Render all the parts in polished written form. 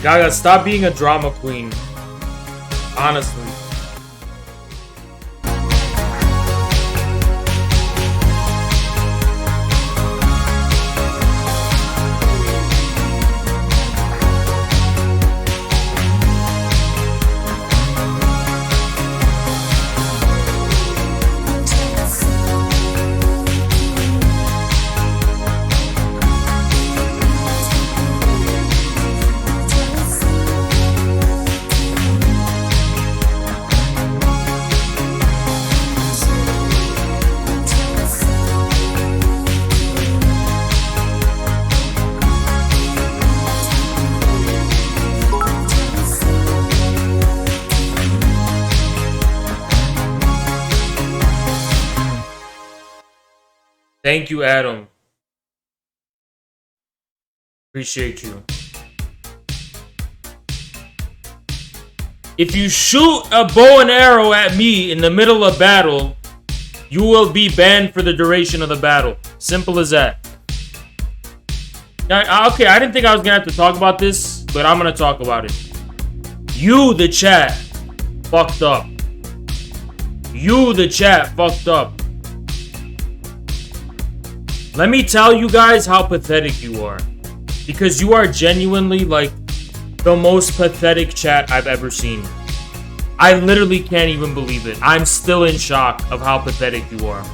Gaga, stop being a drama queen. Honestly. Thank you, Adam. Appreciate you. If you shoot a bow and arrow at me in the middle of battle, you will be banned for the duration of the battle. Simple as that. Now, okay, I didn't think I was gonna have to talk about this, but I'm gonna talk about it. You, the chat, fucked up. You, the chat, fucked up. Let me tell you guys how pathetic you are. Because you are genuinely like the most pathetic chat I've ever seen. I literally can't even believe it. I'm still in shock of how pathetic you are.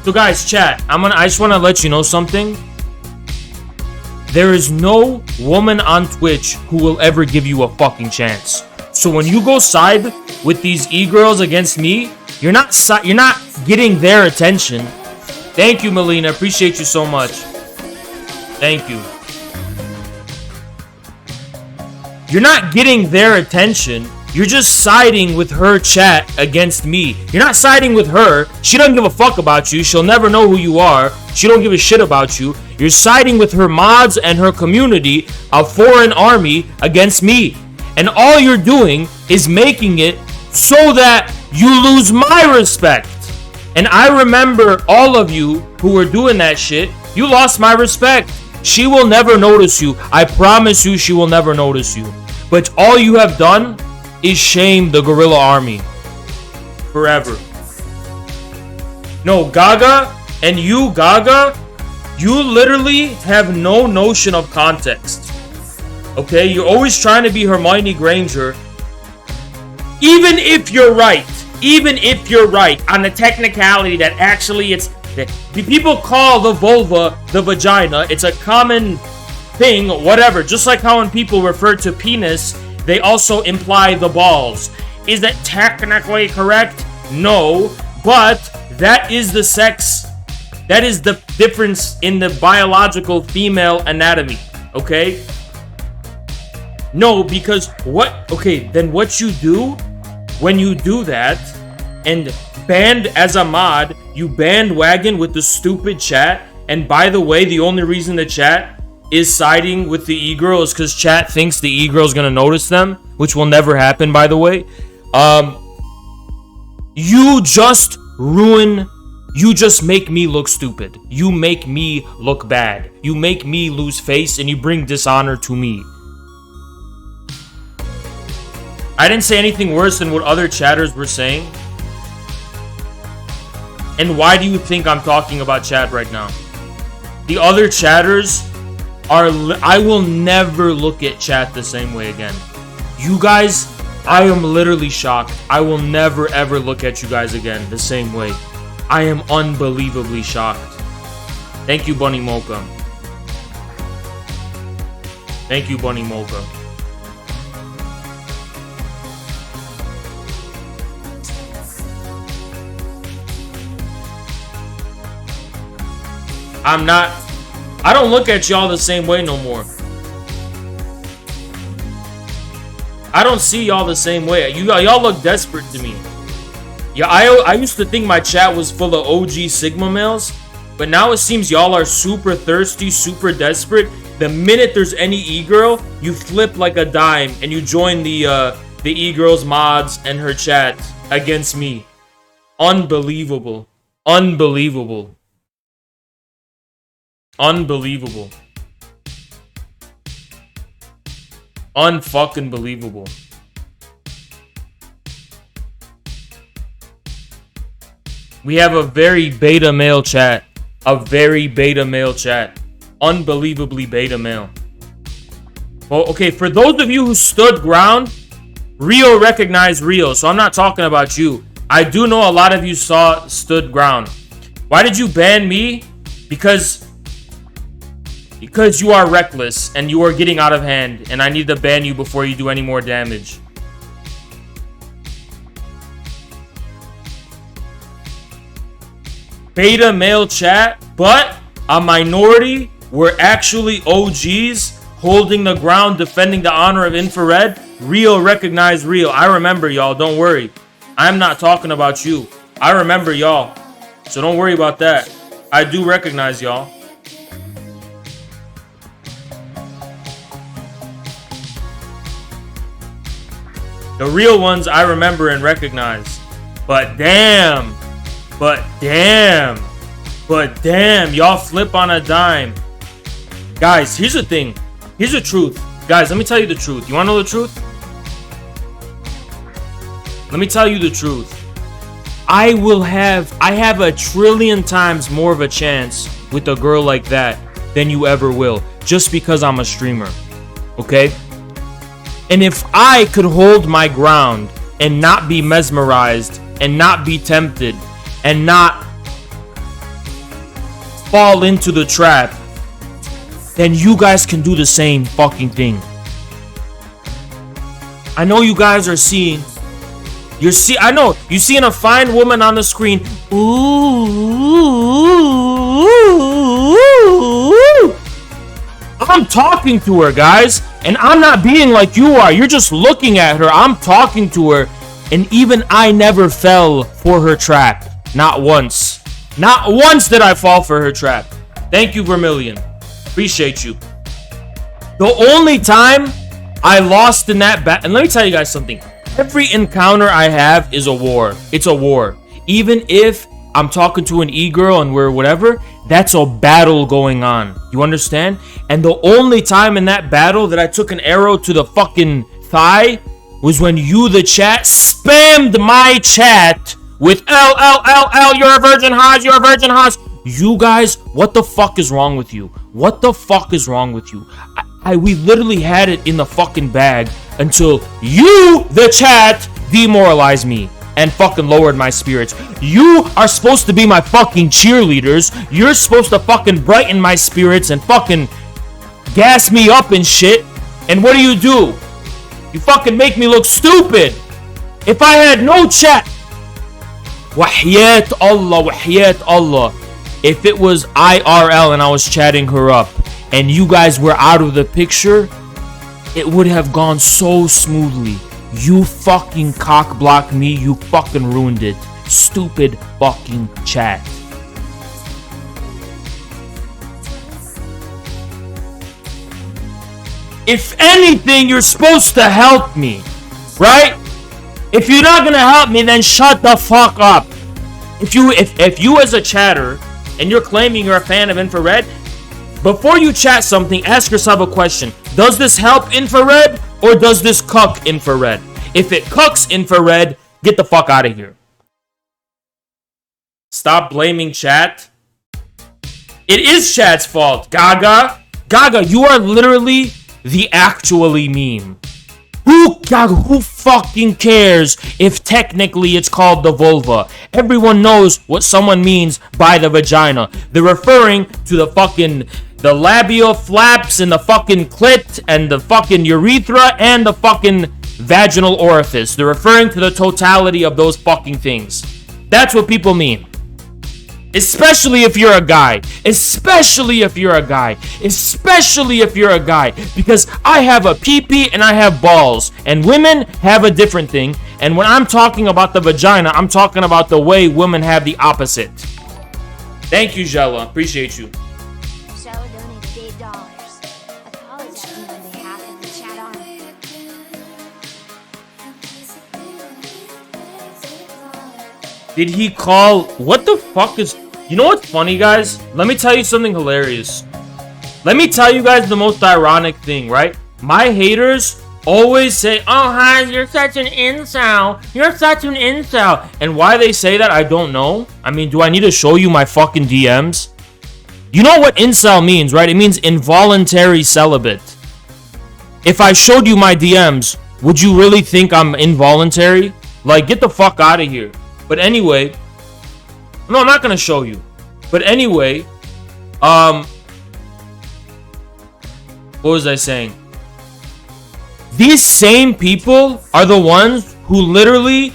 So guys, chat, I just want to let you know something. There is no woman on Twitch who will ever give you a fucking chance. So when you go side with these e-girls against me, you're not getting their attention. Thank you, Melina. Appreciate you so much. Thank you. You're not getting their attention. You're just siding with her chat against me. You're not siding with her. She doesn't give a fuck about you. She'll never know who you are. She don't give a shit about you. You're siding with her mods and her community, a foreign army, against me. And all you're doing is making it so that you lose my respect. And I remember all of you who were doing that shit. You lost my respect. She will never notice you. I promise you she will never notice you. But all you have done is shame the Gorilla Army. Forever. No, Gaga, and you, Gaga, you literally have no notion of context. Okay? You're always trying to be Hermione Granger. Even if you're right. Even if you're right on the technicality that actually it's... The people call the vulva the vagina. It's a common thing, whatever. Just like how when people refer to penis, they also imply the balls. Is that technically correct? No. But that is the sex. That is the difference in the biological female anatomy. Okay? No, because what... Okay, then what you do... When you do that, and banned as a mod, you bandwagon with the stupid chat, and by the way, the only reason the chat is siding with the e-girl is because chat thinks the e-girl is going to notice them, which will never happen, by the way. You just make me look stupid. You make me look bad. You make me lose face, and you bring dishonor to me. I didn't say anything worse than what other chatters were saying. And why do you think I'm talking about chat right now? The other chatters are... I will never look at chat the same way again. You guys, I am literally shocked. I will never ever look at you guys again the same way. I am unbelievably shocked. Thank you, Bunny Mocha. Thank you, Bunny Mocha. I don't look at y'all the same way no more. I don't see y'all the same way. Y'all look desperate to me. Yeah, I used to think my chat was full of OG Sigma males, but now it seems y'all are super thirsty, super desperate. The minute there's any e-girl, you flip like a dime and you join the e-girl's mods and her chat against me. Unbelievable. Unbelievable. Unbelievable. Unfucking believable. We have a very beta male chat. A very beta male chat. Unbelievably beta male. Well, okay, for those of you who stood ground, Rio recognized Rio, so I'm not talking about you. I do know a lot of you stood ground. Why did you ban me? Because you are reckless and you are getting out of hand, and I need to ban you before you do any more damage. Beta male chat, but a minority were actually OGs holding the ground, defending the honor of Infrared. Rio recognized Rio. I remember y'all, don't worry. I'm not talking about you. I remember y'all, so don't worry about that. I do recognize y'all. The real ones I remember and recognize. But damn, y'all flip on a dime. Guys, here's the thing. Here's the truth. Guys, let me tell you the truth. You wanna know the truth? Let me tell you the truth. I have a trillion times more of a chance with a girl like that than you ever will, just because I'm a streamer. Okay? And if I could hold my ground and not be mesmerized and not be tempted and not fall into the trap, then you guys can do the same fucking thing. I know you guys are seeing. I know you're seeing a fine woman on the screen. Ooh. I'm talking to her, guys, and I'm not being like you are. You're just looking at her. I'm talking to her, and even I never fell for her trap. Not once. Not once did I fall for her trap. Thank you, Vermilion. Appreciate you. The only time I lost in that battle, and let me tell you guys something. Every encounter I have is a war. It's a war. Even if I'm talking to an e-girl and we're whatever, that's a battle going on. You understand? And the only time in that battle that I took an arrow to the fucking thigh was when you, the chat, spammed my chat with L, you're a virgin Haas, you're a virgin Haas. You guys, what the fuck is wrong with you? What the fuck is wrong with you? We literally had it in the fucking bag until you, the chat, demoralized me and fucking lowered my spirits. You are supposed to be my fucking cheerleaders. You're supposed to fucking brighten my spirits and fucking gas me up and shit. And what do? You fucking make me look stupid. If I had no chat, wahyat Allah, if it was IRL and I was chatting her up and you guys were out of the picture, it would have gone so smoothly. You fucking cock blocked me. You fucking ruined it. Stupid fucking chat. If anything, you're supposed to help me, right? If you're not gonna help me, then shut the fuck up. If you as a chatter and you're claiming you're a fan of Infrared, before you chat something, ask yourself a question. Does this help Infrared or does this cuck Infrared? If it cucks Infrared, get the fuck out of here. Stop blaming chat. It is chat's fault. Gaga, you are literally the actually meme. Who fucking cares if technically it's called the vulva? Everyone knows what someone means by the vagina. They're referring to the labial flaps and the fucking clit and the fucking urethra and the fucking vaginal orifice. They're referring to the totality of those fucking things. That's what people mean. Especially if you're a guy. Because I have a pee-pee and I have balls. And women have a different thing. And when I'm talking about the vagina, I'm talking about the way women have the opposite. Thank you, Jella. Appreciate you. Shella donated $8. Apologizing on behalf of the chat army. Did he call? What the fuck is? You know what's funny, guys? Let me tell you something hilarious. Let me tell you guys the most ironic thing, right? my haters always say, oh, hi, you're such an incel. You're such an incel. And why they say that, I don't know. I mean, do I need to show you my fucking DMs? You know what incel means, right? It means involuntary celibate. If I showed you my DMs, would you really think I'm involuntary? Like, get the fuck out of here. But anyway, no, I'm not gonna show you. But anyway, what was I saying? These same people are the ones who literally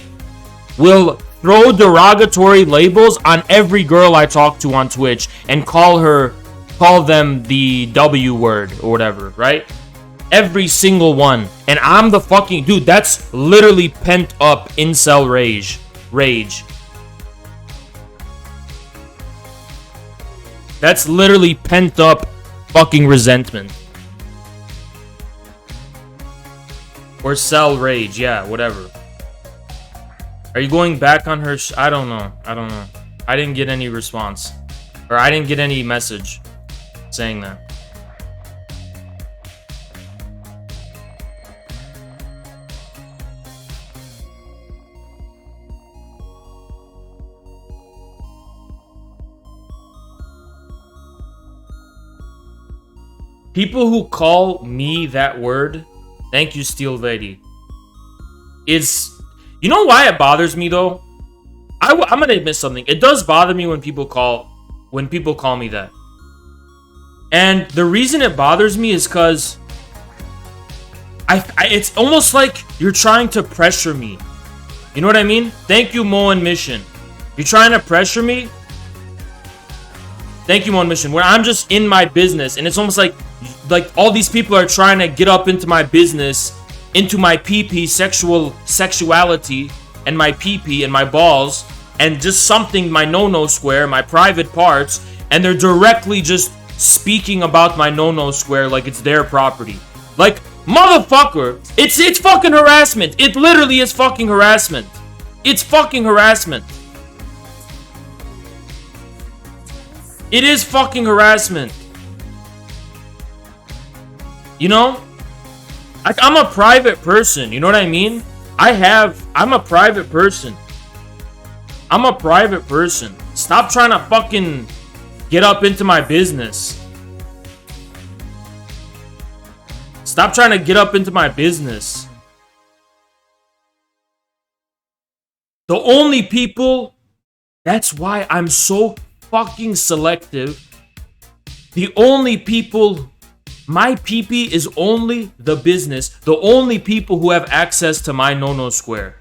will throw derogatory labels on every girl I talk to on Twitch and call them the W word or whatever, right? Every single one. And I'm the fucking dude, that's literally pent up incel rage. That's literally pent up fucking resentment. Or cell rage, yeah, whatever. Are you going back on her? I don't know. I didn't get any response. Or I didn't get any message saying that. People who call me that word, thank you, Steel Lady, is... You know why it bothers me, though? I'm gonna admit something. It does bother me when people call me that. And the reason it bothers me is because... it's almost like you're trying to pressure me. You know what I mean? Thank you, Mo and Mission. You're trying to pressure me? Thank you, Mo and Mission. Where I'm just in my business, and it's almost like all these people are trying to get up into my business, into my PP sexuality, and my PP and my balls, and just something, my no-no square, my private parts, and they're directly just speaking about my no-no square like it's their property. Like, motherfucker, it's fucking harassment. It literally is fucking harassment. It's fucking harassment. It is fucking harassment. You know? I'm a private person, you know what I mean? I'm a private person. I'm a private person. Stop trying to fucking get up into my business. Stop trying to get up into my business. The only people, that's why I'm so fucking selective. The only people, my PP is only the business. The only people who have access to my no-no square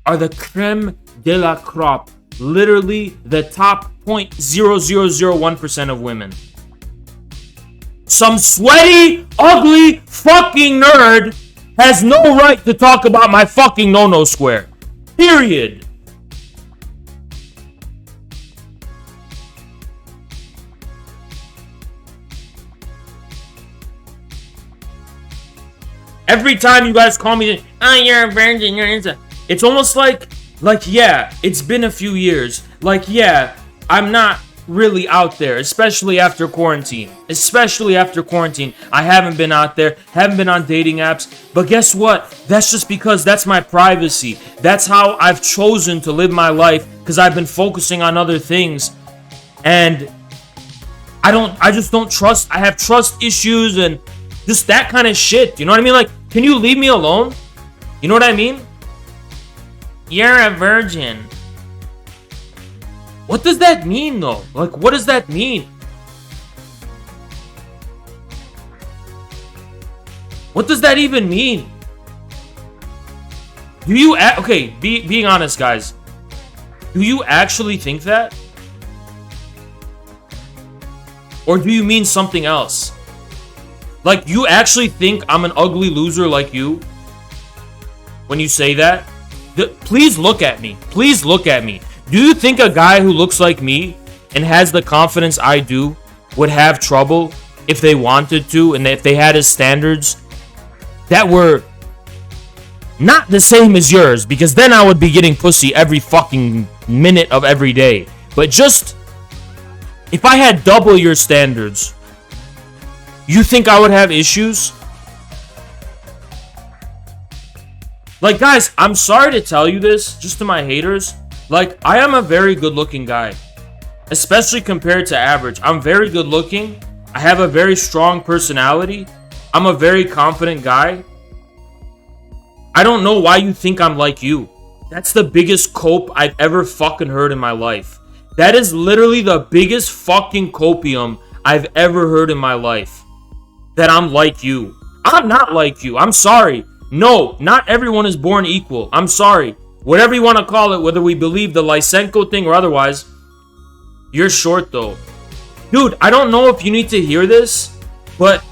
are the creme de la crop. Literally the top 0.0001% of women. Some sweaty, ugly, fucking nerd has no right to talk about my fucking no-no square. Period. Every time you guys call me, oh, you're a virgin, you're into... It's almost like, yeah, it's been a few years. Like, yeah, I'm not really out there, especially after quarantine. Especially after quarantine. I haven't been out there, haven't been on dating apps. But guess what? That's just because that's my privacy. That's how I've chosen to live my life, because I've been focusing on other things. And I just don't trust. I have trust issues and just that kind of shit. You know what I mean? Like, can you leave me alone? You know what I mean? You're a virgin. What does that mean, though? Like, what does that mean? What does that even mean? Do you... Okay, being honest, guys. Do you actually think that? Or do you mean something else? Like, you actually think I'm an ugly loser like you? When you say that? Please look at me. Please look at me. Do you think a guy who looks like me and has the confidence I do would have trouble if they wanted to, and if they had his standards that were not the same as yours? Because then I would be getting pussy every fucking minute of every day. But just if I had double your standards, You think I would have issues? Like, guys, I'm sorry to tell you this, just to my haters. Like, I am a very good-looking guy. Especially compared to average. I'm very good-looking. I have a very strong personality. I'm a very confident guy. I don't know why you think I'm like you. That's the biggest cope I've ever fucking heard in my life. That is literally the biggest fucking copium I've ever heard in my life. That I'm like you. I'm not like you. I'm sorry. No, not everyone is born equal. I'm sorry. Whatever you want to call it, whether we believe the Lysenko thing or otherwise, you're short though. Dude, I don't know if you need to hear this, but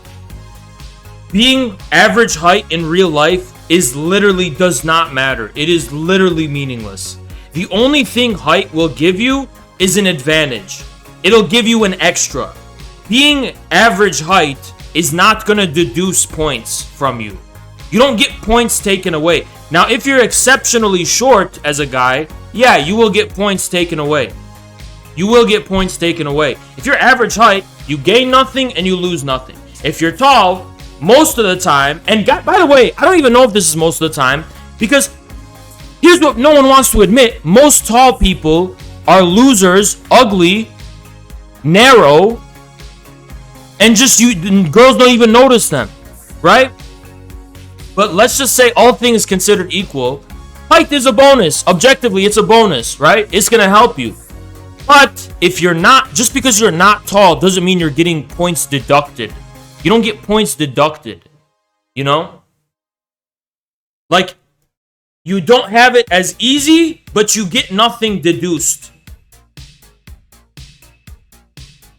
being average height in real life is literally does not matter. It is literally meaningless. The only thing height will give you is an advantage. It'll give you an extra. Being average height is not going to deduce points from you. You don't get points taken away. Now, if you're exceptionally short as a guy, yeah, you will get points taken away. You will get points taken away. If you're average height, you gain nothing and you lose nothing. If you're tall, most of the time, and by the way, I don't even know if this is most of the time, because here's what no one wants to admit. Most tall people are losers, ugly, narrow, and girls don't even notice them, right? But let's just say all things considered equal, height is a bonus. Objectively, it's a bonus, right? It's gonna help you. But if you're not, just because you're not tall doesn't mean you're getting points deducted. You don't get points deducted, you know? Like, you don't have it as easy, but you get nothing deduced.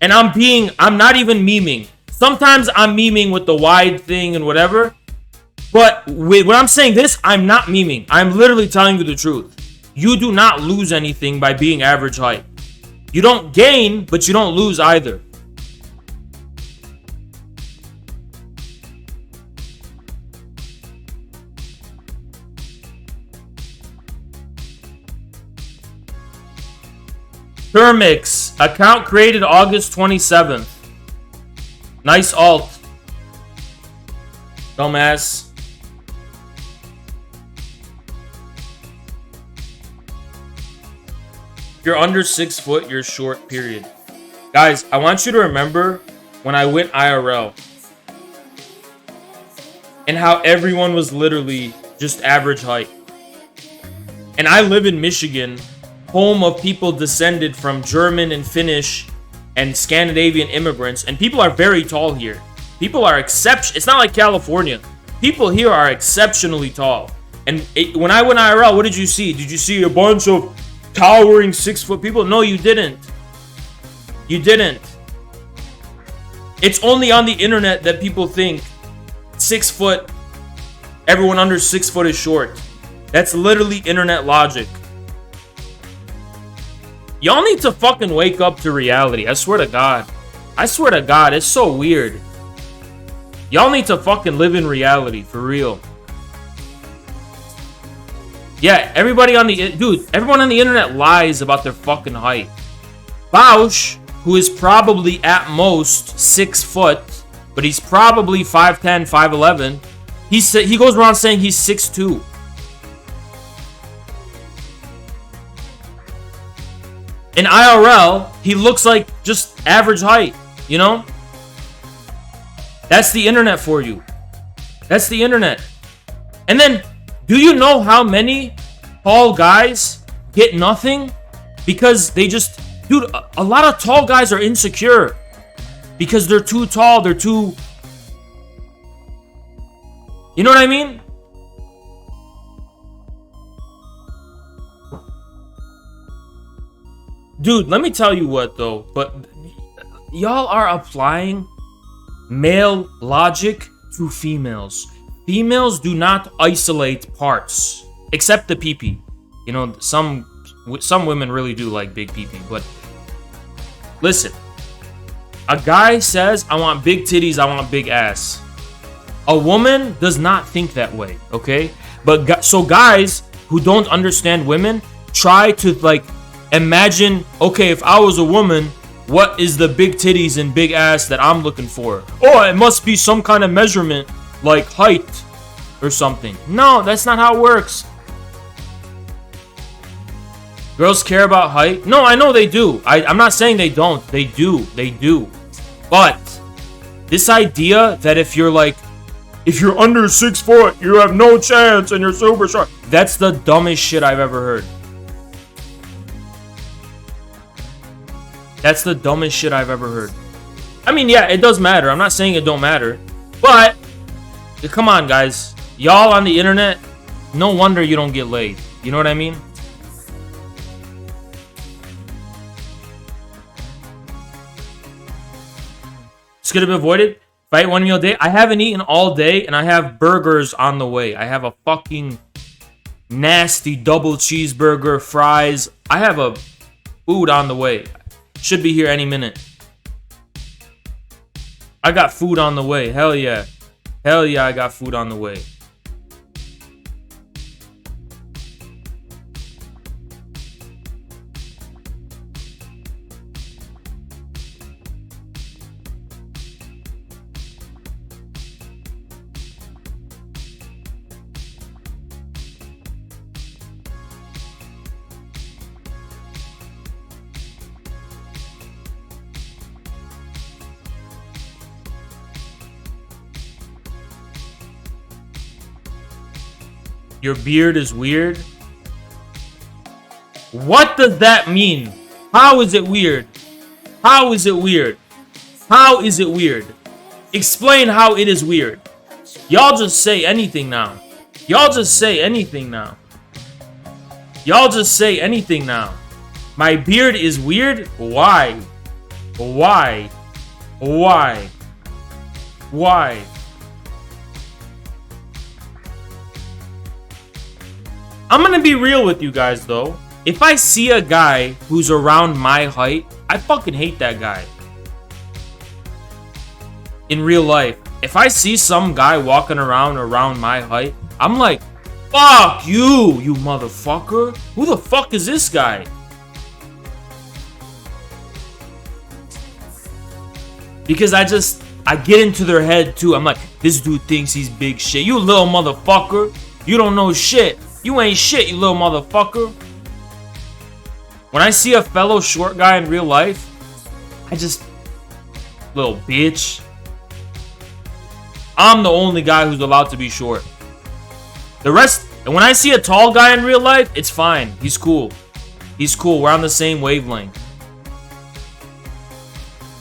And I'm not even memeing. Sometimes I'm memeing with the wide thing and whatever. But when I'm saying this, I'm not memeing. I'm literally telling you the truth. You do not lose anything by being average height. You don't gain, but you don't lose either. Termix, account created August 27th. Nice alt. Dumbass. If you're under 6 foot, you're short, period. Guys, I want you to remember when I went IRL and how everyone was literally just average height. And I live in Michigan, home of people descended from German and Finnish and Scandinavian immigrants, and people are very tall here. People are it's not like California. People here are exceptionally tall. And when I went IRL, what did you see? Did you see a bunch of towering 6 foot people? No, you didn't. You didn't. It's only on the internet that people think 6 foot, everyone under 6 foot is short. That's literally internet logic. Y'all need to fucking wake up to reality. I swear to God. I swear to God, it's so weird. Y'all need to fucking live in reality, for real. Yeah, everybody on the... Dude, everyone on the internet lies about their fucking height. Bausch, who is probably at most 6 foot, but he's probably 5'10", 5'11", he goes around saying he's 6'2". In IRL, he looks like just average height, you know? That's the internet for you. That's the internet. And then, do you know how many tall guys get nothing? Because they just... Dude, a lot of tall guys are insecure. Because they're too tall, they're too... You know what I mean? Dude, let me tell you what, though. But y'all are applying male logic to females. Females do not isolate parts, except the pee-pee. You know, some women really do like big pee-pee. But listen, a guy says, I want big titties, I want big ass. A woman does not think that way, okay? But so guys who don't understand women try to like imagine, okay, if I was a woman, What is the big titties and big ass that I'm looking for? Oh, it must be some kind of measurement, like height or something. No, that's not how it works. Girls care about height? No, I know they do. I'm not saying they don't. They do. They do. But this idea that if you're under 6 foot, you have no chance and you're super short. That's the dumbest shit I've ever heard. That's the dumbest shit I've ever heard. I mean, yeah, it does matter. I'm not saying it don't matter. But, come on, guys. Y'all on the internet, no wonder you don't get laid. You know what I mean? It's gonna be avoided. If I eat 1 meal a day, I haven't eaten all day, and I have burgers on the way. I have a fucking nasty double cheeseburger, fries. I have a food on the way. Should be here any minute. I got food on the way. Hell yeah. Hell yeah, I got food on the way. Your beard is weird? What does that mean? How is it weird? How is it weird? How is it weird? Explain how it is weird. Y'all just say anything now. Y'all just say anything now. Y'all just say anything now. My beard is weird? Why? Why? Why? Why? I'm gonna be real with you guys though. If I see a guy who's around my height, I fucking hate that guy. In real life, if I see some guy walking around my height, I'm like, fuck you, you motherfucker. Who the fuck is this guy? Because I get into their head too. I'm like, this dude thinks he's big shit. You little motherfucker. You don't know shit. You ain't shit, you little motherfucker. When I see a fellow short guy in real life, I just... Little bitch. I'm the only guy who's allowed to be short. The rest... And when I see a tall guy in real life, it's fine. He's cool. He's cool. We're on the same wavelength.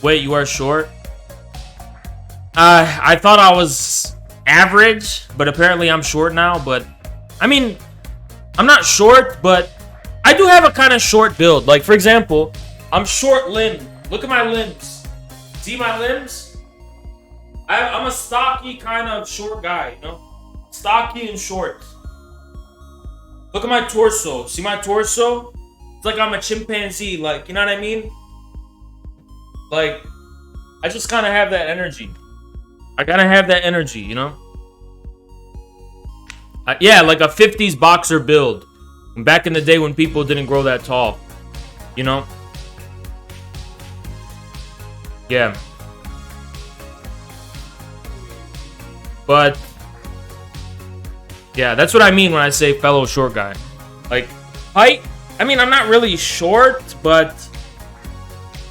Wait, you are short? I thought I was average, but apparently I'm short now. But, I mean... I'm not short, but I do have a kind of short build. Like, for example, I'm short-limbed. Look at my limbs. See my limbs? I'm a stocky kind of short guy, you know? Stocky and short. Look at my torso. See my torso? It's like I'm a chimpanzee. Like, you know what I mean? Like, I just kind of have that energy. I kind of have that energy, you know? Yeah, like a 50s boxer build. Back in the day when people didn't grow that tall. You know? Yeah. But... yeah, that's what I mean when I say fellow short guy. Like, height... I mean, I'm not really short, but...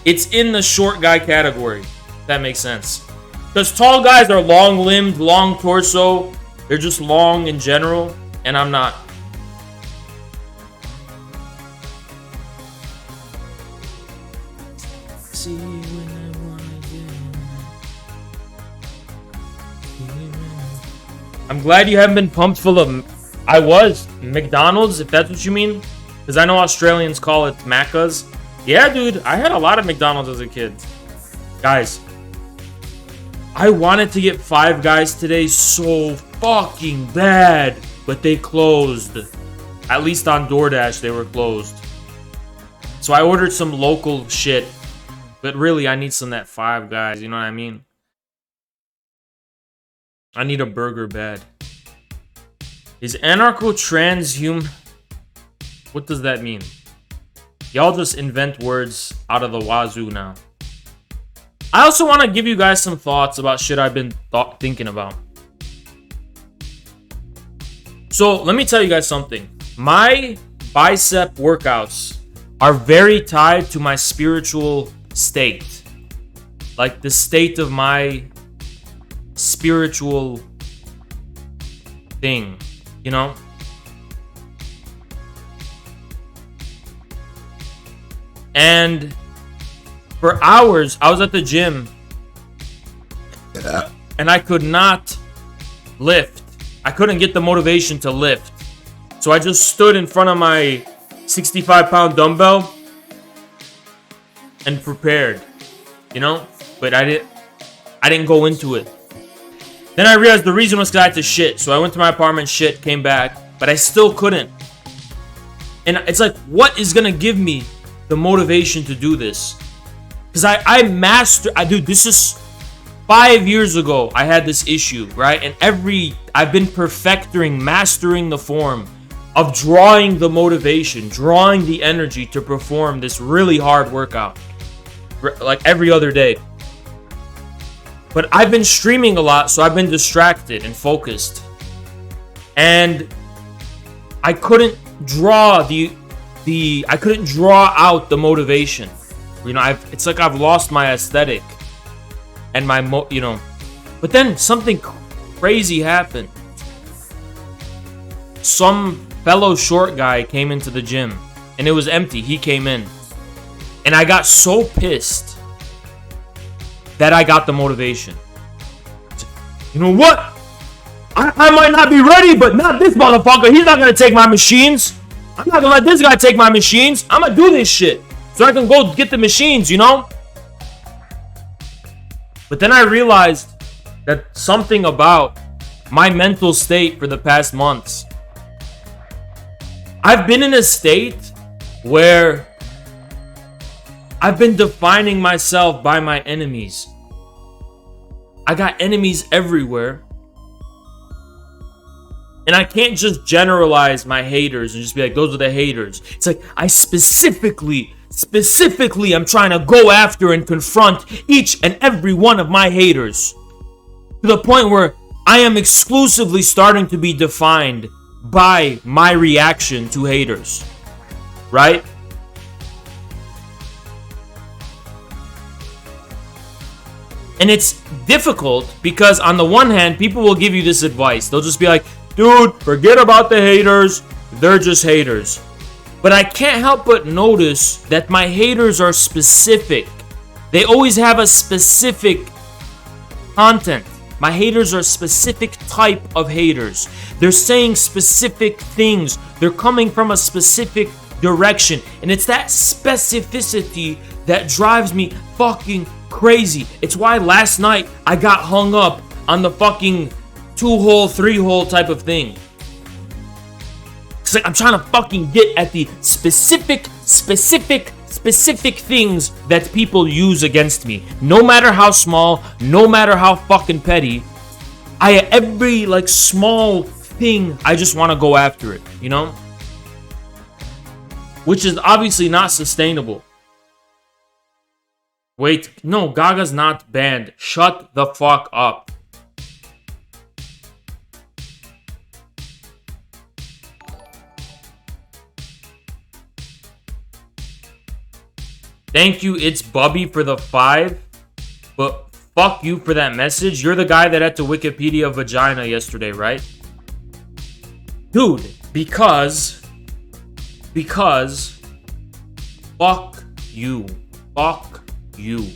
it's in the short guy category. If that makes sense. Because tall guys are long-limbed, long torso... they're just long in general, and I'm not. See when I wanna get. I'm glad you haven't been pumped full of. I was McDonald's, if that's what you mean, because I know Australians call it Maccas. Yeah, dude, I had a lot of McDonald's as a kid. Guys, I wanted to get Five Guys today so fucking bad, but they closed. At least on DoorDash, they were closed. So I ordered some local shit, but really, I need some of that Five Guys. You know what I mean? I need a burger bad. Is anarcho-transhuman? What does that mean? Y'all just invent words out of the wazoo now. I also want to give you guys some thoughts about shit I've been thinking about. So let me tell you guys something. My bicep workouts are very tied to my spiritual state. Like the state of my spiritual thing, you know? And for hours, I was at the gym and I could not lift. I couldn't get the motivation to lift. So I just stood in front of my 65-pound dumbbell and prepared, you know? But I didn't go into it. Then I realized the reason was because I had to shit. So I went to my apartment, shit, came back, but I still couldn't. And it's like, what is gonna give me the motivation to do this? Because dude, this is 5 years ago. I had this issue, right? And I've been mastering the form of drawing the motivation, drawing the energy to perform this really hard workout, like every other day. But I've been streaming a lot, so I've been distracted and focused. And I couldn't draw I couldn't draw out the motivation. You know, it's like I've lost my aesthetic and my But then something crazy happened. Some fellow short guy came into the gym and it was empty. He came in. And I got so pissed that I got the motivation. You know what? I might not be ready, but not this motherfucker. He's not gonna take my machines. I'm not gonna let this guy take my machines. I'm gonna do this shit so I can go get the machines, you know? But then I realized that something about my mental state for the past months. I've been in a state where I've been defining myself by my enemies. I got enemies everywhere. And I can't just generalize my haters and just be like, those are the haters. It's like, I specifically, I'm trying to go after and confront each and every one of my haters. To the point where I am exclusively starting to be defined by my reaction to haters. Right? And it's difficult because on the one hand, people will give you this advice. They'll just be like, dude, forget about the haters. They're just haters. But I can't help but notice that my haters are specific. They always have a specific content. My haters are a specific type of haters. They're saying specific things. They're coming from a specific direction. And it's that specificity that drives me fucking crazy. It's why last night I got hung up on the fucking 2-hole, 3-hole type of thing. It's like I'm trying to fucking get at the specific things that people use against me. No matter how small, no matter how fucking petty, every like small thing, I just want to go after it, you know? Which is obviously not sustainable. Wait, no, Gaga's not banned. Shut the fuck up. Thank you, it's Bubby, for the 5. But fuck you for that message. You're the guy that had to Wikipedia vagina yesterday, right? Dude, because fuck you. Fuck you.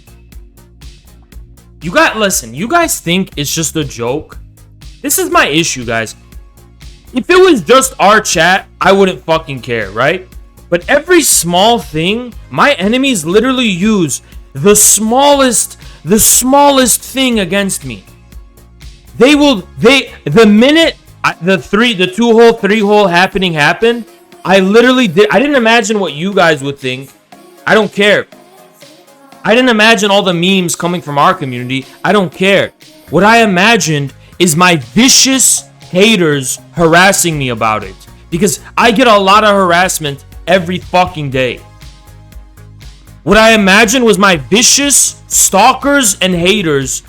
Listen, you guys think it's just a joke? This is my issue, guys. If it was just our chat, I wouldn't fucking care, right? But every small thing, my enemies literally use the smallest thing against me. The minute the 2-hole, 3-hole happened, I didn't imagine what you guys would think. I don't care. I didn't imagine all the memes coming from our community. I don't care. What I imagined is my vicious haters harassing me about it. Because I get a lot of harassment every fucking day. what I imagined was my vicious stalkers and haters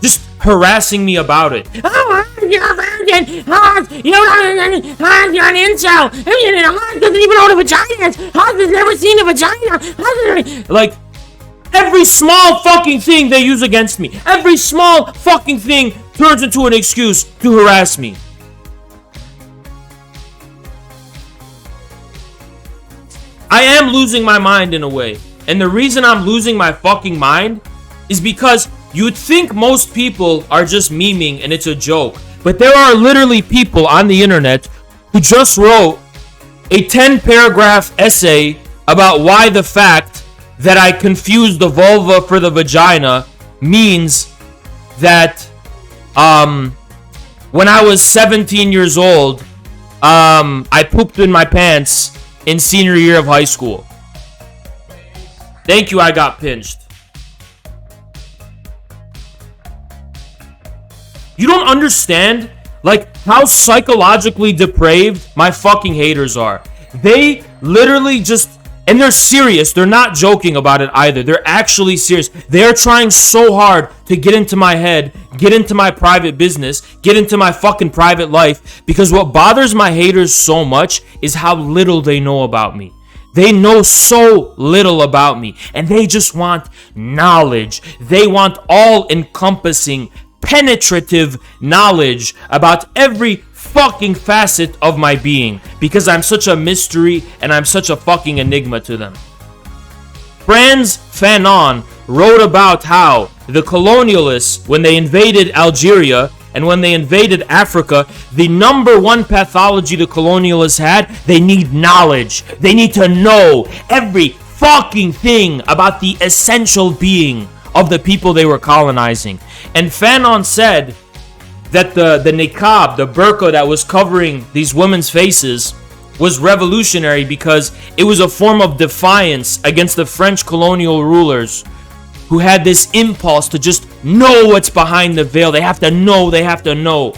just harassing me about it. Oh, you're a virgin. You don't you're an incel. Hans doesn't even know what a vagina is. Hans has never seen a vagina. Like, every small fucking thing they use against me. Every small fucking thing turns into an excuse to harass me. I am losing my mind in a way. And the reason I'm losing my fucking mind is because you'd think most people are just memeing and it's a joke. But there are literally people on the internet who just wrote a 10-paragraph essay about why the fact that I confused the vulva for the vagina means that when I was 17 years old, I pooped in my pants in senior year of high school. Thank you, I got pinched. You don't understand, like, how psychologically depraved my fucking haters are. They literally just, and they're serious. They're not joking about it either. They're actually serious. They're trying so hard to get into my head, get into my private business, get into my fucking private life. Because what bothers my haters so much is how little they know about me. They know so little about me. And they just want knowledge. They want all-encompassing, penetrative knowledge about every fucking facet of my being, because I'm such a mystery and I'm such a fucking enigma to them. Frantz Fanon wrote about how the colonialists, when they invaded Algeria and when they invaded Africa, the number one pathology the colonialists had, they need knowledge. They need to know every fucking thing about the essential being of the people they were colonizing. And Fanon said that the niqab, the burqa that was covering these women's faces, was revolutionary because it was a form of defiance against the French colonial rulers who had this impulse to just know what's behind the veil. They have to know, they have to know.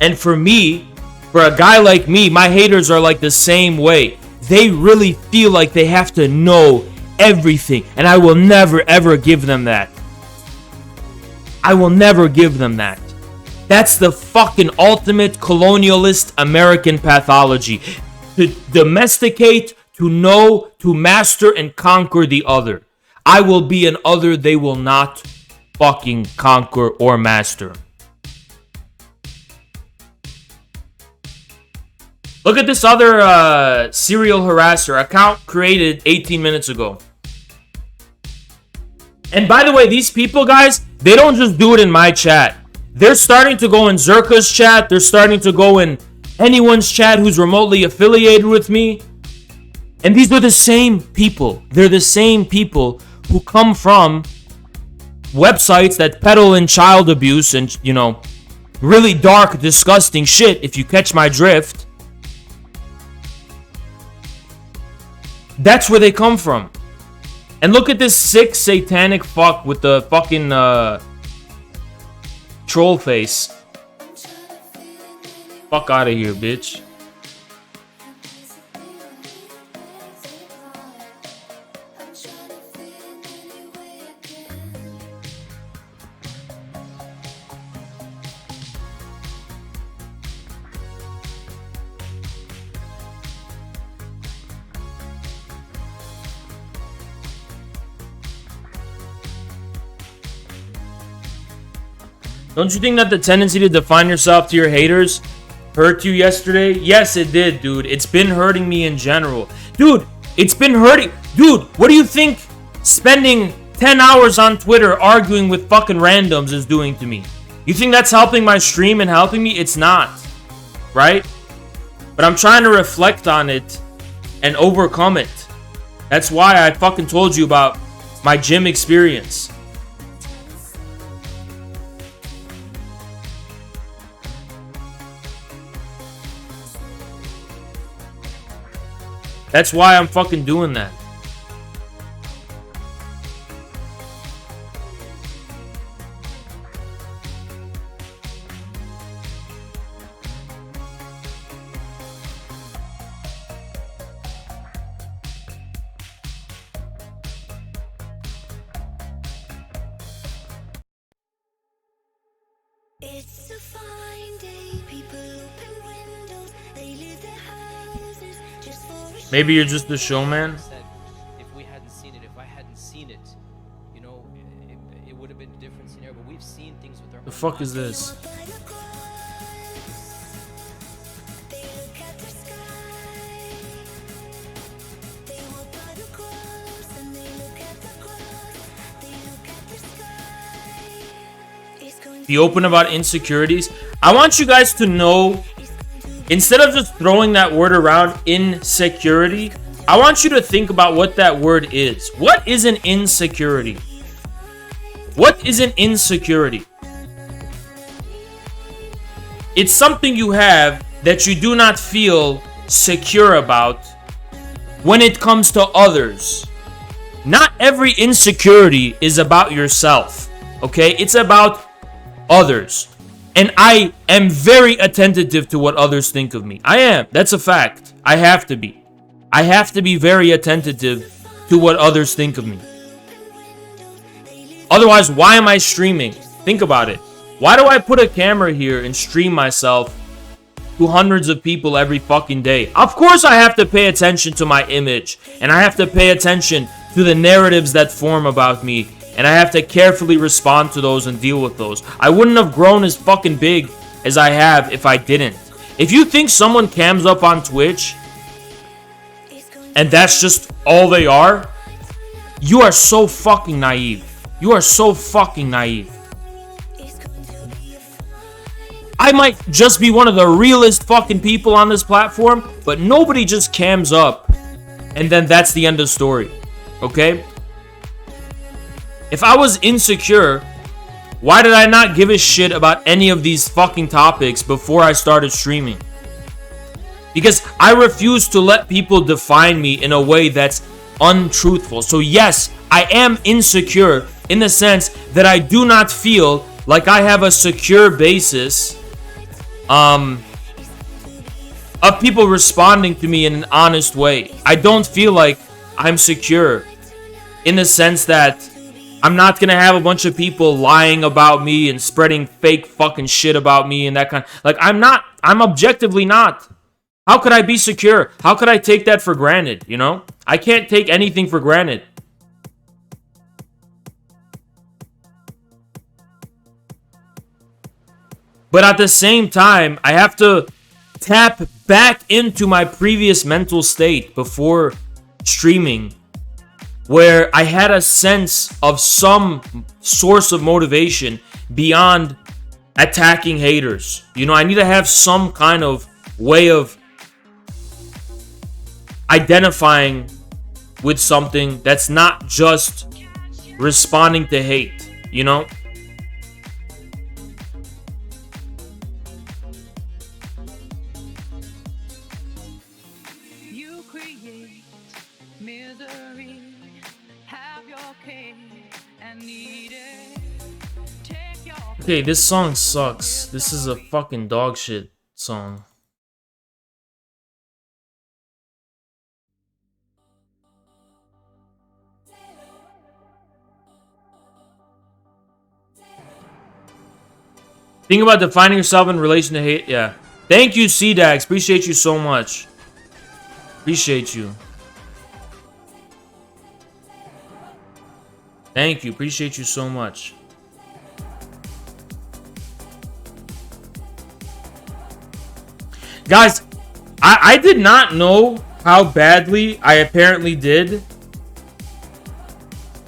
And for me, for a guy like me, my haters are like the same way. They really feel like they have to know everything, and I will never ever give them that. I will never give them that. That's the fucking ultimate colonialist American pathology. To domesticate, to know, to master and conquer the other. I will be an other they will not fucking conquer or master. Look at this other serial harasser account created 18 minutes ago. And by the way, these people, guys, they don't just do it in my chat. They're starting to go in Zerka's chat. They're starting to go in anyone's chat who's remotely affiliated with me. And these are the same people. They're the same people who come from websites that peddle in child abuse and, you know, really dark, disgusting shit, if you catch my drift. That's where they come from. And look at this sick satanic fuck with the fucking troll face. Fuck out of here, bitch. Don't you think that the tendency to define yourself to your haters hurt you yesterday? Yes, it did, dude. It's been hurting me in general. Dude, it's been hurting. Dude, what do you think spending 10 hours on Twitter arguing with fucking randoms is doing to me? You think that's helping my stream and helping me? It's not. Right? But I'm trying to reflect on it and overcome it. That's why I fucking told you about my gym experience. That's why I'm fucking doing that. It's a fine day, people open windows, they leave their houses just for a Maybe you're just the showman. Said if we hadn't seen it, if I hadn't seen it, you know, it would have been a different scenario. But we've seen things with our The own fuck is eyes. this? by the cross. They look at the sky. They walk by the cross and they look at the cross. They look at the sky. It's going Be open about insecurities. I want you guys to know, instead of just throwing that word around, insecurity, I want you to think about what that word is. What is an insecurity? What is an insecurity? It's something you have that you do not feel secure about when it comes to others. Not every insecurity is about yourself, okay? It's about others. And I am very attentive to what others think of me. I am. That's a fact. I have to be. I have to be very attentive to what others think of me. Otherwise, why am I streaming? Think about it. Why do I put a camera here and stream myself to hundreds of people every fucking day? Of course I have to pay attention to my image. And I have to pay attention to the narratives that form about me. And I have to carefully respond to those and deal with those. I wouldn't have grown as fucking big as I have if I didn't. If you think someone cams up on Twitch and that's just all they are, you are so fucking naive. You are so fucking naive. I might just be one of the realest fucking people on this platform, but nobody just cams up and then that's the end of the story. Okay? If I was insecure, why did I not give a shit about any of these fucking topics before I started streaming? Because I refuse to let people define me in a way that's untruthful. So yes, I am insecure in the sense that I do not feel like I have a secure basis of people responding to me in an honest way. I don't feel like I'm secure in the sense that I'm not gonna have a bunch of people lying about me and spreading fake fucking shit about me and that kind. Like, I'm objectively not. How could I be secure? How could I take that for granted, you know? I can't take anything for granted. But at the same time, I have to tap back into my previous mental state before streaming, where I had a sense of some source of motivation beyond attacking haters. You know, I need to have some kind of way of identifying with something that's not just responding to hate, you know? You create misery, have your cake and eat it. Take your Okay, this song sucks. This is a fucking dog shit song. Think about defining yourself in relation to hate. Yeah. Thank you, C-Dax. Appreciate you so much. Appreciate you. Thank you. Appreciate you so much. Guys, I did not know how badly I apparently did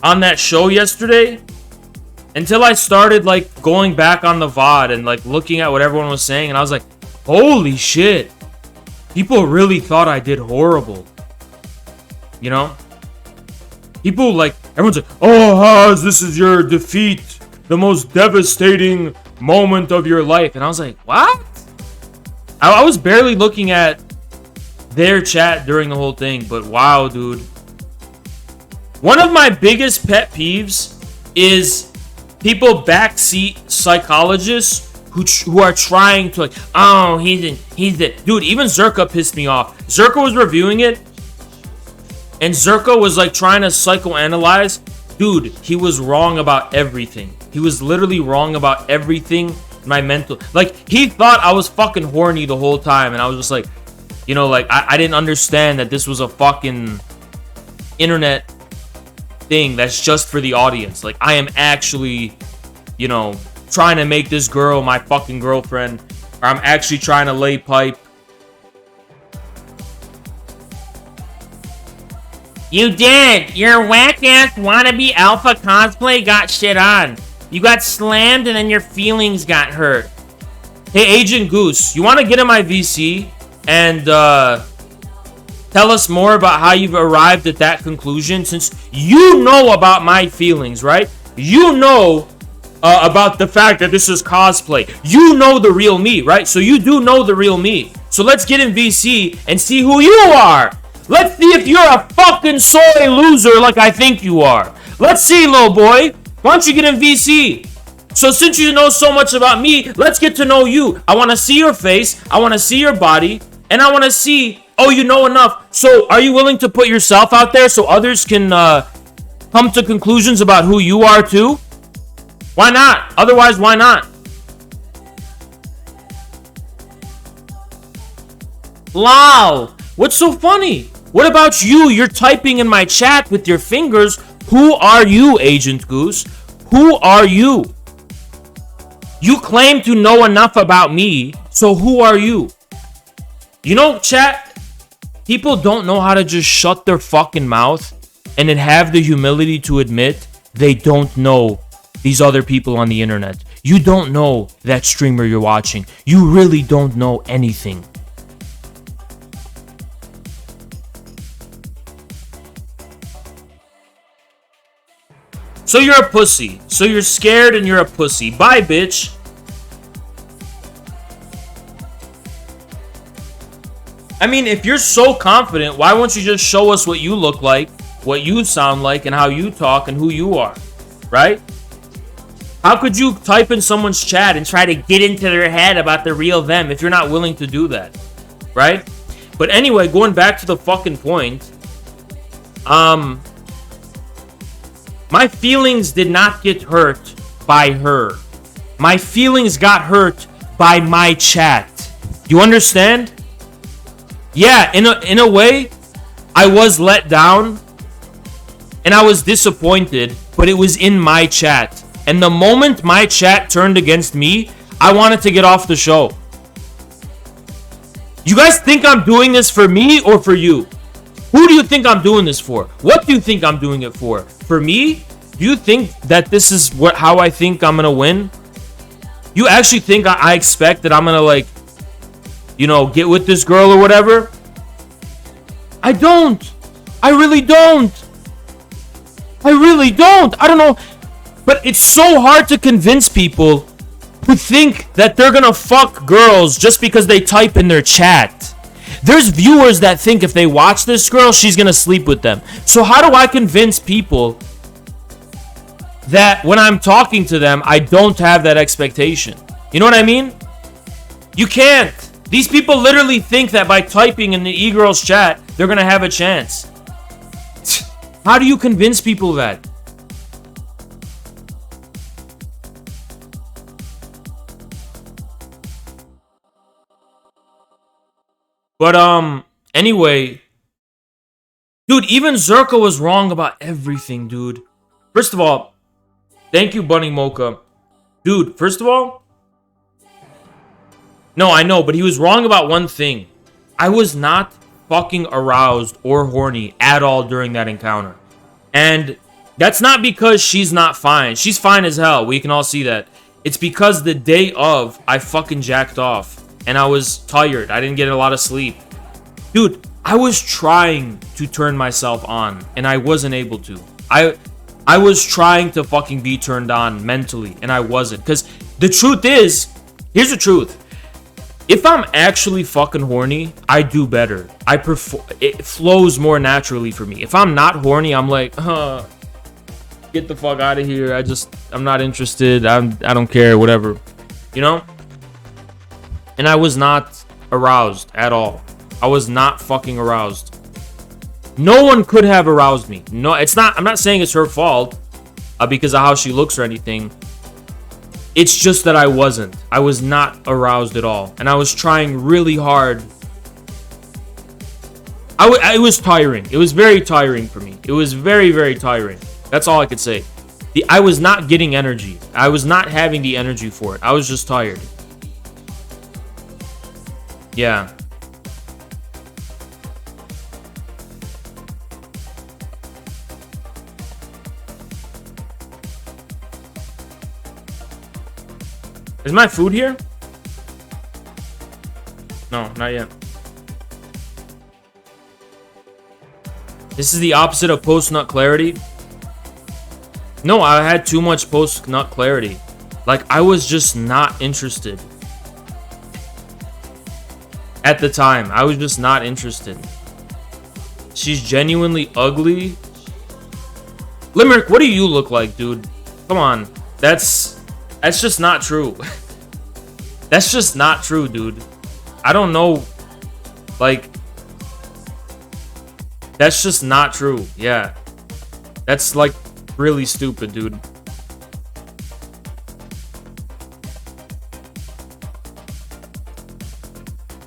on that show yesterday until I started like going back on the VOD and like looking at what everyone was saying, and I was like, holy shit, people really thought I did horrible, you know? People like, everyone's like, oh Haas, this is your defeat, the most devastating moment of your life. And I was like, what? I was barely looking at their chat during the whole thing, but wow, dude. One of my biggest pet peeves is people backseat psychologists who are trying to like, oh, he's the dude. Even Zerka pissed me off. Zerka was reviewing it, and Zerka was like trying to psychoanalyze. Dude, he was wrong about everything. He was literally wrong about everything my mental. Like, he thought I was fucking horny the whole time, and I was just like, you know, like, I didn't understand that this was a fucking internet thing that's just for the audience. Like, I am actually, you know, trying to make this girl my fucking girlfriend, or I'm actually trying to lay pipe. You did! Your whack-ass wannabe alpha cosplay got shit on. You got slammed and then your feelings got hurt. Hey, Agent Goose, you want to get in my VC and tell us more about how you've arrived at that conclusion? Since you know about my feelings, right? You know about the fact that this is cosplay. You know the real me, right? So you do know the real me. So let's get in VC and see who you are. Let's see if you're a fucking soy loser like I think you are. Let's see, little boy. Why don't you get in VC? So since you know so much about me, let's get to know you. I want to see your face. I want to see your body. And I want to see, oh, you know enough. So are you willing to put yourself out there so others can come to conclusions about who you are too? Why not? Otherwise, why not? Lol. What's so funny? What about you? You're typing in my chat with your fingers. Who are you, Agent Goose? Who are you? You claim to know enough about me, so who are you? You know, chat, people don't know how to just shut their fucking mouth and then have the humility to admit they don't know these other people on the internet. You don't know that streamer you're watching. You really don't know anything. So you're a pussy. So you're scared and you're a pussy. Bye, bitch. I mean, if you're so confident, why won't you just show us what you look like, what you sound like, and how you talk and who you are, right? How could you type in someone's chat and try to get into their head about the real them if you're not willing to do that, right? But anyway, going back to the fucking point, my feelings did not get hurt by her. My feelings got hurt by my chat. You understand? Yeah, in a way, I was let down and I was disappointed, but it was in my chat. And the moment my chat turned against me, I wanted to get off the show. You guys think I'm doing this for me or for you? Who do you think I'm doing this for? What do you think I'm doing it for? For me? Do you think that this is how I think I'm gonna win? You actually think I expect that I'm gonna, like, you know, get with this girl or whatever? I don't. I really don't. I really don't. I don't know. But it's so hard to convince people who think that they're gonna fuck girls just because they type in their chat. There's viewers that think if they watch this girl, she's gonna sleep with them. So how do I convince people that when I'm talking to them, I don't have that expectation? You know what I mean? You can't. These people literally think that by typing in the e-girl's chat, they're gonna have a chance. How do you convince people that? But anyway, dude, even Zerka was wrong about everything, dude. First of all, thank you, Bunny Mocha. Dude, first of all, no, I know, but he was wrong about one thing. I was not fucking aroused or horny at all during that encounter. And that's not because she's not fine. She's fine as hell. We can all see that. It's because the day of, I fucking jacked off. And I was tired. I didn't get a lot of sleep. Dude, I was trying to turn myself on. And I wasn't able to. I was trying to fucking be turned on mentally. And I wasn't. Because the truth is, here's the truth. If I'm actually fucking horny, I do better. It flows more naturally for me. If I'm not horny, I'm like, get the fuck out of here. I'm not interested. I don't care, whatever. You know? And I was not aroused at all. I was not fucking aroused. No one could have aroused me. No, I'm not saying it's her fault because of how she looks or anything. It's just that I wasn't. I was not aroused at all. And I was trying really hard. It was tiring. It was very tiring for me. It was very, very tiring. That's all I could say. I was not getting energy. I was not having the energy for it. I was just tired. Yeah. Is my food here? No, not yet. This is the opposite of post-nut clarity. No, I had too much post-nut clarity. Like, I was just not interested. At the time, I was just not interested. She's genuinely ugly. Limerick, what do you look like, dude? Come on. That's just not true. That's just not true, dude. I don't know. Like, that's just not true. Yeah. That's like really stupid, dude.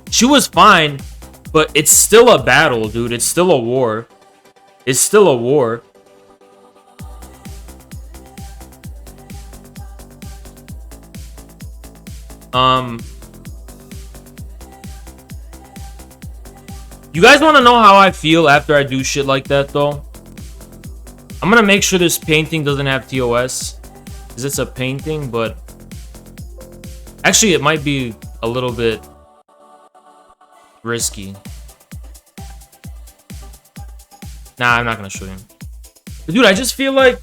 She was fine, but it's still a battle, dude. It's still a war. It's still a war. You guys want to know how I feel after I do shit like that, though? I'm gonna make sure this painting doesn't have TOS, because it's a painting, but actually it might be a little bit risky. Nah, I'm not gonna show you. But dude, I just feel like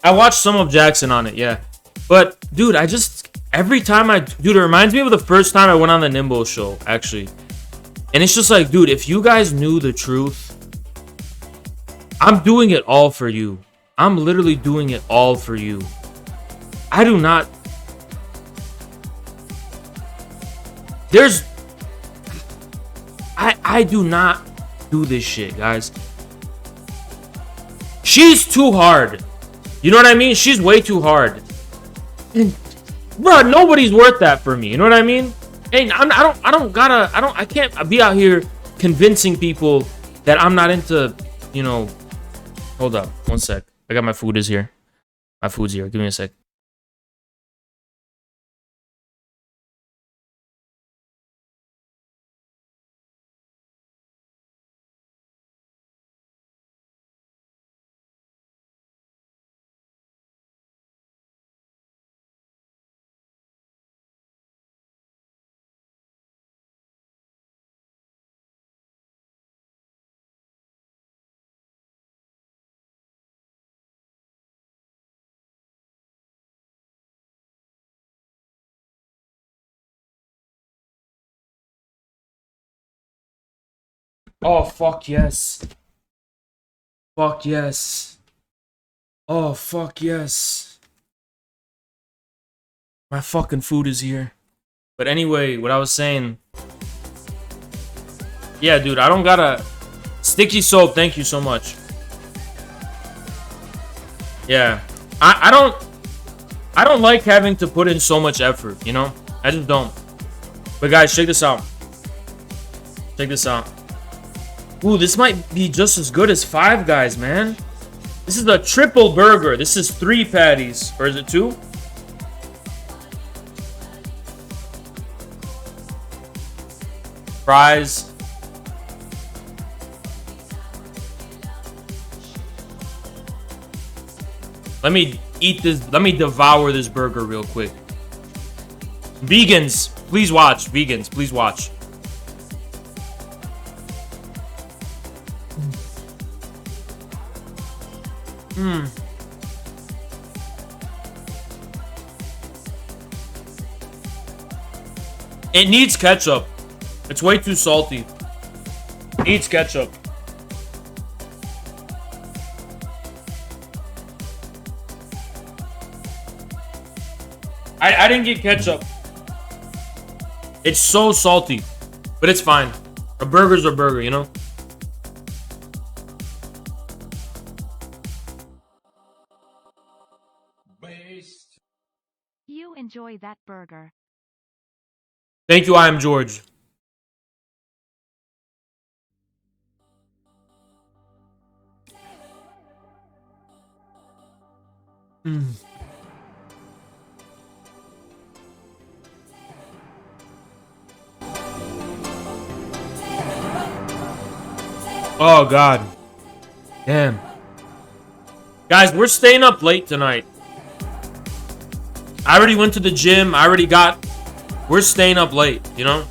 I watched some of Jackson on it, yeah. But dude, I just every time dude, it reminds me of the first time I went on the Nimbo show, actually. And it's just like, dude, if you guys knew the truth, I'm doing it all for you. I'm literally doing it all for you. I do not. I do not do this shit, guys. She's too hard. You know what I mean? She's way too hard. And, bro, nobody's worth that for me. You know what I mean? And I can't be out here convincing people that I'm not into, you know. Hold up, one sec. I got my food is here. My food's here. Give me a sec. Oh, fuck yes. Fuck yes. Oh, fuck yes. My fucking food is here. But anyway, what I was saying. Yeah, dude, I don't gotta. Sticky soap, thank you so much. Yeah. I don't like having to put in so much effort, you know? I just don't. But guys, check this out. Check this out. Ooh, this might be just as good as Five Guys, man. This is a triple burger. This is 3 patties. Or is it 2? Fries. Let me eat this. Let me devour this burger real quick. Vegans, please watch. Vegans, please watch. It needs ketchup. It's way too salty. It needs ketchup. I didn't get ketchup. It's so salty. But it's fine. A burger's a burger, you know? you enjoy that burger? Thank you, I am George. Oh, God. Damn. Guys, we're staying up late tonight. I already went to the gym. We're staying up late, you know?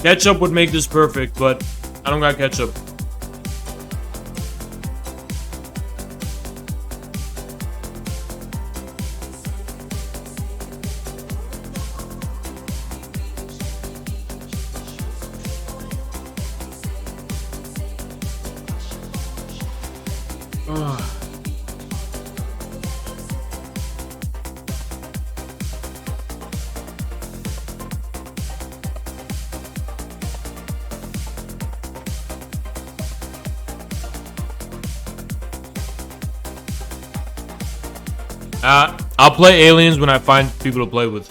Ketchup would make this perfect, but I don't got ketchup. Ugh. I'll play aliens when I find people to play with.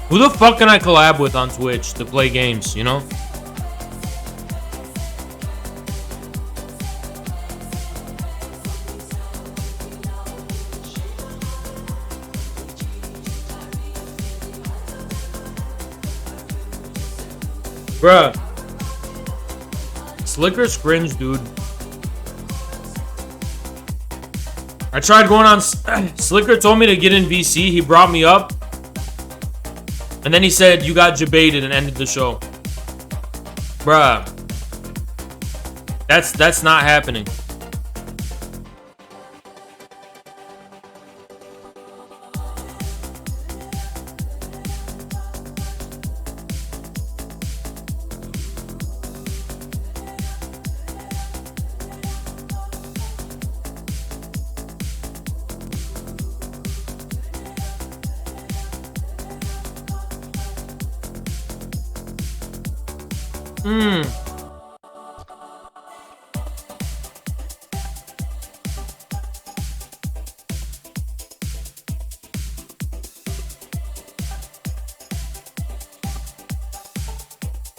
Who the fuck can I collab with on Twitch to play games, you know? Bruh. Slicker's cringe, dude. I tried going on... Slicker told me to get in VC. He brought me up. And then he said, you got jebaited and ended the show. Bruh. That's not happening.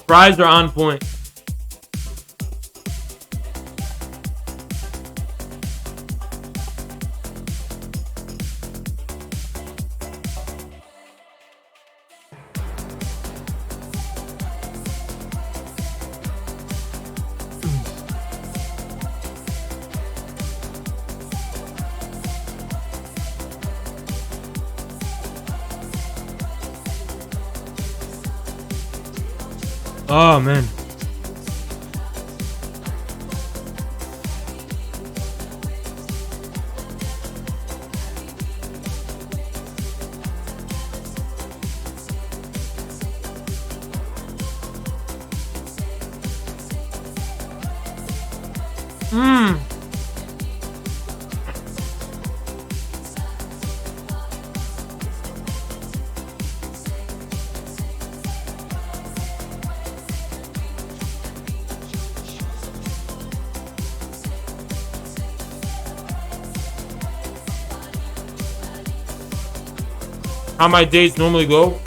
Fries are on point. Oh, man. How my dates normally go?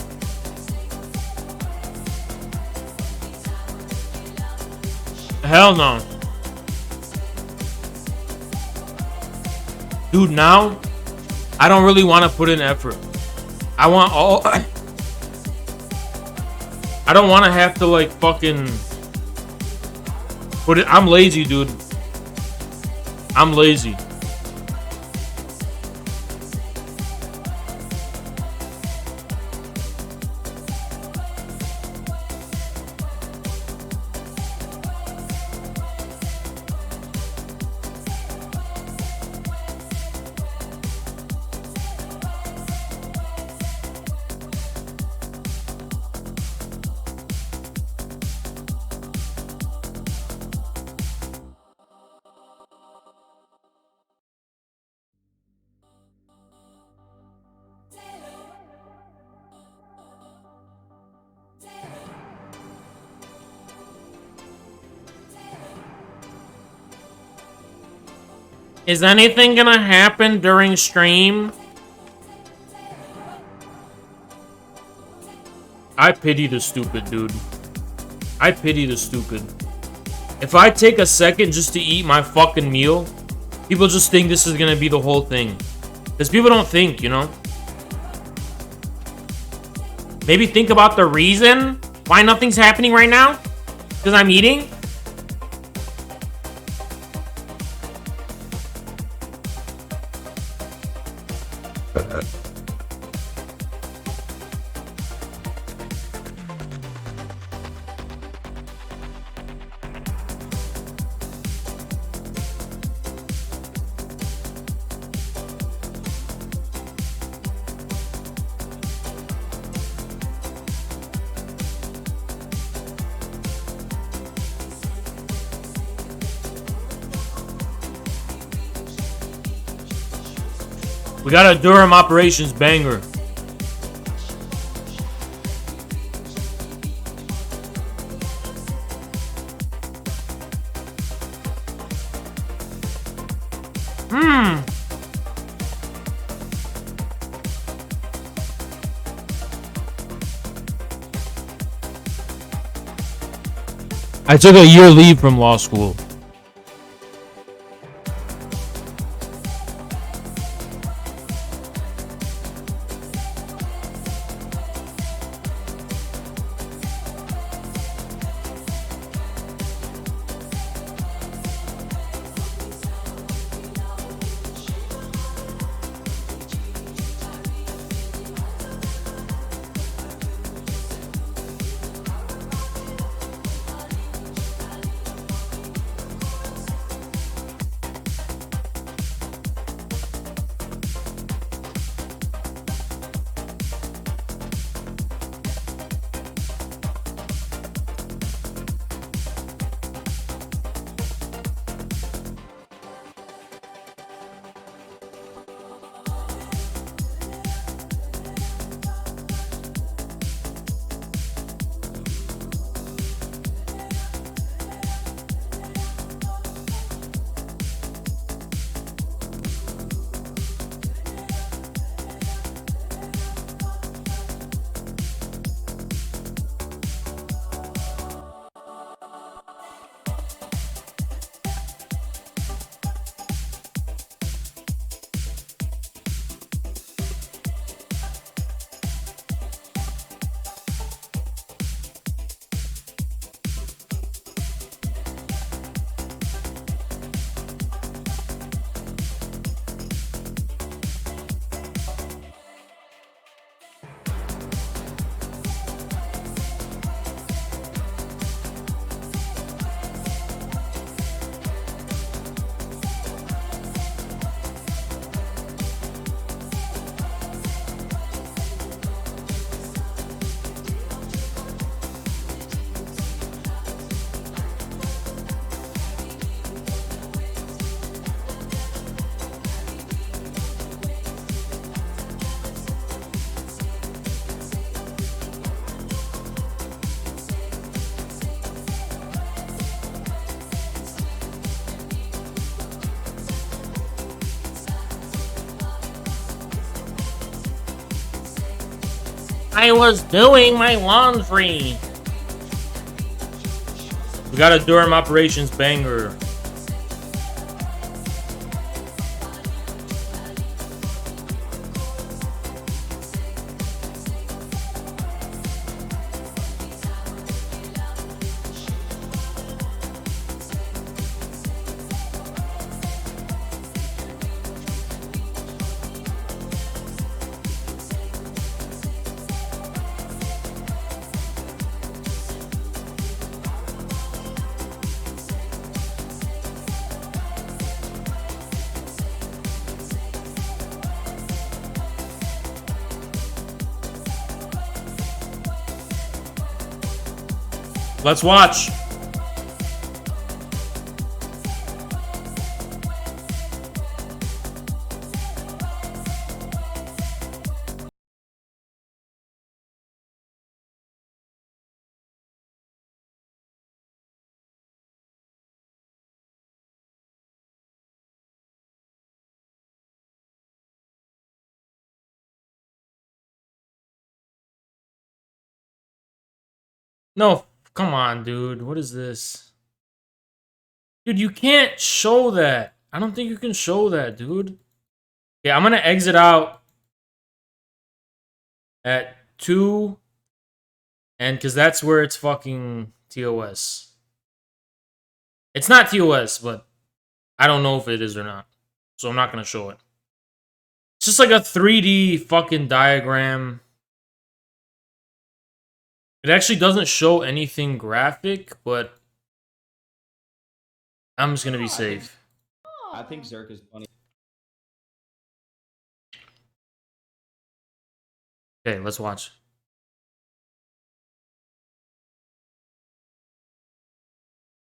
Hell no. Dude, now I don't really want to put in effort. I want all... I don't want to have to like fucking put it... I'm lazy, dude. I'm lazy. Is anything gonna happen during stream? I pity the stupid, dude. I pity the stupid. If I take a second just to eat my fucking meal, people just think this is gonna be the whole thing. Because people don't think, you know? Maybe think about the reason why nothing's happening right now? Because I'm eating? We got a Durham operations banger. I took a year leave from law school. I was doing my laundry. We got a Durham operations banger. Let's watch. No, come on, dude. What is this? Dude, you can't show that. I don't think you can show that, dude. Yeah, I'm gonna exit out at 2, and because that's where it's fucking TOS. It's not TOS, but I don't know if it is or not. So I'm not gonna show it. It's just like a 3D fucking diagram. It actually doesn't show anything graphic, but I'm just gonna be safe. I think Zerk is funny. Okay, let's watch.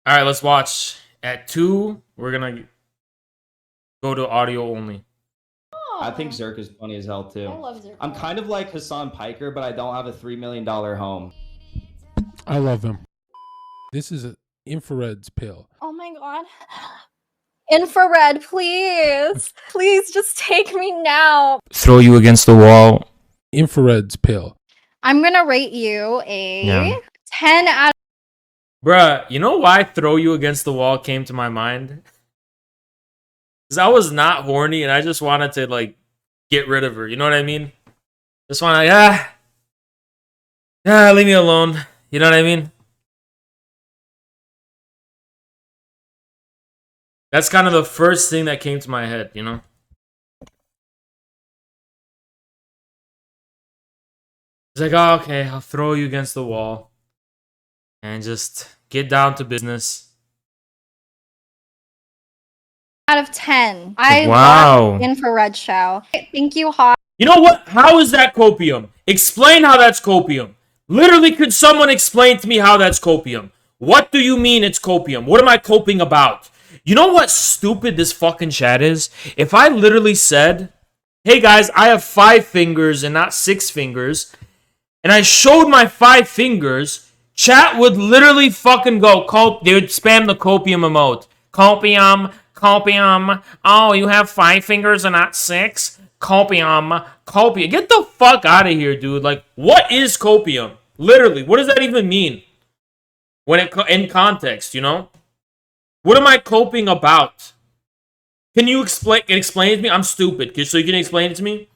All right, let's watch. At 2, we're gonna go to audio only. I think Zerk is funny as hell too. I love Zerk. I'm kind of like Hassan Piker, but I don't have a $3 million home. I love him. This is an infrared's pill. Oh my god. Infrared, please. Please just take me now. Throw you against the wall. Infrared's pill. I'm gonna rate you a Yeah. 10 out Bruh, you know why throw you against the wall came to my mind? Because I was not horny and I just wanted to, like, get rid of her. You know what I mean? Just want to, leave me alone. You know what I mean? That's kind of the first thing that came to my head, you know? It's like, oh, okay, I'll throw you against the wall. And just get down to business. of 10. I Wow. love infrared show. Thank you, Hot. You know what? How is that copium? Explain how that's copium. Literally, could someone explain to me how that's copium? What do you mean it's copium? What am I coping about? You know what stupid this fucking chat is? If I literally said, hey guys, I have 5 fingers and not 6 fingers, and I showed my 5 fingers, chat would literally fucking go, they would spam the copium emote. Copium, copium. Oh, you have 5 fingers and not 6? Copium, copium. Get the fuck out of here, dude. Like, what is copium? Literally, what does that even mean? When it in context, you know? What am I coping about? Can you explain it to me? I'm stupid. So you can explain it to me?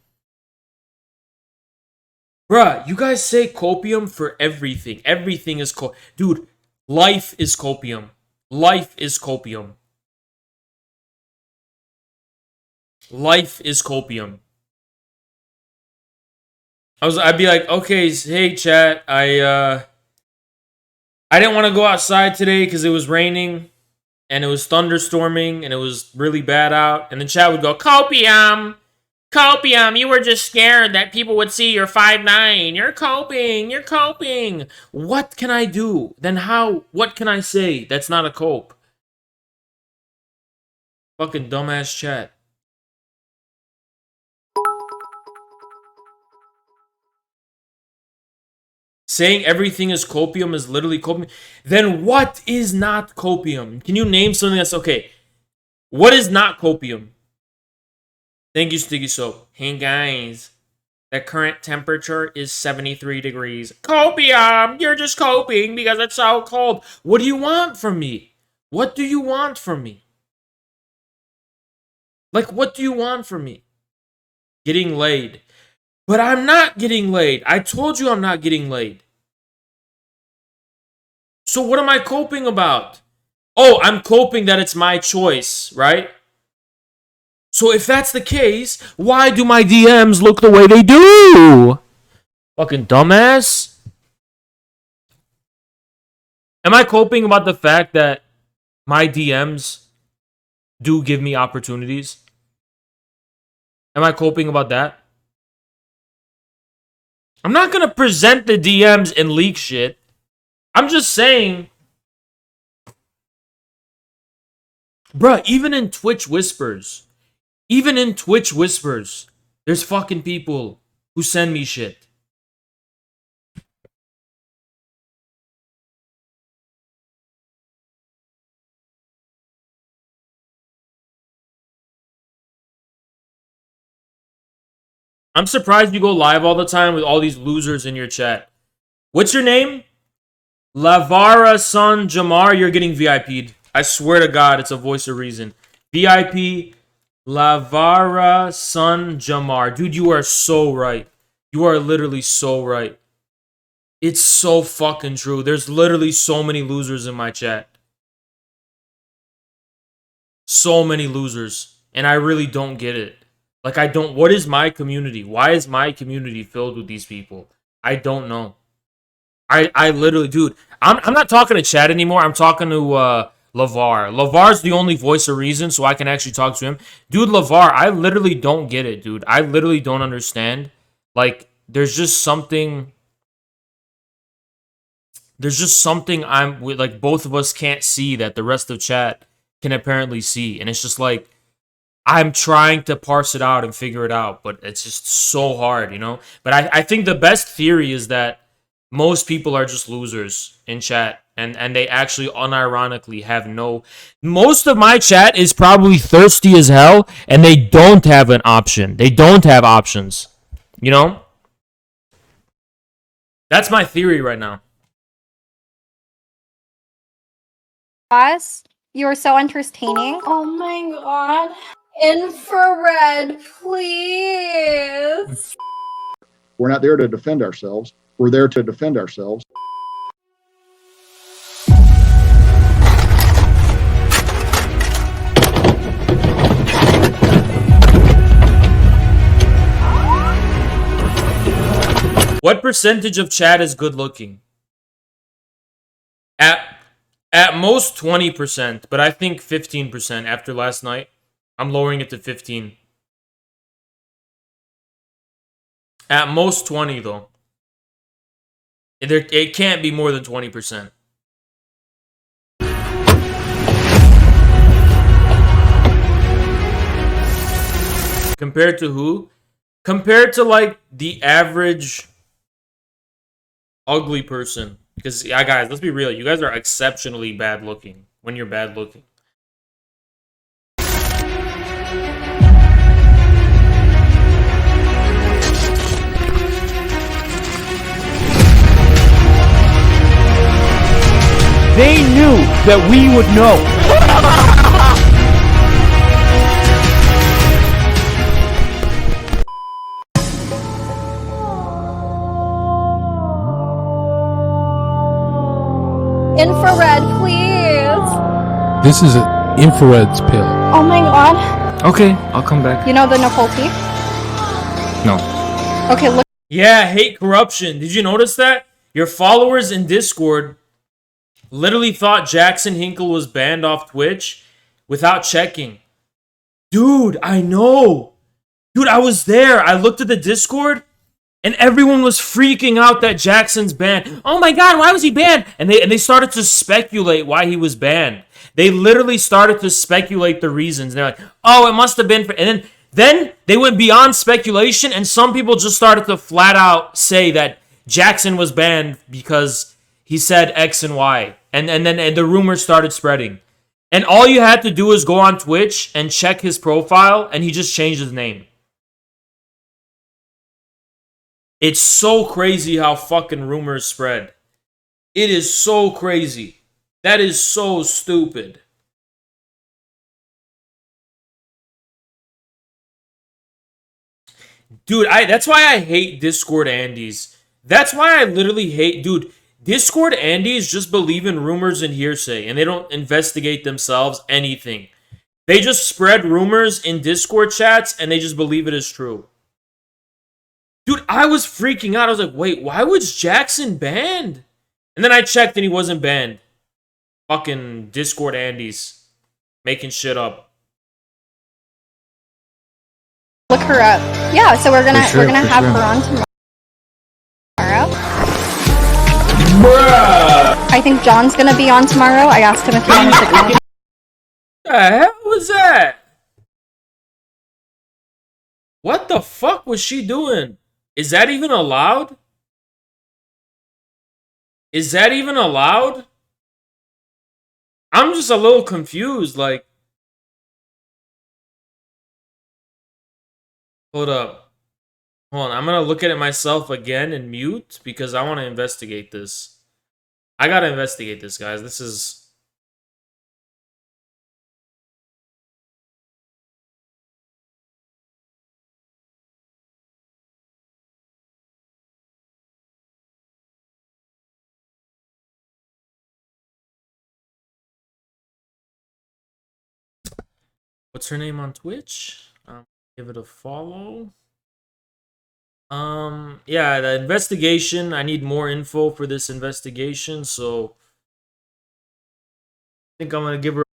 Bruh, you guys say copium for everything. Everything is dude, life is copium. Life is copium. Life is copium. I'd be like, okay, hey chat, I didn't want to go outside today because it was raining and it was thunderstorming and it was really bad out. And then chat would go, copium, copium, you were just scared that people would see you're 5'9". You're coping. What can I do? Then what can I say? That's not a cope. Fucking dumbass chat. Saying everything is copium is literally copium. Then what is not copium? Can you name something that's okay? What is not copium? Thank you, Sticky Soap. Hey guys, the current temperature is 73 degrees. Copium! You're just coping because it's so cold. What do you want from me? What do you want from me? Like, what do you want from me? Getting laid. But I'm not getting laid. I told you I'm not getting laid. So what am I coping about? Oh, I'm coping that it's my choice, right? So if that's the case, why do my DMs look the way they do? Fucking dumbass. Am I coping about the fact that my DMs do give me opportunities? Am I coping about that? I'm not gonna present the DMs and leak shit. I'm just saying, bruh, even in Twitch Whispers, there's fucking people who send me shit. I'm surprised you go live all the time with all these losers in your chat. What's your name? Lavara Son Jamar, you're getting VIP'd. I swear to God, it's a voice of reason. VIP Lavara Son Jamar. Dude, you are so right. You are literally so right. It's so fucking true. There's literally so many losers in my chat. So many losers. And I really don't get it. Like, I don't... What is my community? Why is my community filled with these people? I don't know. I literally... Dude, I'm not talking to chat anymore. I'm talking to LaVar. LaVar's the only voice of reason, so I can actually talk to him. Dude, LaVar, I literally don't get it, dude. I literally don't understand. Like, there's just something... There's just something like both of us can't see that the rest of chat can apparently see. And it's just like, I'm trying to parse it out and figure it out, but it's just so hard, you know? But I think the best theory is that most people are just losers in chat. And they actually unironically have no... Most of my chat is probably thirsty as hell, and they don't have an option. They don't have options. You know? That's my theory right now. You are so entertaining. Oh my god. Infrared, please. We're not there to defend ourselves. We're there to defend ourselves. What percentage of chat is good looking? At most 20%, but I think 15% after last night. I'm lowering it to 15. At most 20 though. It can't be more than 20%. Compared to who? Compared to like the average ugly person. Because, yeah, guys, let's be real. You guys are exceptionally bad looking when you're bad looking. They knew that we would know. Infrared, please. This is infrared's pill. Oh my god. Okay, I'll come back. You know the Nicole T? No. Okay, look. Yeah, hate corruption. Did you notice that? Your followers in Discord literally thought Jackson Hinkle was banned off Twitch without checking. Dude, I know. Dude, I was there. I looked at the Discord and everyone was freaking out that Jackson's banned. Oh my god, why was he banned? And they started to speculate why he was banned. They literally started to speculate the reasons. They're like, oh, it must have been for... And then they went beyond speculation, and some people just started to flat out say that Jackson was banned because he said X and Y. And then the rumors started spreading. And all you had to do was go on Twitch and check his profile, and he just changed his name. It's so crazy how fucking rumors spread. It is so crazy. That is so stupid. Dude, that's why I hate Discord Andes. That's why I literally hate... Dude, Discord Andes just believe in rumors and hearsay, and they don't investigate themselves anything. They just spread rumors in Discord chats, and they just believe it is true. Dude, I was freaking out. I was like, wait, why was Jackson banned? And then I checked and he wasn't banned. Fucking Discord Andes. Making shit up. Look her up. Yeah, so we're gonna have her on tomorrow. Bruh! I think John's gonna be on tomorrow. I asked him if he wanted to come. What the hell was that? What the fuck was she doing? Is that even allowed? Is that even allowed? I'm just a little confused, like... Hold up. Hold on, I'm gonna look at it myself again and mute because I want to investigate this. I gotta investigate this, guys. This is. What's her name on Twitch? Give it a follow. Yeah, the investigation. I need more info for this investigation, so I think I'm gonna give her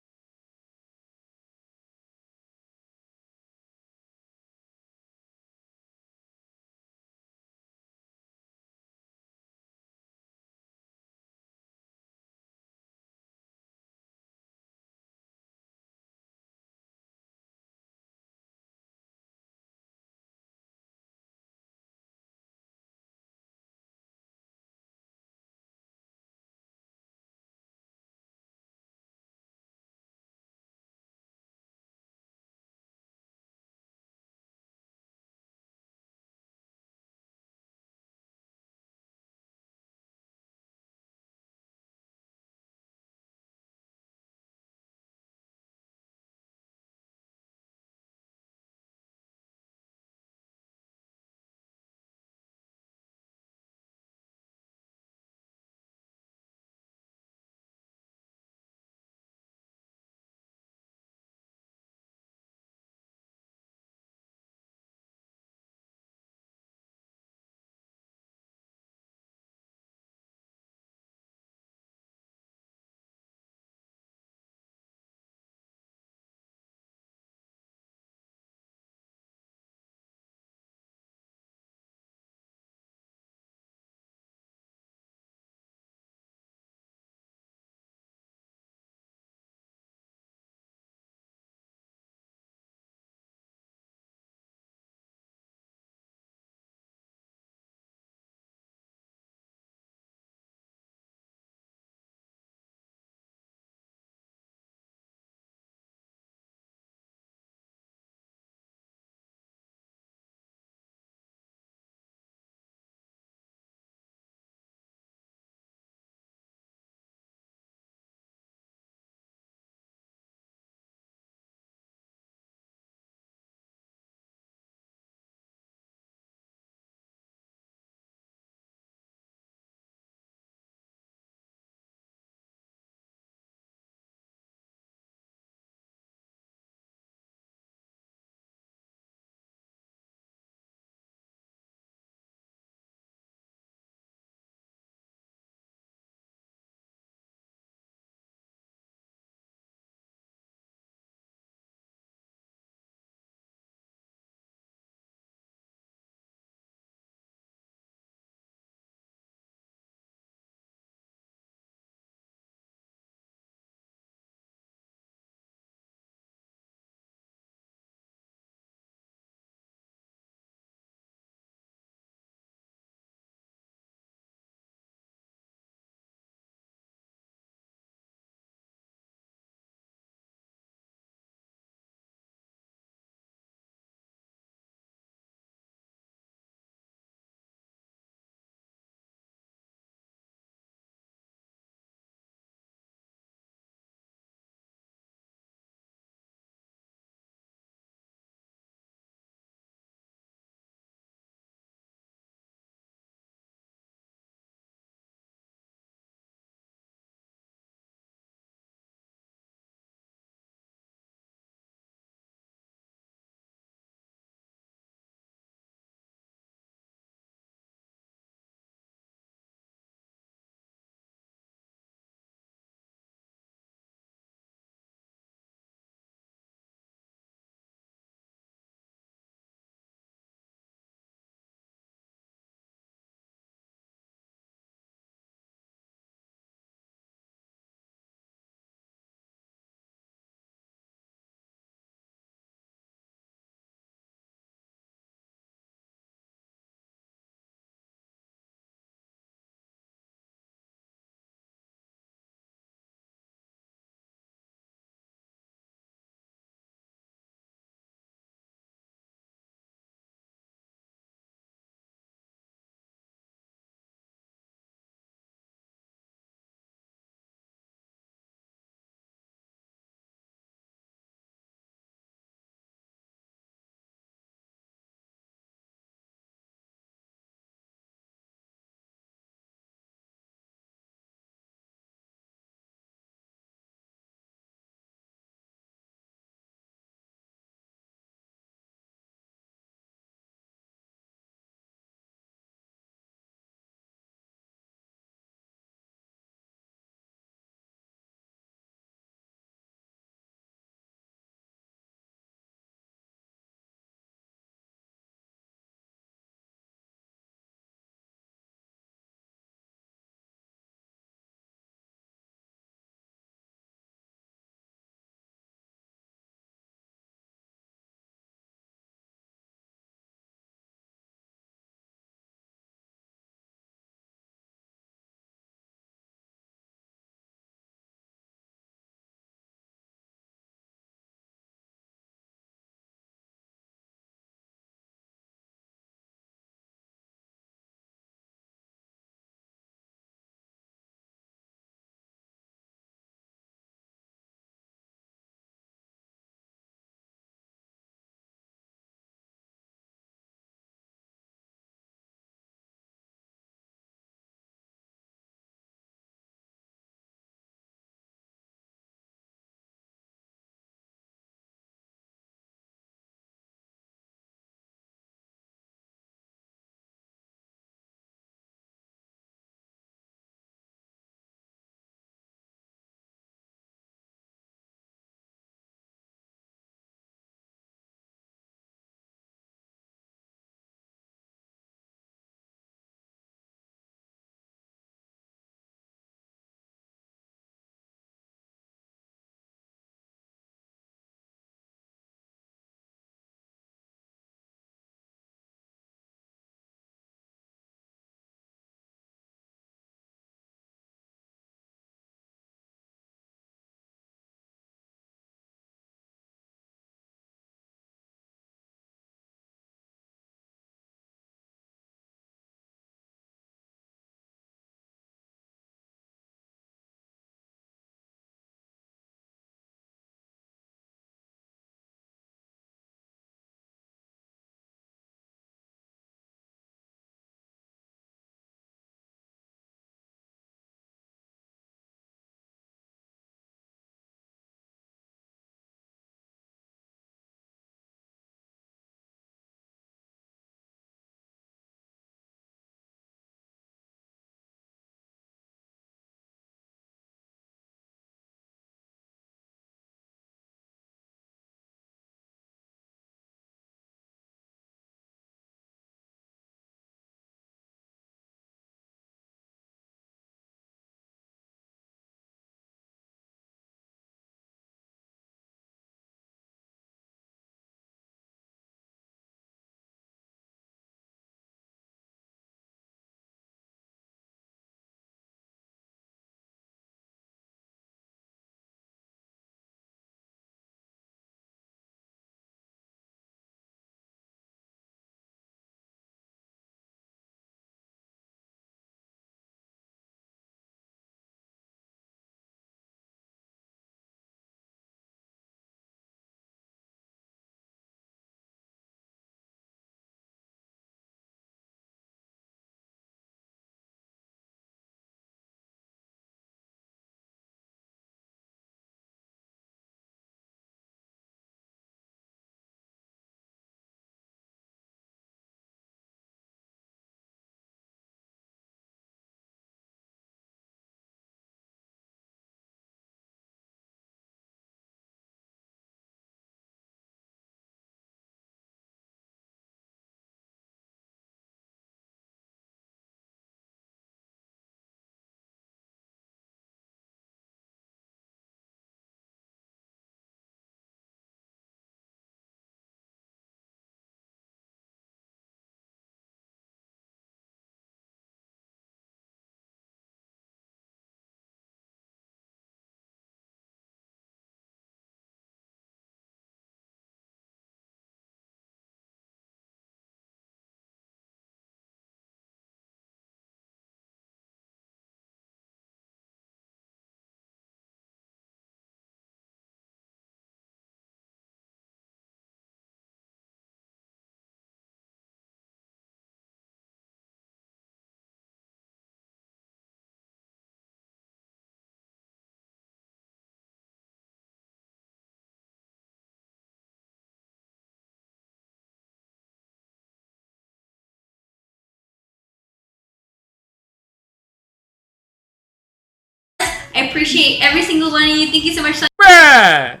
I appreciate every single one of you. Thank you so much. Bruh.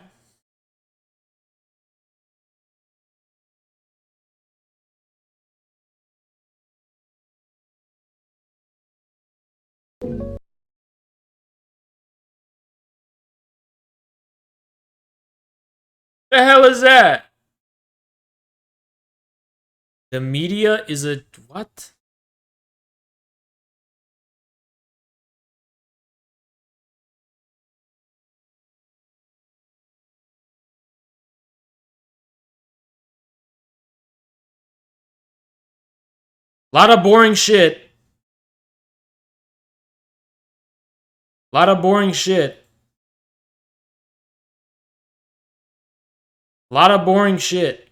The hell is that? The media is a what? Lot of boring shit. Lot of boring shit. Lot of boring shit.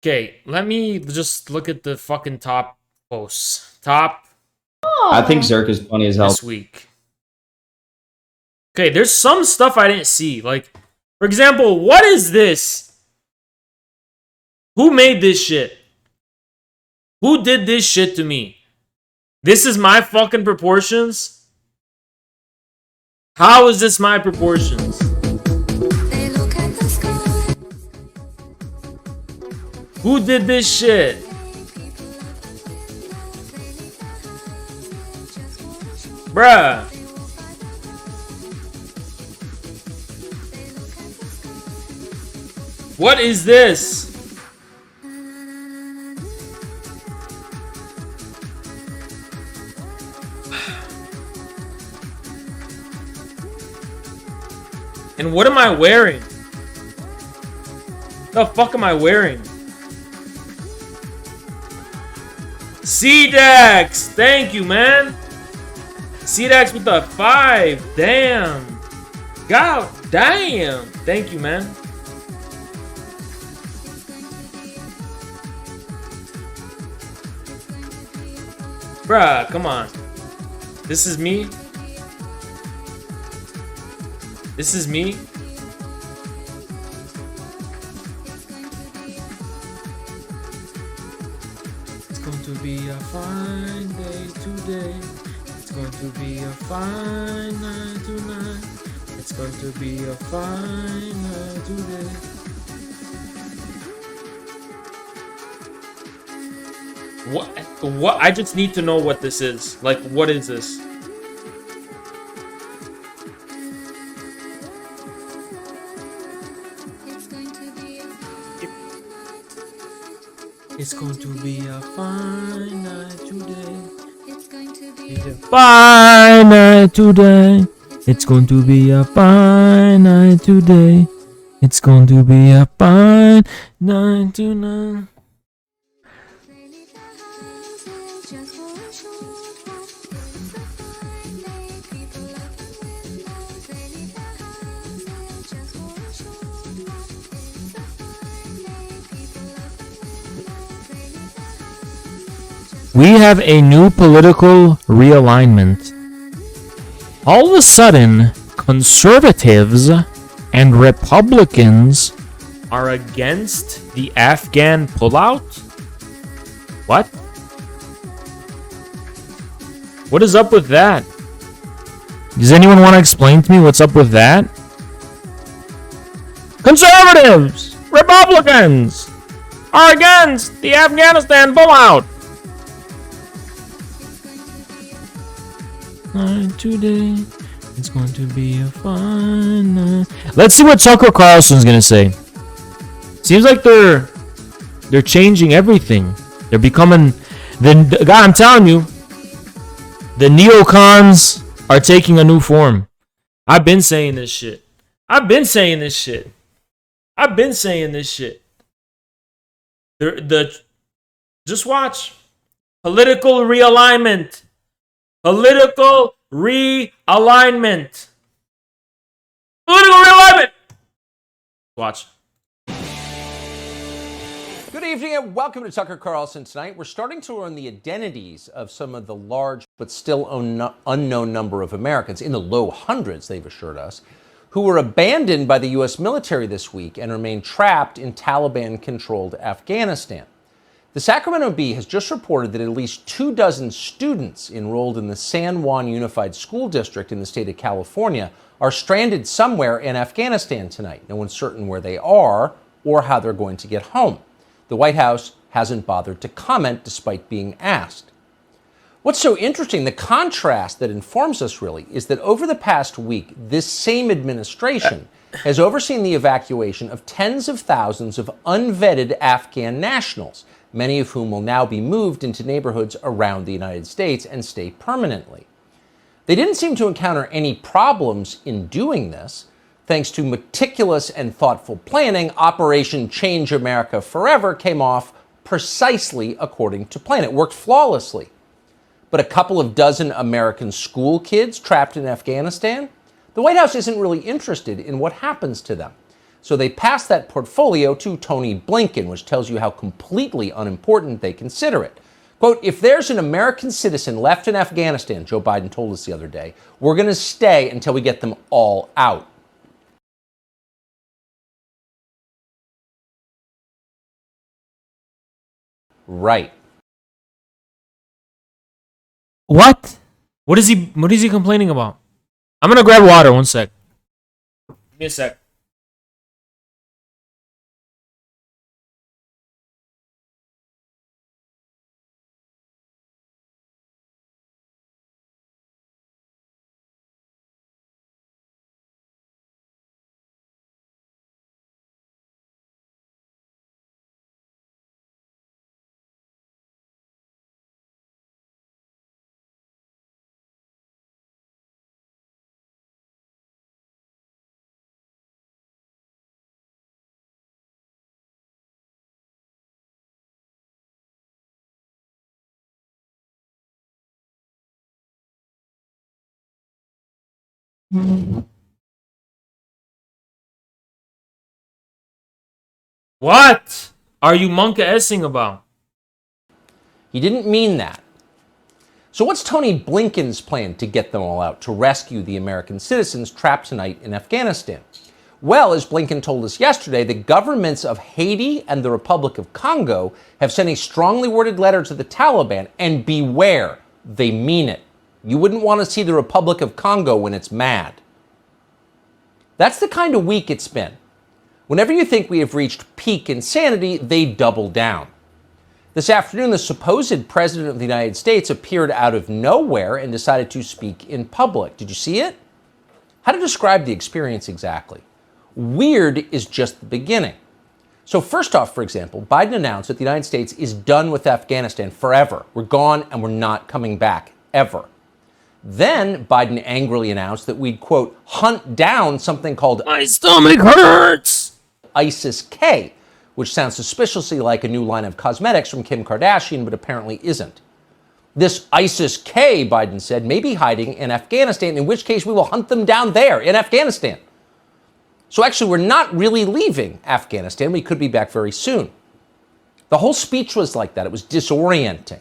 Okay, let me just look at the fucking top posts. Top I think Zerk is funny as hell. this week. Okay, there's some stuff I didn't see. Like, for example, what is this? Who made this shit? Who did this shit to me? This is my fucking proportions? How is this my proportions? Who did this shit? Bruh. What is this? And what am I wearing? The fuck am I wearing? C-Dax! Thank you, man! C-Dax with the 5. Damn! God damn! Thank you, man. Bruh, come on. This is me? This is me? It's going to be a fine day today. It's going to be a fine night tonight. It's going to be a fine night today. What? I just need to know what this is. Like, what is this? It's going to be a fine night today. It's going to be a fine night today. It's going to be a fine night today. It's going to be a fine night tonight. We have a new political realignment. All of a sudden, conservatives and Republicans are against the Afghan pullout? What? What is up with that? Does anyone want to explain to me what's up with that? Conservatives, Republicans are against the Afghanistan pullout. Today, it's going to be a fun night. Let's see what Tucker Carlson's gonna say. Seems like they're changing everything. They're becoming the guy. I'm telling you, the neocons are taking a new form. I've been saying this shit. I've been saying this shit. I've been saying this shit. Just watch. Political realignment. Political realignment. Political realignment. Watch. Good evening and welcome to Tucker Carlson Tonight. We're starting to learn the identities of some of the large but still unknown number of Americans, in the low hundreds, they've assured us, who were abandoned by the U.S. military this week and remain trapped in Taliban-controlled Afghanistan. The Sacramento Bee has just reported that at least 24 students enrolled in the San Juan Unified School District in the state of California are stranded somewhere in Afghanistan tonight. No one's certain where they are or how they're going to get home. The White House hasn't bothered to comment despite being asked. What's so interesting, the contrast that informs us really, is that over the past week, this same administration has overseen the evacuation of tens of thousands of unvetted Afghan nationals, many of whom will now be moved into neighborhoods around the United States and stay permanently. They didn't seem to encounter any problems in doing this. Thanks to meticulous and thoughtful planning, Operation Change America Forever came off precisely according to plan. It worked flawlessly. But a couple of dozen American school kids trapped in Afghanistan? The White House isn't really interested in what happens to them. So they passed that portfolio to Tony Blinken, which tells you how completely unimportant they consider it. Quote, if there's an American citizen left in Afghanistan, Joe Biden told us the other day, we're going to stay until we get them all out. Right. What? What is he complaining about? I'm gonna grab water. One sec. Give me a sec. What are you monka-essing about? He didn't mean that. So what's Tony Blinken's plan to get them all out, to rescue the American citizens trapped tonight in Afghanistan? Well, as Blinken told us yesterday, the governments of Haiti and the Republic of Congo have sent a strongly worded letter to the Taliban, and beware, they mean it. You wouldn't want to see the Republic of Congo when it's mad. That's the kind of week it's been. Whenever you think we have reached peak insanity, they double down. This afternoon, the supposed president of the United States appeared out of nowhere and decided to speak in public. Did you see it? How to describe the experience exactly? Weird is just the beginning. So first off, for example, Biden announced that the United States is done with Afghanistan forever. We're gone and we're not coming back, ever. Then Biden angrily announced that we'd, quote, hunt down something called My stomach hurts! ISIS-K, which sounds suspiciously like a new line of cosmetics from Kim Kardashian, but apparently isn't. This ISIS-K, Biden said, may be hiding in Afghanistan, in which case we will hunt them down there in Afghanistan. So actually, we're not really leaving Afghanistan. We could be back very soon. The whole speech was like that. It was disorienting.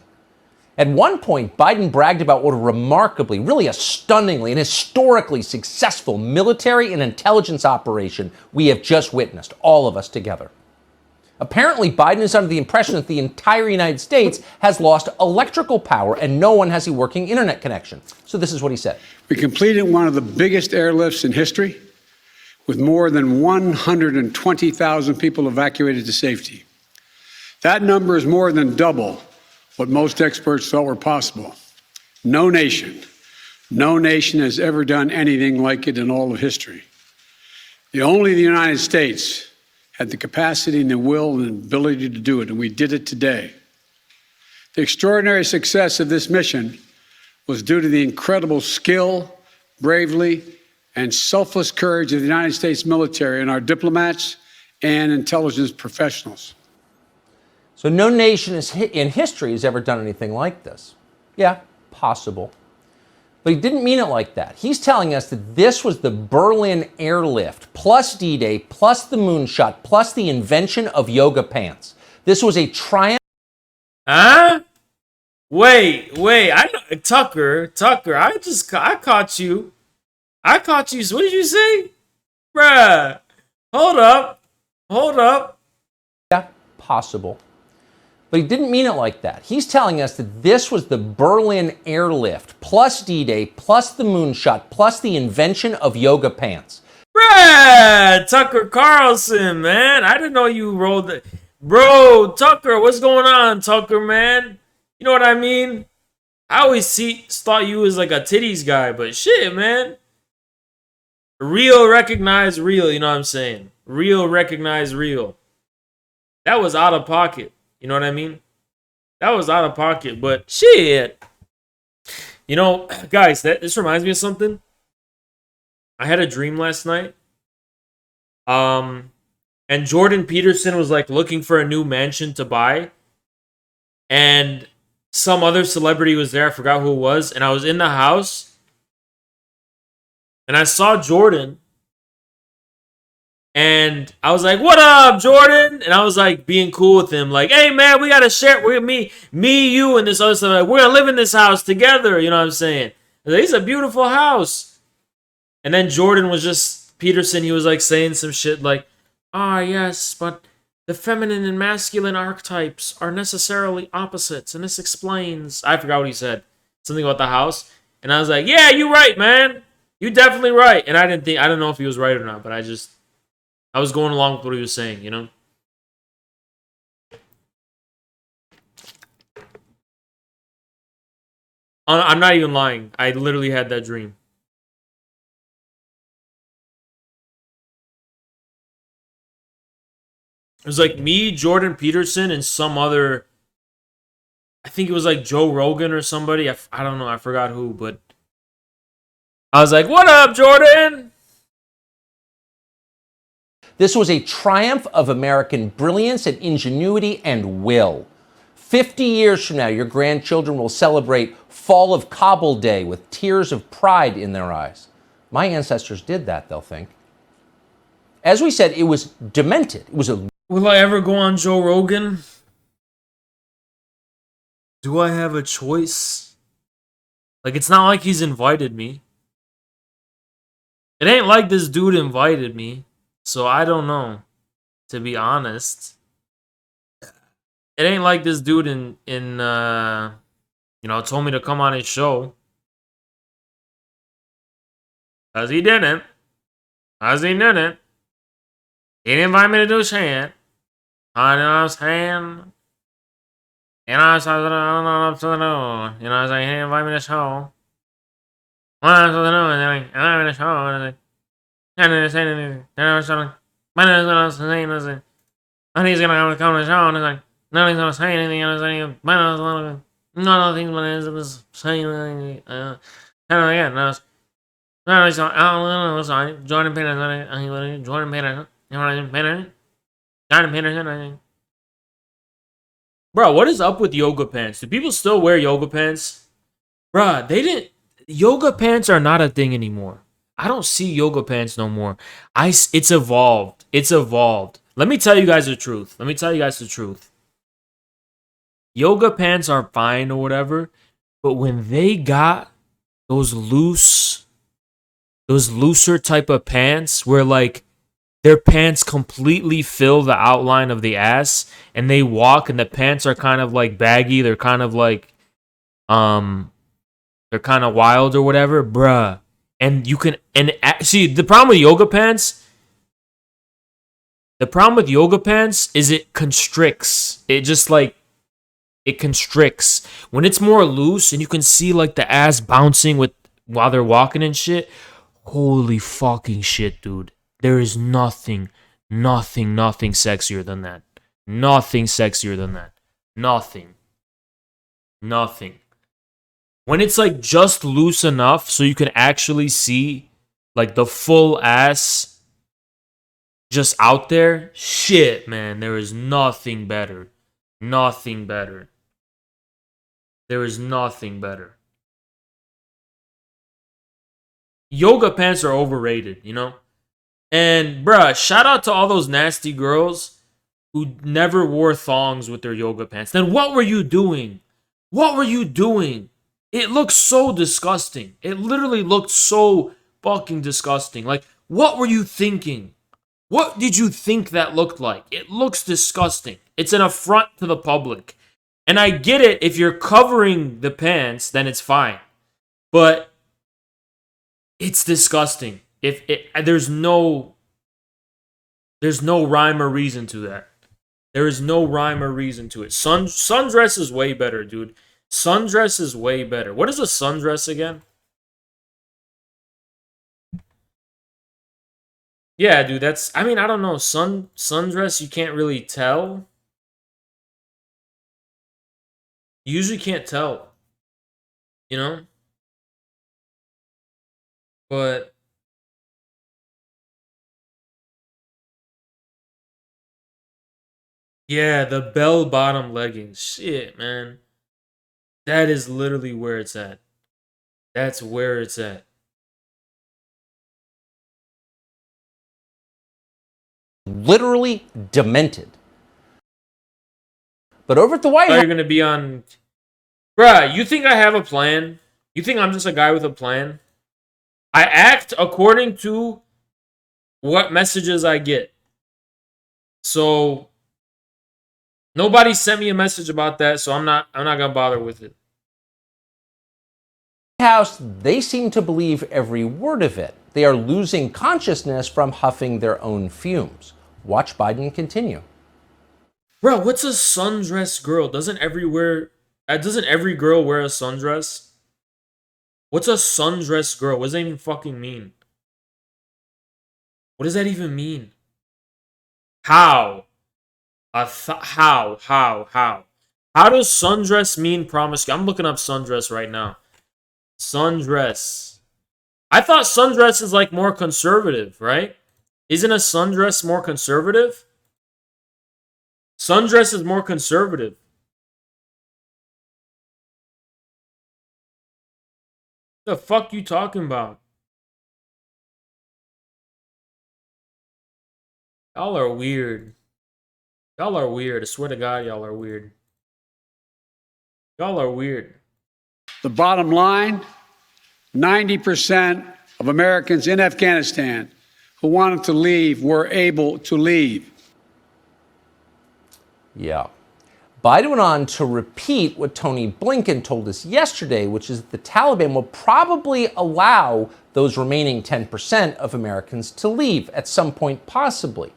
At one point, Biden bragged about what a remarkably, really a stunningly and historically successful military and intelligence operation we have just witnessed, all of us together. Apparently, Biden is under the impression that the entire United States has lost electrical power and no one has a working internet connection. So this is what he said. We completed one of the biggest airlifts in history, with more than 120,000 people evacuated to safety. That number is more than double what most experts thought were possible. No nation has ever done anything like it in all of history. Only the United States had the capacity and the will and ability to do it, and we did it today. The extraordinary success of this mission was due to the incredible skill, bravery, and selfless courage of the United States military and our diplomats and intelligence professionals. So no nation in history has ever done anything like this. Yeah, possible. But he didn't mean it like that. He's telling us that this was the Berlin airlift, plus D-Day, plus the moonshot, plus the invention of yoga pants. This was a triumph. Huh? Wait, I know Tucker, I caught you. So what did you say? Bruh. Hold up. Yeah, possible. But he didn't mean it like that. He's telling us that this was the Berlin airlift, plus D-Day, plus the moonshot, plus the invention of yoga pants. Brad, Tucker Carlson, man. I didn't know you rolled it. Bro, Tucker, what's going on, Tucker, man? You know what I mean? I always thought you was like a titties guy, but shit, man. Real recognize real, you know what I'm saying? Real recognize real. That was out of pocket. You know what I mean? That was out of pocket, but shit. You know, guys, this reminds me of something. I had a dream last night. And Jordan Peterson was like looking for a new mansion to buy. And some other celebrity was there. I forgot who it was. And I was in the house. And I saw Jordan. And I was like, "What up, Jordan?" And I was like being cool with him. Like, "Hey, man, we got to share. We're me, you, and this other stuff. Like, we're going to live in this house together." You know what I'm saying? Like, it's a beautiful house. And then Jordan was just, Peterson, he was like saying some shit like, "Ah, yes, but the feminine and masculine archetypes are necessarily opposites. And this explains," I forgot what he said. Something about the house. And I was like, "Yeah, you're right, man. You're definitely right." And I don't know if he was right or not, but I was going along with what he was saying, you know? I'm not even lying. I literally had that dream. It was like me, Jordan Peterson, and some other... I think it was like Joe Rogan or somebody. I don't know. I forgot who, but... I was like, "What up, Jordan?" This was a triumph of American brilliance and ingenuity and will. 50 years from now, your grandchildren will celebrate Fall of Kabul Day with tears of pride in their eyes. My ancestors did that, they'll think. As we said, it was demented. It was a... Will I ever go on Joe Rogan? Do I have a choice? Like, it's not like he's invited me. It ain't like this dude invited me. So I don't know, to be honest. It ain't like this dude told me to come on his show. Cause he didn't. He didn't invite me to do shit. You know what I'm saying? You know what I'm saying? He didn't invite me to the show. What am I supposed to do? I'm in the show. And then saying anything. And he's gonna come to the show and it's like, nothing's gonna say anything. And it's like, none of the things but it's saying anything. And again, Jordan Peterson. Jordan Peterson. Bro, what is up with yoga pants? Do people still wear yoga pants? Bro, yoga pants are not a thing anymore. I don't see yoga pants no more. It's evolved. It's evolved. Let me tell you guys the truth. Yoga pants are fine or whatever, but when they got those looser type of pants where like their pants completely fill the outline of the ass and they walk and the pants are kind of like baggy, they're kind of like they're kind of wild or whatever, bruh. And you can see the problem with yoga pants. The problem with yoga pants is it constricts. It constricts. When it's more loose and you can see like the ass bouncing while they're walking and shit. Holy fucking shit, dude. There is nothing sexier than that. Nothing sexier than that. Nothing. When it's like just loose enough so you can actually see like the full ass just out there, shit, man, there is nothing better. Nothing better. There is nothing better. Yoga pants are overrated, you know? And bruh, shout out to all those nasty girls who never wore thongs with their yoga pants. Then what were you doing? What were you doing? It looks so disgusting. It literally looked so fucking disgusting. Like, what were you thinking? What did you think that looked like? It looks disgusting. It's an affront to the public. And I get it, if you're covering the pants, then it's fine. But it's disgusting. There's no rhyme or reason to that. There is no rhyme or reason to it. Sundress is way better, dude. Sundress is way better. What is a sundress again? Yeah, dude, I mean, I don't know. Sundress, you can't really tell. You usually can't tell. You know? But yeah, the bell bottom leggings. Shit, man. That is literally where it's at. That's where it's at. Literally demented. But over at the White How House, you're gonna be on, bruh? You think I have a plan? You think I'm just a guy with a plan? I act according to what messages I get. So nobody sent me a message about that, so I'm not gonna bother with it. House, they seem to believe every word of it. They are losing consciousness from huffing their own fumes. Watch Biden continue. Bro, what's a sundress girl? Doesn't every girl wear a sundress? What's a sundress girl? What does that even fucking mean? What does that even mean? How? How? How does sundress mean promiscuous? I'm looking up sundress right now. Sundress. I thought sundress is like more conservative, right? Isn't a sundress more conservative? Sundress is more conservative. The fuck you talking about? Y'all are weird. Y'all are weird. I swear to God, y'all are weird. Y'all are weird. The bottom line, 90% of Americans in Afghanistan who wanted to leave were able to leave. Yeah. Biden went on to repeat what Tony Blinken told us yesterday, which is that the Taliban will probably allow those remaining 10% of Americans to leave at some point, possibly.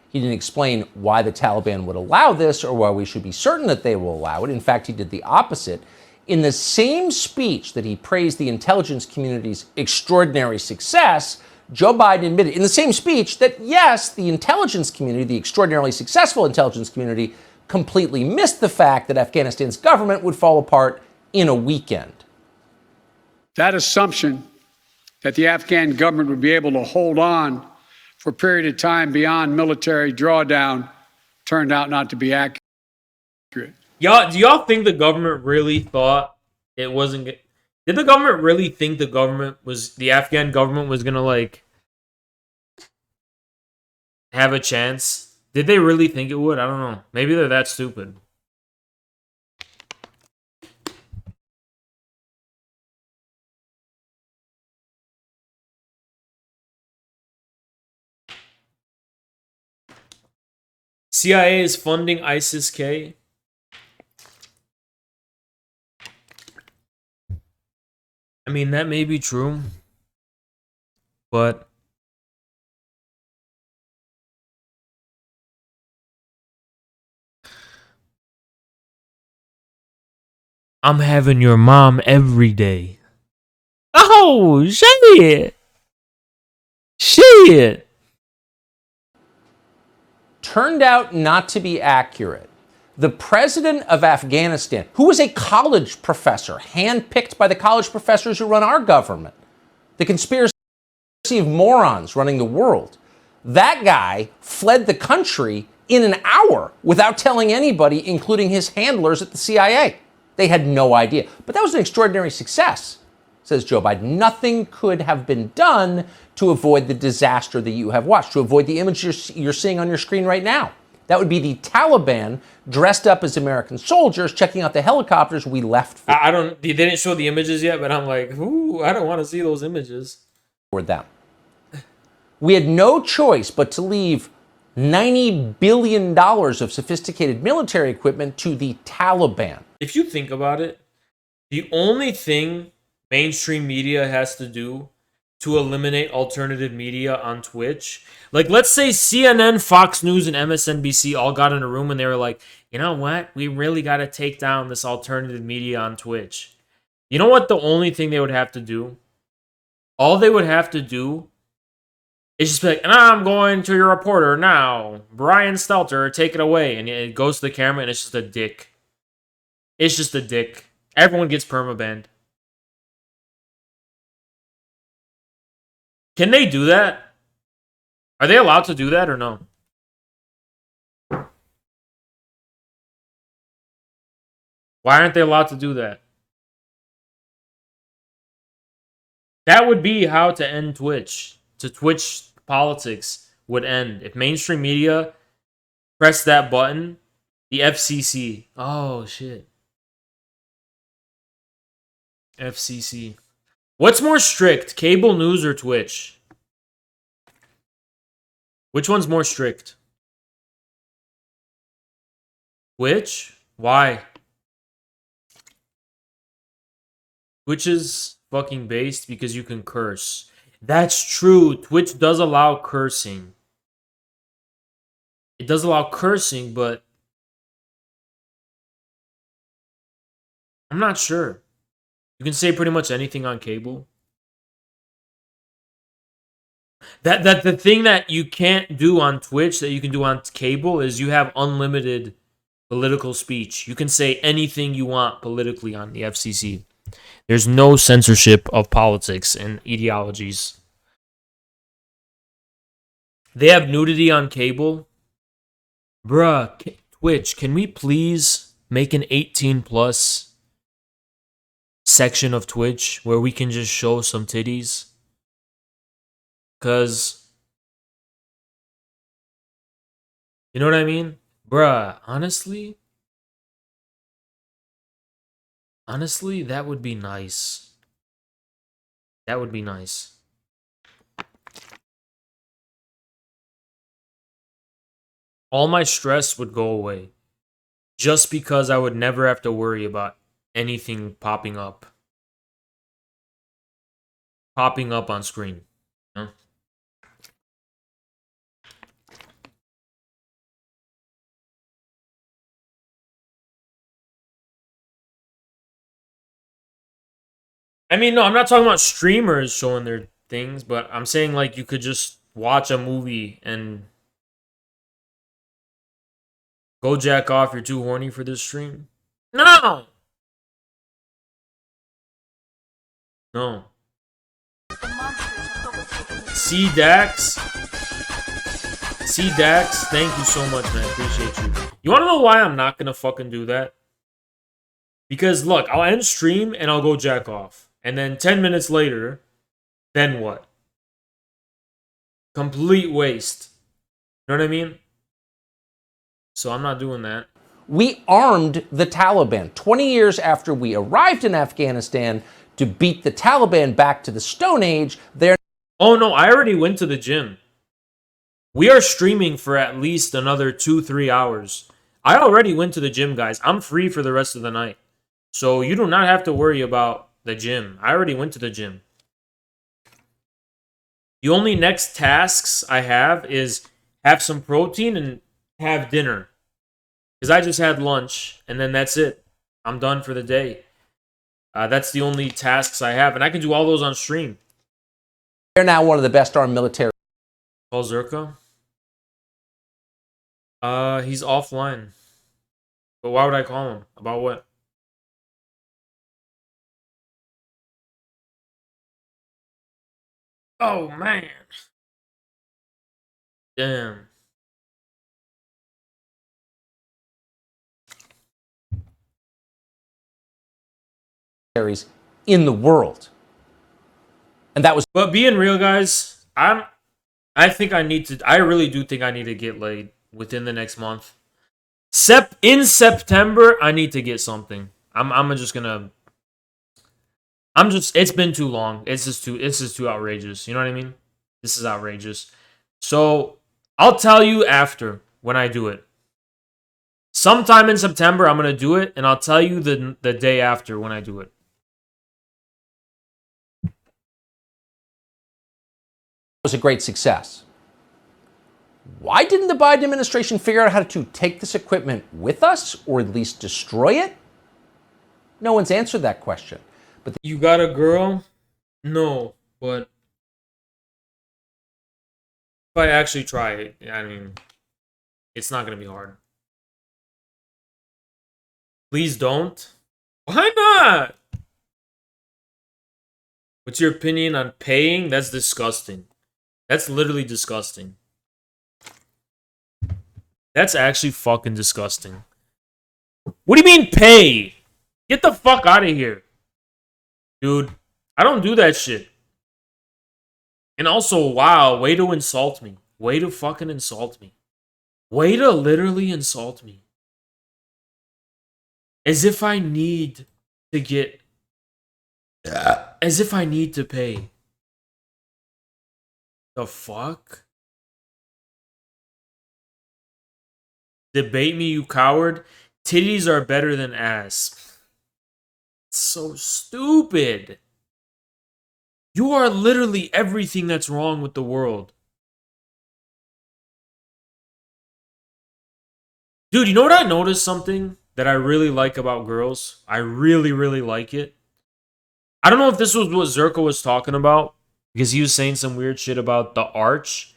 He didn't explain why the Taliban would allow this or why we should be certain that they will allow it. In fact, he did the opposite. In the same speech that he praised the intelligence community's extraordinary success, Joe Biden admitted in the same speech that, yes, the intelligence community, the extraordinarily successful intelligence community, completely missed the fact that Afghanistan's government would fall apart in a weekend. That assumption that the Afghan government would be able to hold on for a period of time beyond military drawdown turned out not to be accurate. Do y'all think the government really thought it wasn't? Did the government really think the Afghan government was gonna like have a chance? Did they really think it would? I don't know. Maybe they're that stupid. CIA is funding ISIS-K. I mean, that may be true, but I'm having your mom every day. Oh, shit. Shit. Turned out not to be accurate. The president of Afghanistan, who was a college professor, handpicked by the college professors who run our government, the conspiracy of morons running the world, that guy fled the country in an hour without telling anybody, including his handlers at the CIA. They had no idea. But that was an extraordinary success, says Joe Biden. Nothing could have been done to avoid the disaster that you have watched, to avoid the image you're seeing on your screen right now. That would be the Taliban dressed up as American soldiers checking out the helicopters we left for. They didn't show the images yet, but I'm like, ooh, I don't want to see those images. For them. We had no choice but to leave $90 billion of sophisticated military equipment to the Taliban. If you think about it, the only thing mainstream media has to do to eliminate alternative media on Twitch, like let's say CNN, Fox News, and MSNBC all got in a room and they were like, you know what? We really got to take down this alternative media on Twitch. You know what the only thing they would have to do? All they would have to do is just be like, and I'm going to your reporter now. Brian Stelter, take it away. And it goes to the camera and it's just a dick. It's just a dick. Everyone gets permabanned. Can they do that? Are they allowed to do that or no? Why aren't they allowed to do that? That would be how to end Twitch. To Twitch politics would end. If mainstream media pressed that button, the FCC. Oh, shit. FCC. What's more strict, cable news or Twitch? Which one's more strict? Twitch? Why? Twitch is fucking based because you can curse. That's true. Twitch does allow cursing. It does allow cursing, but I'm not sure. You can say pretty much anything on cable. That the thing that you can't do on Twitch that you can do on cable is you have unlimited political speech. You can say anything you want politically on the FCC. There's no censorship of politics and ideologies. They have nudity on cable. Bruh, Twitch, can we please make an 18 plus section of Twitch where we can just show some titties? Because, you know what I mean? Bruh, honestly, that would be nice. That would be nice. All my stress would go away. Just because I would never have to worry about anything popping up. Popping up on screen. Huh? I mean, no, I'm not talking about streamers showing their things, but I'm saying like you could just watch a movie and go jack off. You're too horny for this stream? No! No. C Dax, thank you so much, man. Appreciate you. You wanna know why I'm not gonna fucking do that? Because look, I'll end stream and I'll go jack off. And then 10 minutes later, then what? Complete waste. You know what I mean? So I'm not doing that. We armed the Taliban 20 years after we arrived in Afghanistan to beat the Taliban back to the Stone Age. Oh no, I already went to the gym. We are streaming for at least another 2-3 hours. I already went to the gym, guys. I'm free for the rest of the night. So you do not have to worry about the gym. I already went to the gym. The only next tasks I have is have some protein and have dinner. Because I just had lunch, and then that's it. I'm done for the day. That's the only tasks I have, and I can do all those on stream. They're now one of the best armed military. Call Zerka? He's offline. But why would I call him? About what? Oh, man. Damn. In the world. And that was. But being real, guys, I really do think I need to get laid within the next month. In September, I need to get something. It's been too long. It's just too outrageous. You know what I mean? This is outrageous. So I'll tell you after when I do it. Sometime in September, I'm going to do it, and I'll tell you the day after when I do it. Was a great success. Why didn't the Biden administration figure out how to take this equipment with us or at least destroy it? No one's answered that question. But you got a girl? No, but if I actually try it, I mean, it's not going to be hard. Please don't. Why not? What's your opinion on paying? That's disgusting. That's literally disgusting. That's actually fucking disgusting. What do you mean pay? Get the fuck out of here. Dude, I don't do that shit. And also, wow, way to insult me. Way to fucking insult me. Way to literally insult me. As if I need to get... As if I need to pay. The fuck? Debate me, you coward. Titties are better than ass. It's so stupid. You are literally everything that's wrong with the world. Dude, you know what I noticed something that I really like about girls? I really, really like it. I don't know if this was what Zerko was talking about, because he was saying some weird shit about the arch.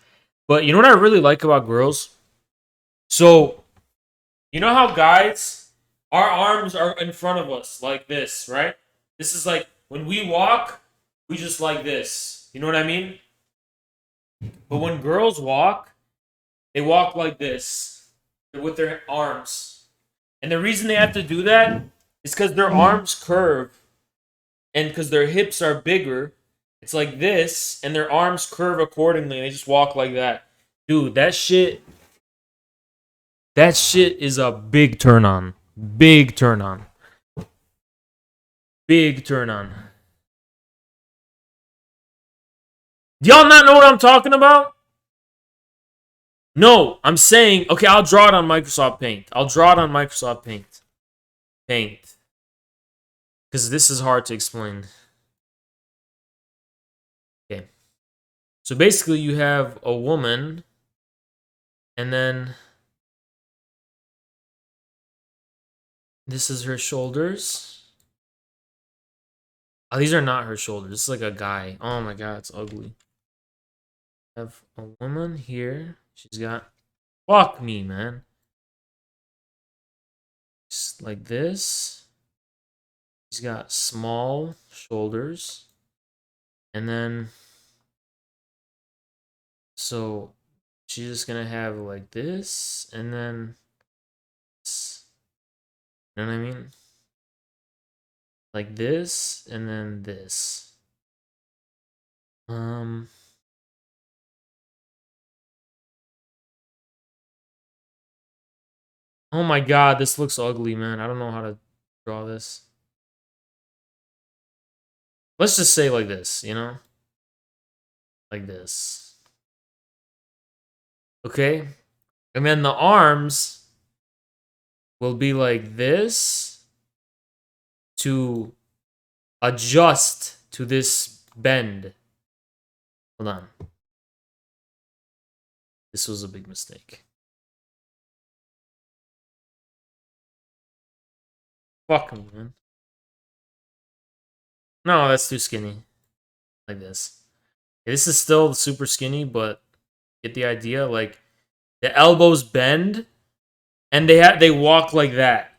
But you know what I really like about girls? So, you know how guys, our arms are in front of us like this, right? This is like, when we walk, we just like this. You know what I mean? But when girls walk, they walk like this with their arms. And the reason they have to do that is because their arms curve and because their hips are bigger. It's like this, and their arms curve accordingly. And they just walk like that. Dude, that shit is a big turn on. Big turn on. Big turn on. Do y'all not know what I'm talking about? No, I'm saying, okay, I'll draw it on Microsoft Paint. I'll draw it on Microsoft Paint. Paint. Because this is hard to explain. Okay. So basically you have a woman, and then this is her shoulders. Oh, these are not her shoulders. This is like a guy. Oh my god, it's ugly. Have a woman here. She's got... Fuck me, man. Just like this. She's got small shoulders. And then... So, she's just gonna have like this. And then... You know what I mean? Like this. And then this. Oh my god, this looks ugly, man. I don't know how to draw this. Let's just say like this, you know? Like this. Okay? And then the arms will be like this to adjust to this bend. Hold on. This was a big mistake. Fuck me, man. No, that's too skinny. Like this. This is still super skinny, but get the idea. Like, the elbows bend, and they walk like that.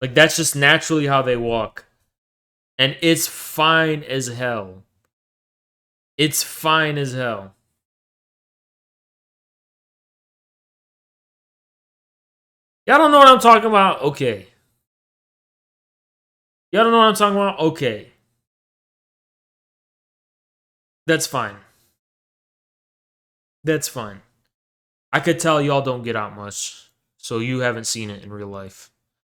Like, that's just naturally how they walk. And it's fine as hell. It's fine as hell. Y'all don't know what I'm talking about? Okay. Y'all don't know what I'm talking about? Okay. That's fine. That's fine. I could tell y'all don't get out much, so you haven't seen it in real life.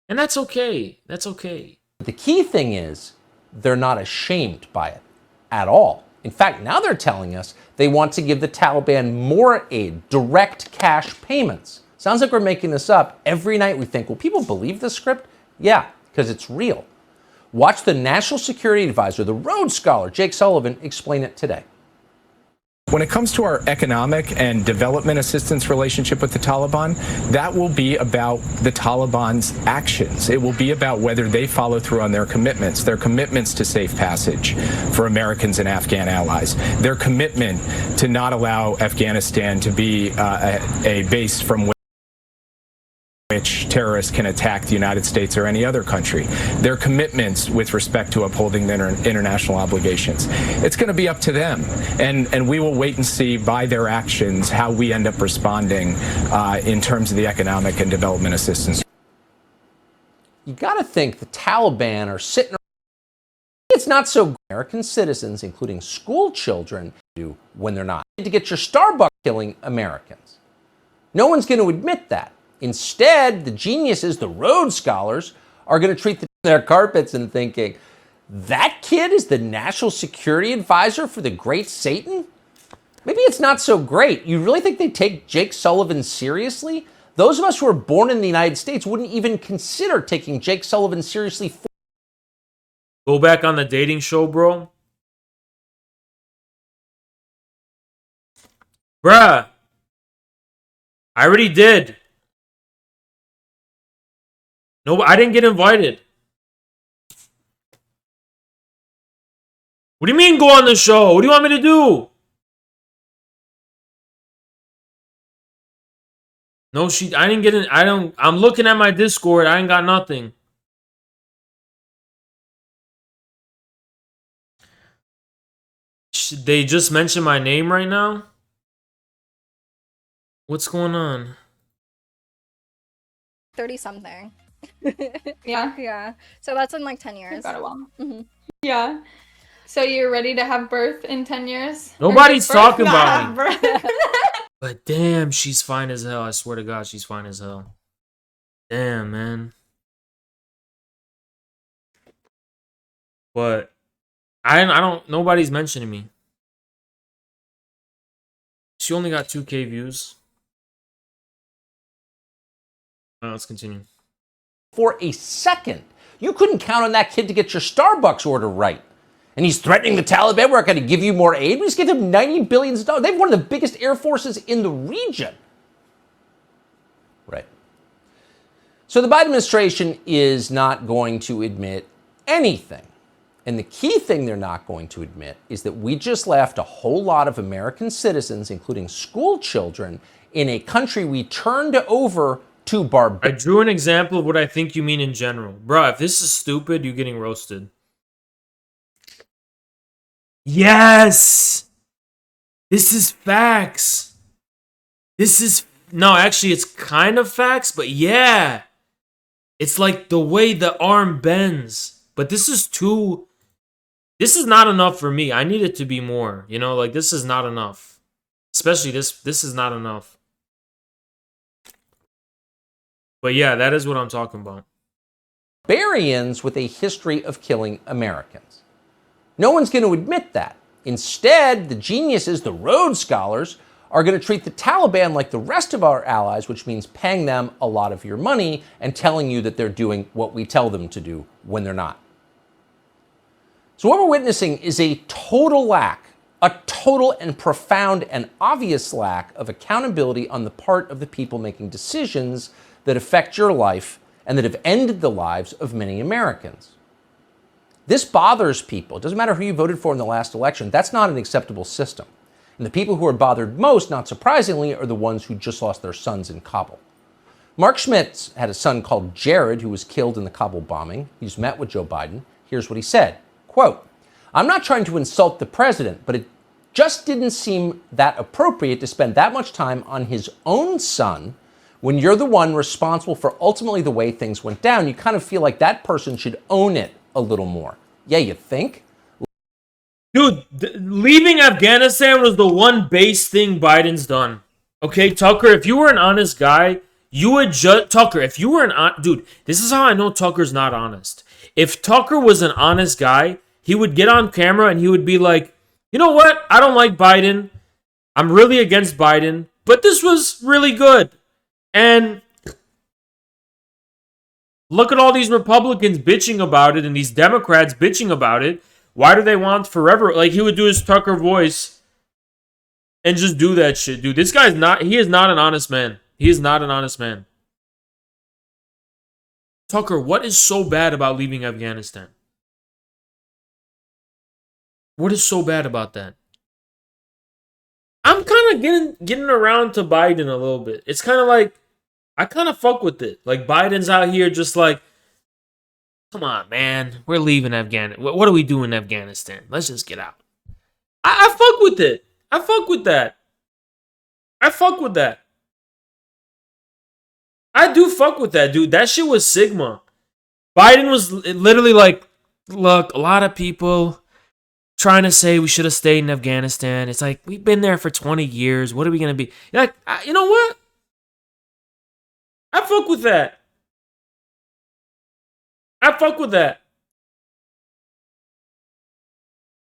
And that's okay. That's okay. the key thing is they're not ashamed by it at all. In fact, now they're telling us they want to give the Taliban more aid, direct cash payments. Sounds like we're making this up. Every night we think, will people believe this script? Yeah, because it's real. Watch the National Security Advisor, the Rhodes Scholar, Jake Sullivan, explain it today. When it comes to our economic and development assistance relationship with the Taliban, that will be about the Taliban's actions. It will be about whether they follow through on their commitments to safe passage for Americans and Afghan allies, their commitment to not allow Afghanistan to be a base from which terrorists can attack the United States or any other country, their commitments with respect to upholding their international obligations. It's going to be up to them, and we will wait and see by their actions how we end up responding in terms of the economic and development assistance. You got to think the Taliban are sitting around. It's not so American citizens, including school children, do when they're not. To get your Starbucks killing Americans. No one's going to admit that. Instead, the geniuses, the Rhodes Scholars, are going to treat their carpets and thinking, that kid is the National Security Advisor for the great Satan? Maybe it's not so great. You really think they take Jake Sullivan seriously? Those of us who are born in the United States wouldn't even consider taking Jake Sullivan seriously. Go back on the dating show, bro. Bruh. I already did. No, I didn't get invited. What do you mean go on the show? What do you want me to do? No, I didn't get in. I'm looking at my Discord. I ain't got nothing. They just mentioned my name right now? What's going on? 30-something. Yeah. Yeah. So that's in like 10 years. Got a while. Mm-hmm. Yeah. So you're ready to have birth in 10 years? Nobody's talking about me. me. But damn, she's fine as hell. I swear to God, she's fine as hell. Damn, man. But I don't. Nobody's mentioning me. She only got 2K views. Let's continue. For a second, you couldn't count on that kid to get your Starbucks order right. And he's threatening the Taliban, we're going to give you more aid. We just give them $90 billion. They have one of the biggest air forces in the region. Right. So the Biden administration is not going to admit anything. And the key thing they're not going to admit is that we just left a whole lot of American citizens, including school children, in a country we turned over to I drew an example of what I think you mean in general. Bruh, if this is stupid, you're getting roasted. Yes! This is facts. This is... No, actually, it's kind of facts, but yeah. It's like the way the arm bends. But this is too... This is not enough for me. I need it to be more. You know, like, this is not enough. Especially this is not enough. But yeah, that is what I'm talking about. Barbarians with a history of killing Americans. No one's going to admit that. Instead, the geniuses, the Rhodes Scholars, are going to treat the Taliban like the rest of our allies, which means paying them a lot of your money and telling you that they're doing what we tell them to do when they're not. So what we're witnessing is a total and profound and obvious lack of accountability on the part of the people making decisions that affect your life and that have ended the lives of many Americans. This bothers people. It doesn't matter who you voted for in the last election. That's not an acceptable system. And the people who are bothered most, not surprisingly, are the ones who just lost their sons in Kabul. Mark Schmitz had a son called Jared who was killed in the Kabul bombing. He's met with Joe Biden. Here's what he said, quote, "I'm not trying to insult the president, but it just didn't seem that appropriate to spend that much time on his own son when you're the one responsible for ultimately the way things went down. You kind of feel like that person should own it a little more." Yeah, you think? Dude, leaving Afghanistan was the one base thing Biden's done. Okay, Tucker, if you were an honest guy, you would just... Tucker, if you were dude, this is how I know Tucker's not honest. If Tucker was an honest guy, he would get on camera and he would be like, You know what? I don't like Biden. I'm really against Biden. But this was really good. And look at all these Republicans bitching about it and these Democrats bitching about it. Why do they want forever? Like, he would do his Tucker voice and just do that shit, dude. This guy's not, he is not an honest man. He is not an honest man. Tucker, what is so bad about leaving Afghanistan? What is so bad about that? I'm kind of getting around to Biden a little bit. It's kind of like, I kind of fuck with it. Like, Biden's out here just like, come on, man. We're leaving Afghanistan. What do we do in Afghanistan? Let's just get out. I fuck with it. I fuck with that. I fuck with that. I do fuck with that, dude. That shit was Sigma. Biden was literally like, look, a lot of people trying to say we should have stayed in Afghanistan. It's like, we've been there for 20 years. What are we going to be? You're like, you know what? I fuck with that. I fuck with that.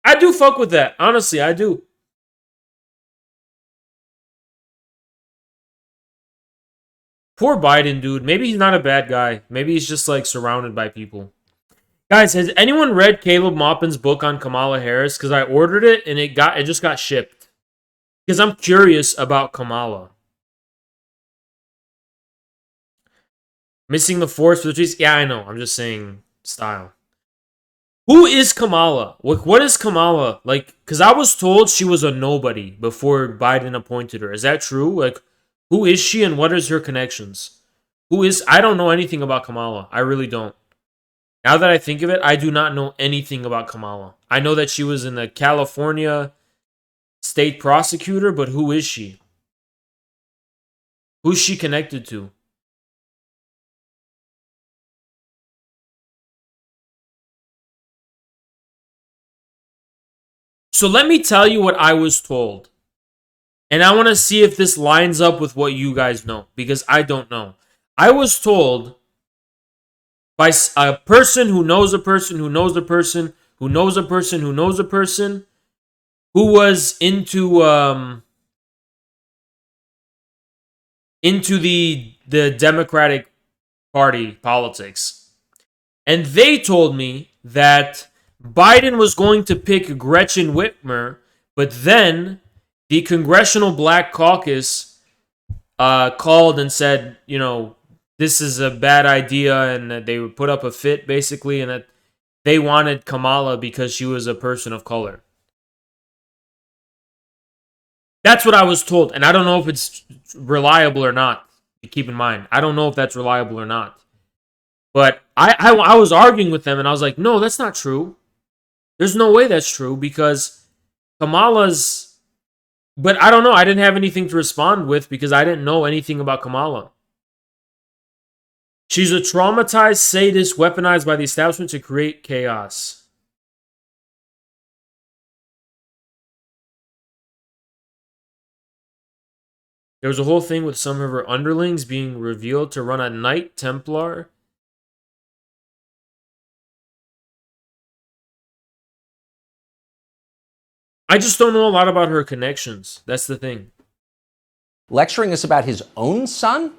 I do fuck with that. Honestly, I do. Poor Biden, dude. Maybe he's not a bad guy. Maybe he's just like surrounded by people. Guys, has anyone read Caleb Maupin's book on Kamala Harris? Because I ordered it and it just got shipped. Because I'm curious about Kamala. Missing the force with trees. Yeah, I know. I'm just saying style. Who is Kamala? What is Kamala? Like, because I was told she was a nobody before Biden appointed her. Is that true? Like, who is she and what is her connections? I don't know anything about Kamala. I really don't. Now that I think of it, I do not know anything about Kamala. I know that she was in the California state prosecutor, but who is she? Who's she connected to? So let me tell you what I was told. And I want to see if this lines up with what you guys know, because I don't know. I was told by a person who knows a person who knows a person who knows a person who knows a person who was into the Democratic Party politics. And they told me that Biden was going to pick Gretchen Whitmer, but then the Congressional Black Caucus called and said, you know, this is a bad idea, and that they would put up a fit, basically, and that they wanted Kamala because she was a person of color. That's what I was told, and I don't know if it's reliable or not. Keep in mind, I don't know if that's reliable or not. But I was arguing with them, and I was like, no, that's not true. There's no way that's true, because Kamala's... But I don't know. I didn't have anything to respond with because I didn't know anything about Kamala. She's a traumatized sadist weaponized by the establishment to create chaos. There was a whole thing with some of her underlings being revealed to run a Knight Templar. I just don't know a lot about her connections. That's the thing. Lecturing us about his own son?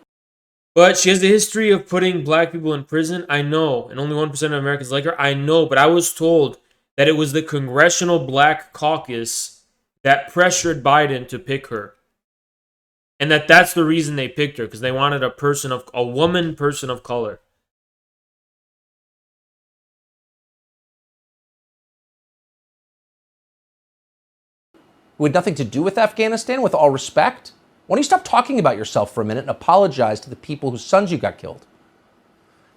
But she has a history of putting black people in prison. I know. And only 1% of Americans like her. I know. But I was told that it was the Congressional Black Caucus that pressured Biden to pick her. And that's the reason they picked her. Because they wanted a woman person of color. Who had nothing to do with Afghanistan, with all respect? Why don't you stop talking about yourself for a minute and apologize to the people whose sons you got killed?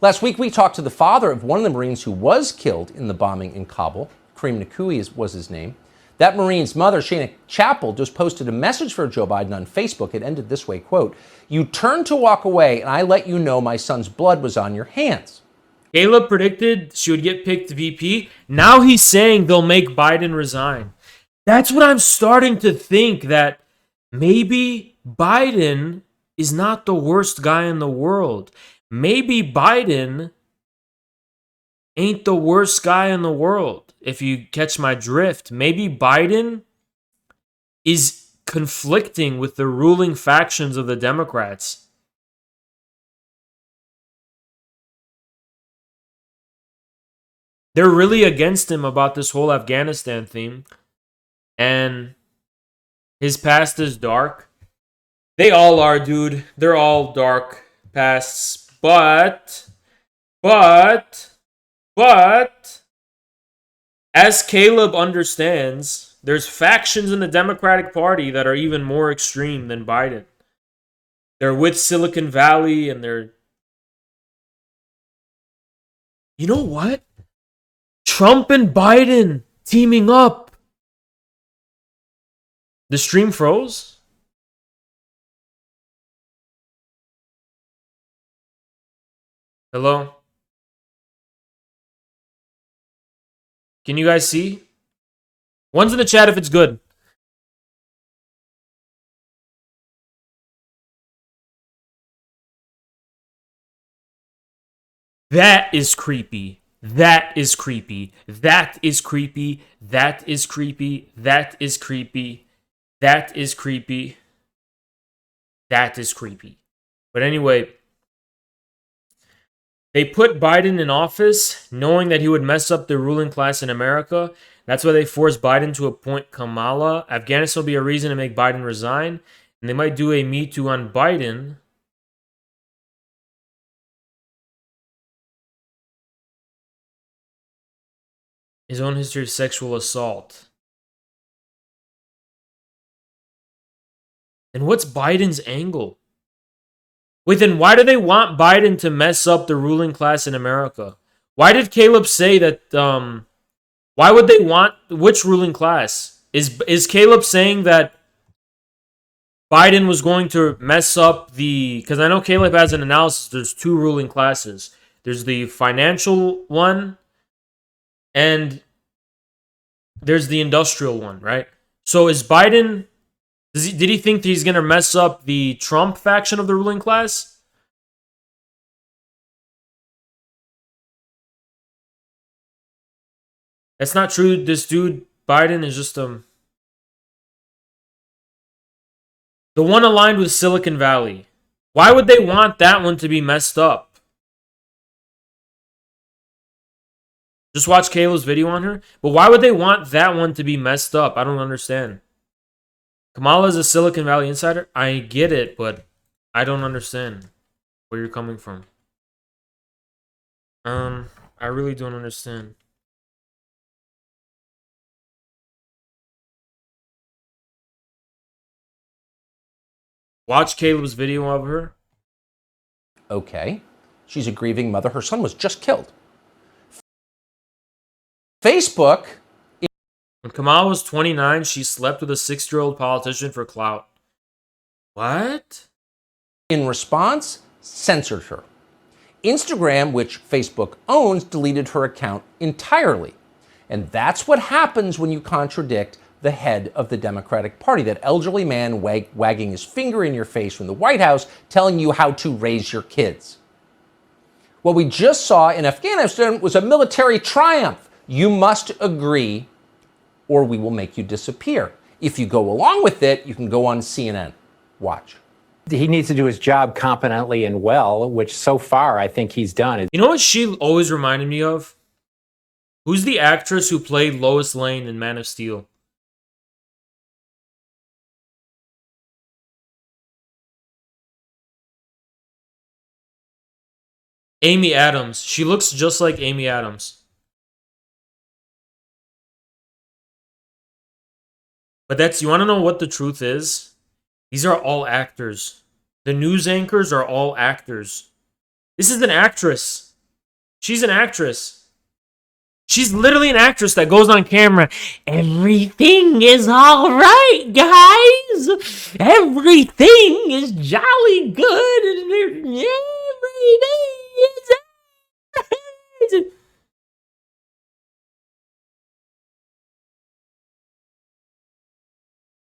Last week, we talked to the father of one of the Marines who was killed in the bombing in Kabul. Kareem Nakui was his name. That Marine's mother, Shana Chappell, just posted a message for Joe Biden on Facebook. It ended this way, quote, "You turned to walk away, and I let you know my son's blood was on your hands." Caleb predicted she would get picked VP. Now he's saying they'll make Biden resign. That's what I'm starting to think, that maybe Biden is not the worst guy in the world. Maybe Biden ain't the worst guy in the world, if you catch my drift. Maybe Biden is conflicting with the ruling factions of the Democrats. They're really against him about this whole Afghanistan theme. And his past is dark. They all are, dude. They're all dark pasts. But, as Caleb understands, there's factions in the Democratic Party that are even more extreme than Biden. They're with Silicon Valley and they're... You know what? Trump and Biden teaming up. The stream froze? Hello? Can you guys see? One's in the chat if it's good. That is creepy. That is creepy. That is creepy. That is creepy. That is creepy. That is creepy. That is creepy. But anyway, they put Biden in office knowing that he would mess up the ruling class in America. That's why they forced Biden to appoint Kamala. Afghanistan will be a reason to make Biden resign. And they might do a Me Too on Biden. His own history of sexual assault. And what's Biden's angle? Wait, then why do they want Biden to mess up the ruling class in America? Why did Caleb say that, why would they want, which ruling class? Is Caleb saying that Biden was going to mess up the, because I know Caleb has an analysis, there's two ruling classes. There's the financial one, and there's the industrial one, right? So is Biden... Did he think he's going to mess up the Trump faction of the ruling class? That's not true. This dude, Biden, is just the one aligned with Silicon Valley. Why would they want that one to be messed up? Just watch Kayla's video on her. But why would they want that one to be messed up? I don't understand. Kamala is a Silicon Valley insider. I get it, but I don't understand where you're coming from. I really don't understand. Watch Caleb's video of her. Okay. She's a grieving mother. Her son was just killed. Facebook... When Kamala was 29, she slept with a 6-year-old politician for clout. What? In response, censored her. Instagram, which Facebook owns, deleted her account entirely. And that's what happens when you contradict the head of the Democratic Party, that elderly man wagging his finger in your face from the White House, telling you how to raise your kids. What we just saw in Afghanistan was a military triumph. You must agree, or we will make you disappear. If you go along with it, you can go on CNN. Watch. He needs to do his job competently and well, which so far I think he's done. You know what she always reminded me of? Who's the actress who played Lois Lane in Man of Steel? Amy Adams. She looks just like Amy Adams. But that's, you want to know what the truth is? These are all actors. The news anchors are all actors. This is an actress. She's an actress. She's literally an actress that goes on camera. Everything is all right, guys. Everything is jolly good. Everything is all right.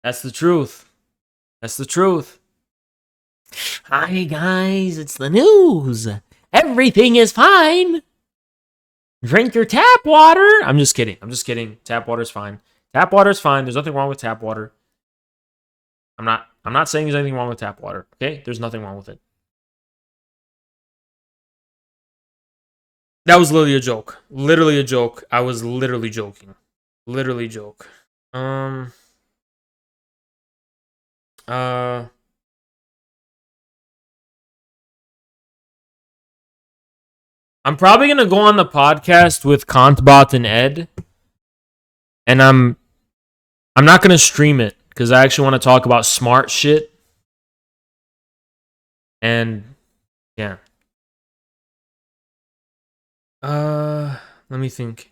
That's the truth. That's the truth. Hi, guys. It's the news. Everything is fine. Drink your tap water. I'm just kidding. I'm just kidding. Tap water's fine. Tap water's fine. There's nothing wrong with tap water. I'm not saying there's anything wrong with tap water. Okay? There's nothing wrong with it. That was literally a joke. Literally a joke. I was literally joking. Literally joke. I'm probably gonna go on the podcast with Kantbot and Ed, and I'm not gonna stream it because I actually want to talk about smart shit. And yeah. Let me think.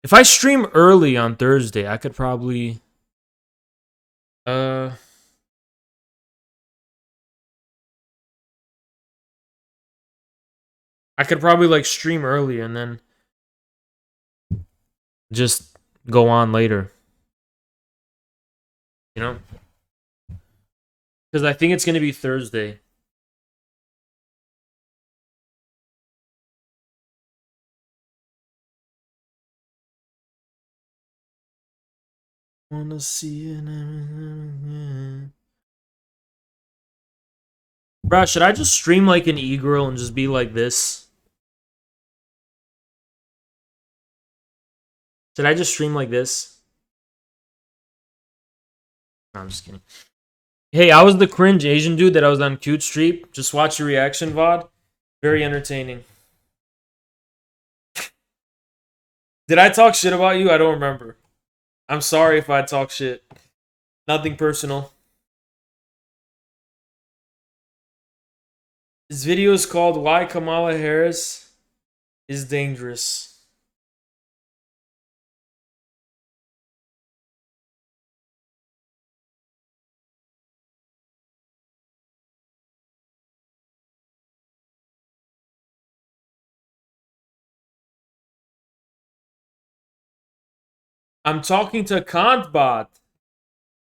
If I stream early on Thursday, I could probably like stream early and then just go on later. You know? Because I think it's going to be Thursday. Wanna see it. Bruh, should I just stream like an e-girl and just be like this? Should I just stream like this? No, I'm just kidding. Hey, I was the cringe Asian dude that I was on Cute Street. Just watch your reaction VOD. Very entertaining. Did I talk shit about you? I don't remember. I'm sorry if I talk shit. Nothing personal. This video is called Why Kamala Harris is Dangerous. I'm talking to Kantbot.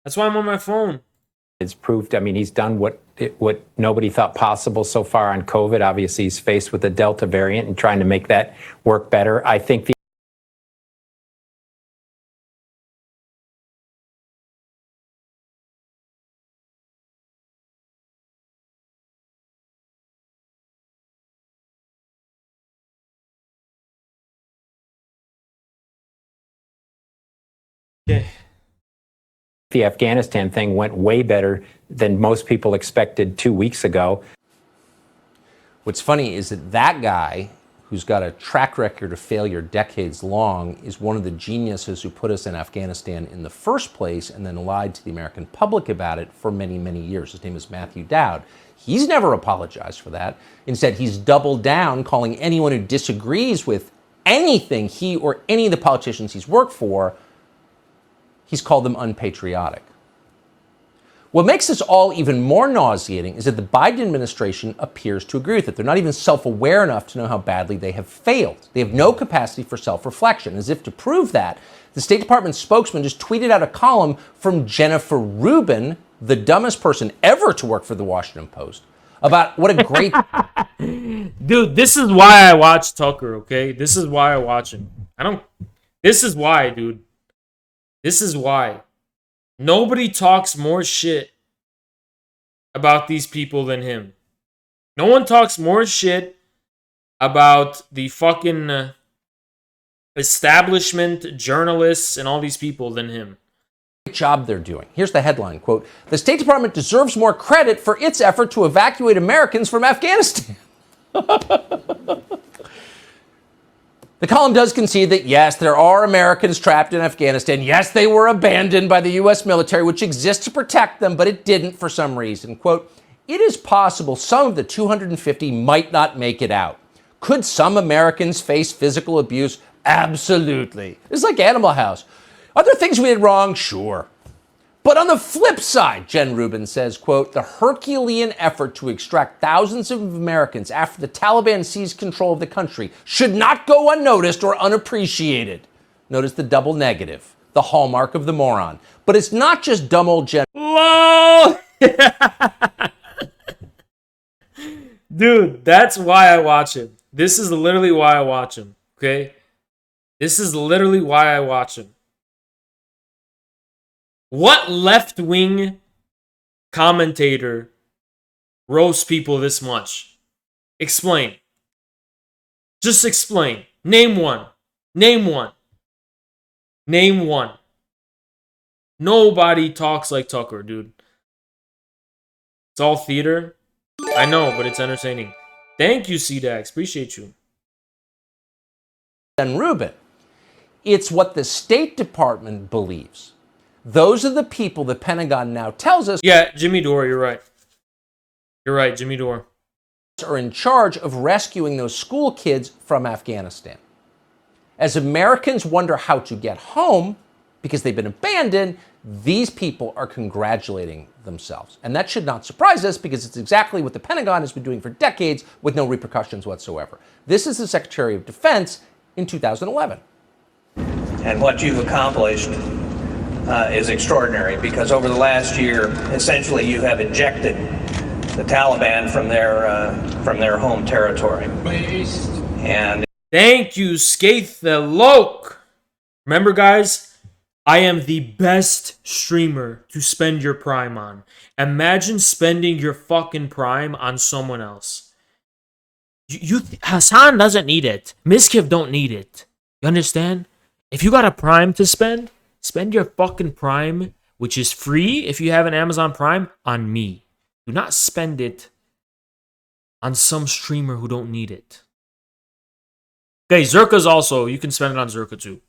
That's why I'm on my phone. It's proved, I mean, he's done what nobody thought possible so far on COVID. Obviously, he's faced with the Delta variant and trying to make that work better. I think the the Afghanistan thing went way better than most people expected 2 weeks ago. What's funny is that guy, who's got a track record of failure decades long, is one of the geniuses who put us in Afghanistan in the first place and then lied to the American public about it for many, many years. His name is Matthew Dowd. He's never apologized for that. Instead, he's doubled down, calling anyone who disagrees with anything he or any of the politicians he's worked for, he's called them unpatriotic. What makes this all even more nauseating is that the Biden administration appears to agree with it. They're not even self-aware enough to know how badly they have failed. They have no capacity for self-reflection. As if to prove that, the State Department spokesman just tweeted out a column from Jennifer Rubin, the dumbest person ever to work for the Washington Post, about what a great... Dude, this is why I watch Tucker, okay? This is why I watch him. This is why, dude. This is why. Nobody talks more shit about these people than him. No one talks more shit about the fucking establishment, journalists, and all these people than him. Great job they're doing. Here's the headline, quote, "The State Department deserves more credit for its effort to evacuate Americans from Afghanistan." The column does concede that, yes, there are Americans trapped in Afghanistan. Yes, they were abandoned by the U.S. military, which exists to protect them, but it didn't for some reason. Quote, "It is possible some of the 250 might not make it out. Could some Americans face physical abuse? Absolutely. It's like Animal House. Are there things we did wrong? Sure. But on the flip side," Jen Rubin says, quote, "the Herculean effort to extract thousands of Americans after the Taliban seized control of the country should not go unnoticed or unappreciated." Notice the double negative, the hallmark of the moron. But it's not just dumb old Jen. Whoa! Dude, that's why I watch him. This is literally why I watch him, okay? This is literally why I watch him. What left-wing commentator roasts people this much? Explain. Just explain. Name one. Name one. Name one. Nobody talks like Tucker, dude. It's all theater. I know, but it's entertaining. Thank you, C-Dax. Appreciate you. And Rubin. It's what the State Department believes. Those are the people the Pentagon now tells us. Yeah, Jimmy Dore, you're right. You're right, Jimmy Dore. Are in charge of rescuing those school kids from Afghanistan. As Americans wonder how to get home because they've been abandoned, these people are congratulating themselves. And that should not surprise us because it's exactly what the Pentagon has been doing for decades with no repercussions whatsoever. This is the Secretary of Defense in 2011. And what you've accomplished is extraordinary because over the last year, essentially you have ejected the Taliban from their home territory. And thank you, Skaith the Loke. Remember, guys, I am the best streamer to spend your Prime on. Imagine spending your fucking Prime on someone else. Hassan doesn't need it. Miskiv don't need it. You understand? If you got a Prime to spend your fucking Prime, which is free if you have an Amazon Prime, on me. Do not spend it on some streamer who don't need it. Okay, Zerka's also, you can spend it on Zerka too.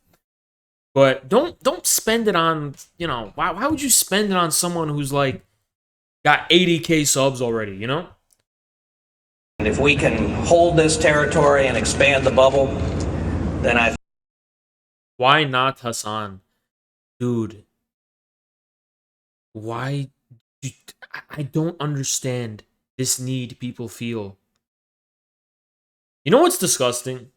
But don't spend it on, you know, why would you spend it on someone who's like got 80k subs already, you know? And if we can hold this territory and expand the bubble, then why not Hassan? Dude. Why? I don't understand this need people feel. You know what's disgusting?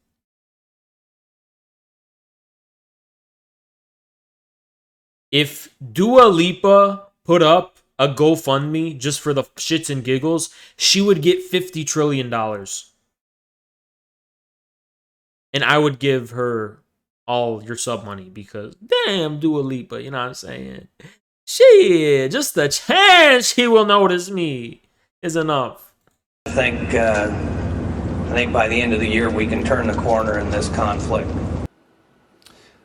If Dua Lipa put up a GoFundMe just for the shits and giggles, she would get $50 trillion. And I would give her all your sub money because, damn, Dua Lipa, you know what I'm saying? Shit, just the chance she will notice me is enough. I think by the end of the year we can turn the corner in this conflict.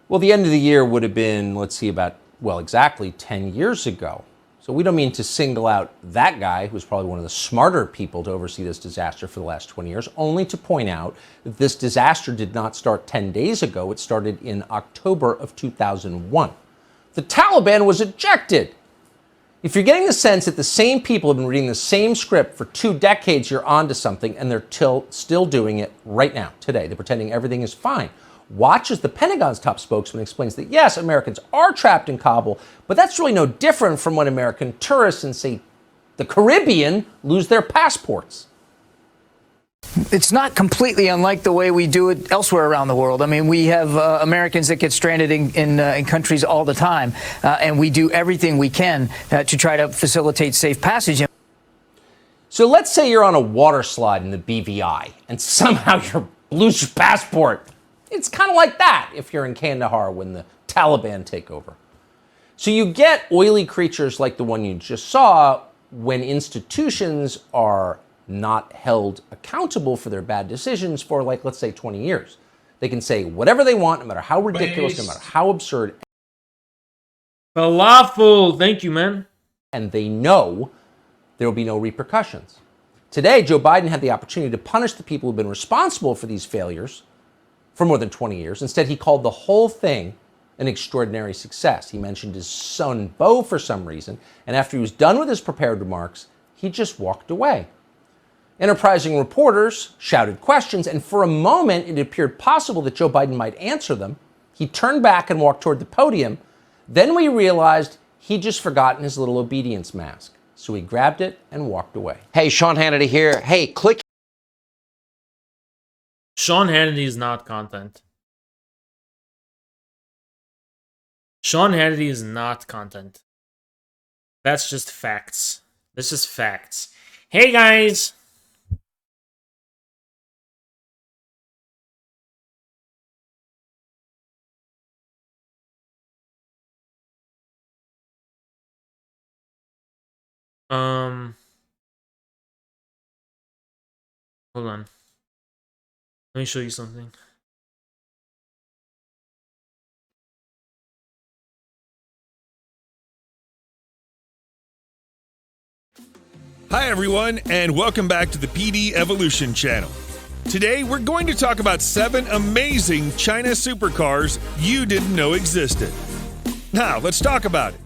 Well, the end of the year would have been, let's see, about, well, exactly 10 years ago. So we don't mean to single out that guy, who's probably one of the smarter people to oversee this disaster for the last 20 years, only to point out that this disaster did not start 10 days ago. It started in October of 2001. The Taliban was ejected. If you're getting the sense that the same people have been reading the same script for 2 decades, you're onto something, and they're still doing it right now, today. They're pretending everything is fine. Watch as the Pentagon's top spokesman explains that, yes, Americans are trapped in Kabul, but that's really no different from when American tourists in, say, the Caribbean lose their passports. It's not completely unlike the way we do it elsewhere around the world. I mean, we have Americans that get stranded in countries all the time, and we do everything we can to try to facilitate safe passage. So let's say you're on a water slide in the BVI, and somehow you lose your passport. It's kind of like that if you're in Kandahar when the Taliban take over. So you get oily creatures like the one you just saw when institutions are not held accountable for their bad decisions for, like, let's say 20 years. They can say whatever they want, no matter how ridiculous, no matter how absurd. Falafel, thank you, man. And they know there will be no repercussions. Today, Joe Biden had the opportunity to punish the people who've been responsible for these failures for more than 20 years. Instead, he called the whole thing an extraordinary success. He mentioned his son, Beau, for some reason, and after he was done with his prepared remarks, he just walked away. Enterprising reporters shouted questions, and for a moment, it appeared possible that Joe Biden might answer them. He turned back and walked toward the podium. Then we realized he'd just forgotten his little obedience mask. So he grabbed it and walked away. Hey, Sean Hannity here. Hey, click. Sean Hannity is not content. Sean Hannity is not content. That's just facts. This is facts. Hey, guys. Hold on. Let me show you something. Hi everyone, and welcome back to the PD Evolution channel. Today we're going to talk about 7 amazing China supercars you didn't know existed. Now, let's talk about it.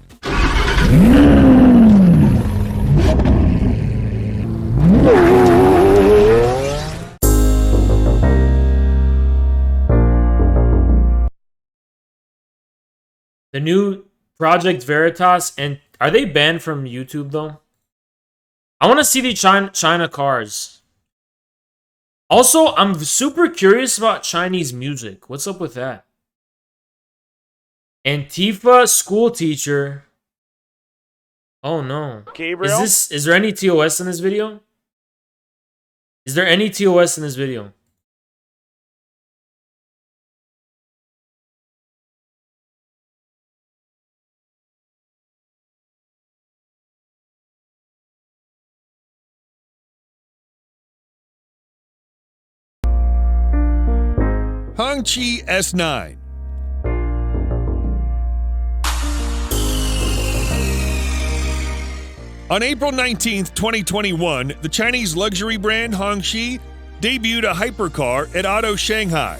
The new Project Veritas, and are they banned from YouTube though? I want to see the China cars. Also, I'm super curious about Chinese music. What's up with that? Antifa school teacher. Oh no. Gabriel? Is there any TOS in this video? Is there any TOS in this video? Hongqi S9. On April 19th, 2021, the Chinese luxury brand Hongqi debuted a hypercar at Auto Shanghai.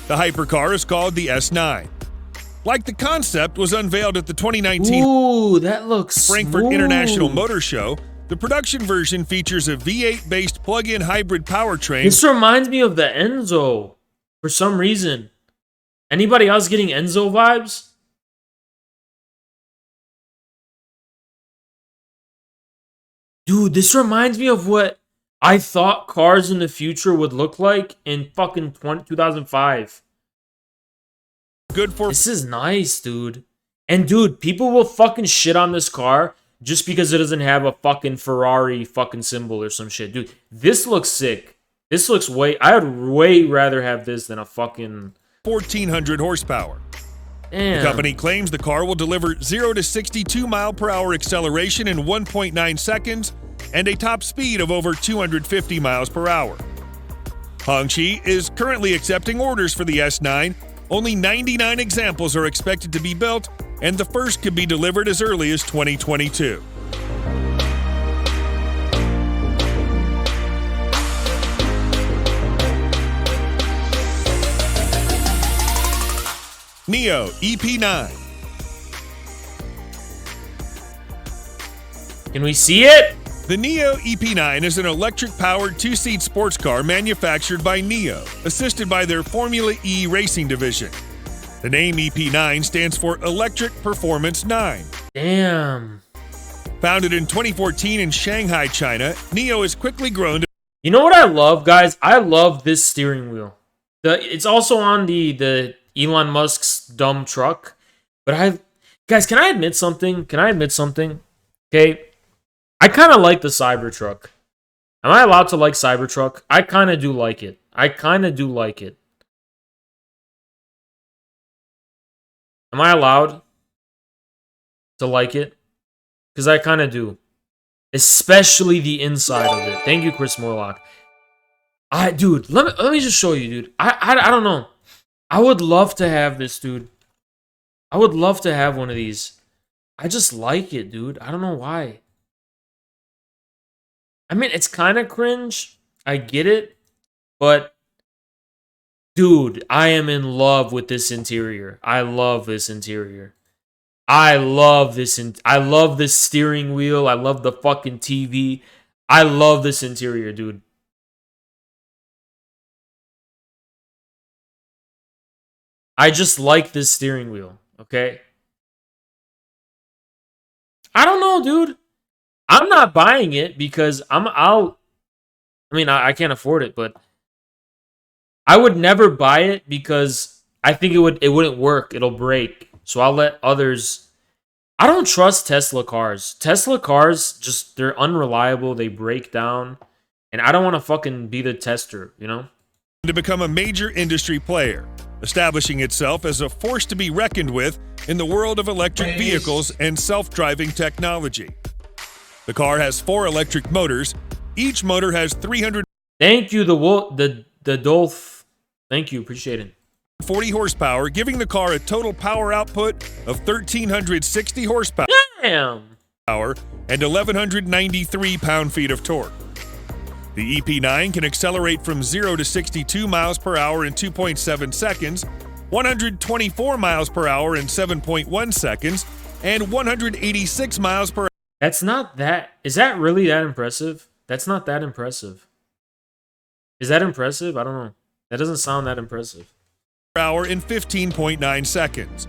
The hypercar is called the S9. Like the concept was unveiled at the 2019 Ooh, that looks Frankfurt smooth. International Motor Show, the production version features a V8-based plug-in hybrid powertrain. This reminds me of the Enzo for some reason. Anybody else getting Enzo vibes? Dude, this reminds me of what I thought cars in the future would look like in fucking 2005. Good for. This is nice, dude. And dude, people will fucking shit on this car just because it doesn't have a fucking Ferrari fucking symbol or some shit. Dude, this looks sick. This looks I'd way rather have this than a fucking 1,400 horsepower. Damn. The company claims the car will deliver 0 to 62 mile per hour acceleration in 1.9 seconds and a top speed of over 250 miles per hour. Hongqi is currently accepting orders for the S9. Only 99 examples are expected to be built, and the first could be delivered as early as 2022. Neo EP9. Can we see it? The Neo EP9 is an electric-powered 2-seat sports car manufactured by Neo, assisted by their Formula E racing division. The name EP9 stands for Electric Performance 9. Damn. Founded in 2014 in Shanghai, China, Neo has quickly grown to... You know what I love, guys? I love this steering wheel. It's also on the Elon Musk's dumb truck. But guys, can I admit something? Okay. I kind of like the Cybertruck. Am I allowed to like Cybertruck? I kind of do like it. Am I allowed to like it? Because I kind of do. Especially the inside of it. Thank you, Chris Morlock. Dude, let me just show you, dude. I don't know. I would love to have this, dude. I would love to have one of these. I just like it, dude. I don't know why. I mean, it's kind of cringe. I get it. But, dude, I am in love with this interior. I love this interior. I love this steering wheel. I love the fucking TV. I love this interior, dude. I just like this steering wheel, okay? I don't know, dude. I'm not buying it because I can't afford it, but I would never buy it because I think it wouldn't work. It'll break. So I'll let others. I don't trust Tesla cars. Tesla cars they're unreliable, they break down, and I don't want to fucking be the tester, you know? To become a major industry player, establishing itself as a force to be reckoned with in the world of electric vehicles and self-driving technology. The car has 4 electric motors. Each motor has 340 Thank you, the Dolph. Thank you, appreciate it. horsepower, giving the car a total power output of 1,360 horsepower. Damn. And 1,193 pound-feet of torque. The EP9 can accelerate from 0 to 62 miles per hour in 2.7 seconds, 124 miles per hour in 7.1 seconds, and 186 miles per hour. That's not that. Is that really that impressive? That's not that impressive. Is that impressive? I don't know. That doesn't sound that impressive. Hour in 15.9 seconds.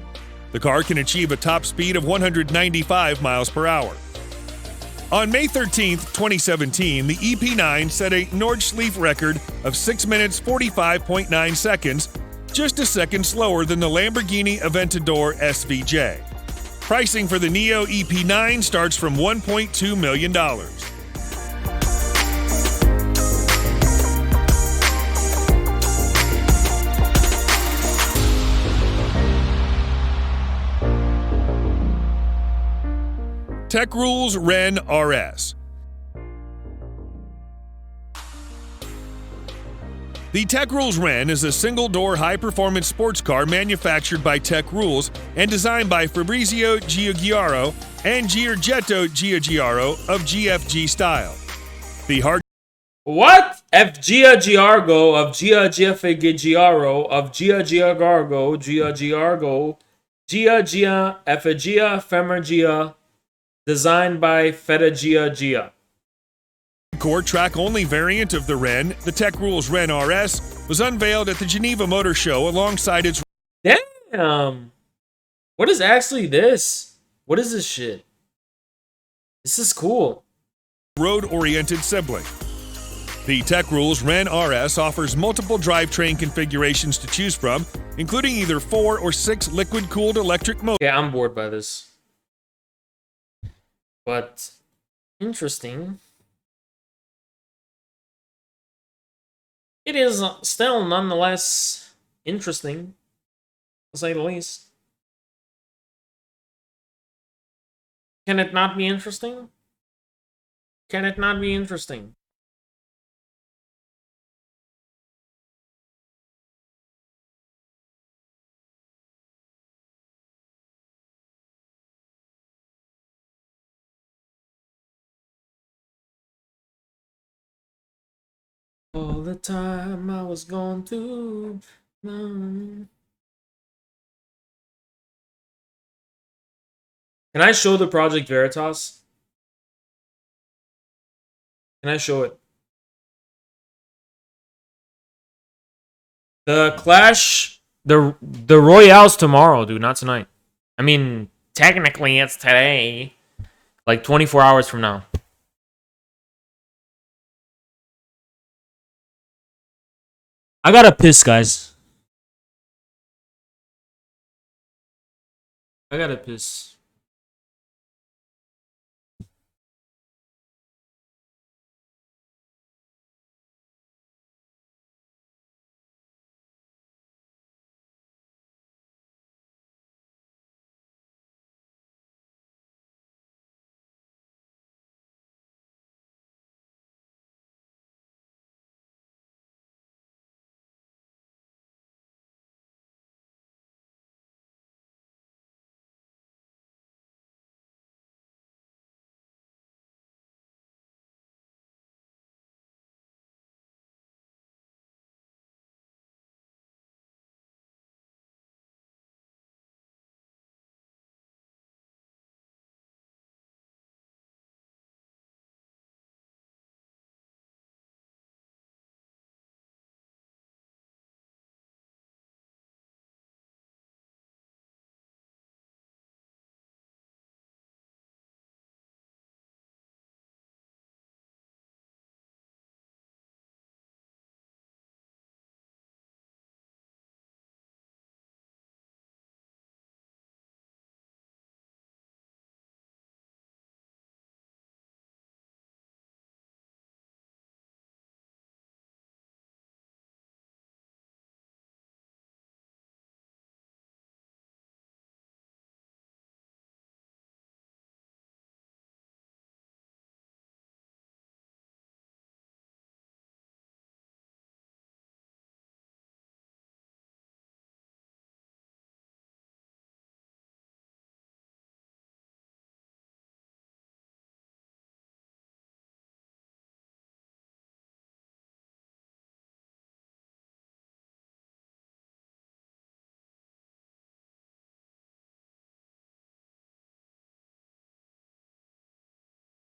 The car can achieve a top speed of 195 miles per hour. On May 13th, 2017, the EP9 set a Nordschleife record of 6 minutes 45.9 seconds, just a second slower than the Lamborghini Aventador SVJ. Pricing for the Neo EP9 starts from $1.2 million. Tech Rules Ren RS. The Tech Rules Ren is a single-door high-performance sports car manufactured by Tech Rules and designed by Fabrizio Giugiaro and Giorgetto Giugiaro of GFG Style. The hard What? Gia Giargo of Gia Giugiaro of Gia Giargo Gia Effigia Femergia, designed by Federigia Gia. core track-only variant of the Ren, the Tech Rules Ren RS, was unveiled at the Geneva Motor Show alongside its... Damn! What is actually this? What is this shit? This is cool. road-oriented sibling. The Tech Rules Ren RS offers multiple drivetrain configurations to choose from, including either 4 or 6 liquid-cooled electric motors. Yeah, I'm bored by this. But interesting. It is still nonetheless interesting, to say the least. Can it not be interesting? Can it not be interesting? All the time I was going through. Can I show the Project Veritas? Can I show it? The Clash, the Royale's tomorrow, dude, not tonight. I mean, technically it's today. Like 24 hours from now. I gotta piss, guys. I gotta piss.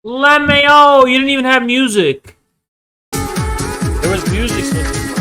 LMAO, you didn't even have music. There was music supposed to be.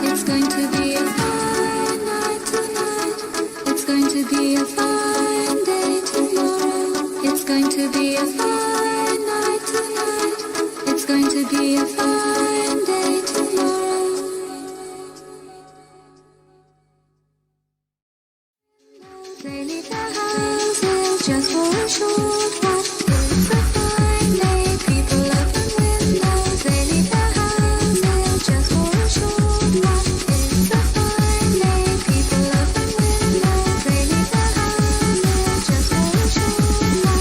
It's going to be a fine night tonight. It's going to be a fine day tomorrow. It's going to be a fine night tonight. It's going to be a fine day tomorrow. They leave their houses just for a short while. It's a fine day. People open windows. They leave their houses just for a short while. It's a fine day. People open windows. They leave their houses just for a short while.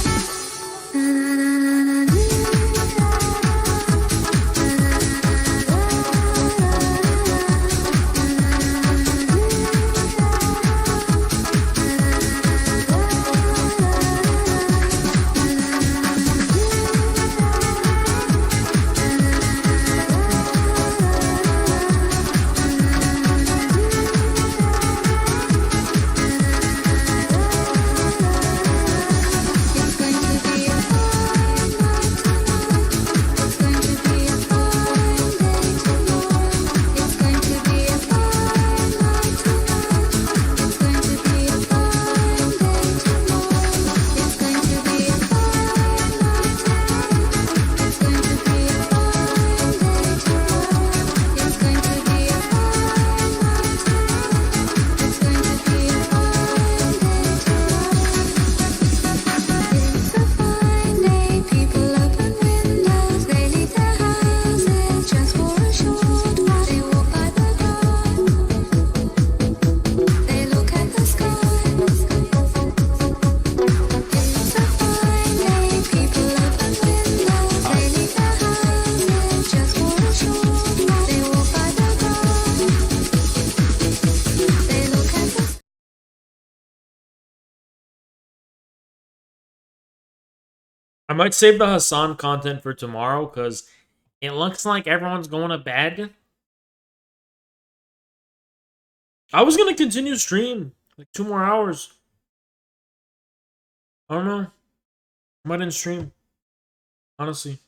I might save the Hassan content for tomorrow because it looks like everyone's going to bed. I was going to continue stream like 2 more hours. I don't know. I might end stream. Honestly.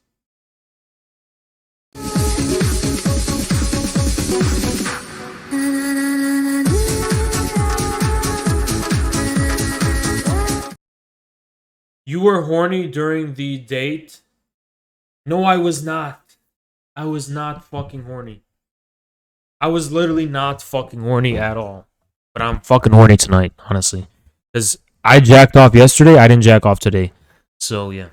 You were horny during the date? No, I was not. I was not fucking horny. I was literally not fucking horny at all. But I'm fucking horny tonight, honestly. Because I jacked off yesterday, I didn't jack off today. So, yeah.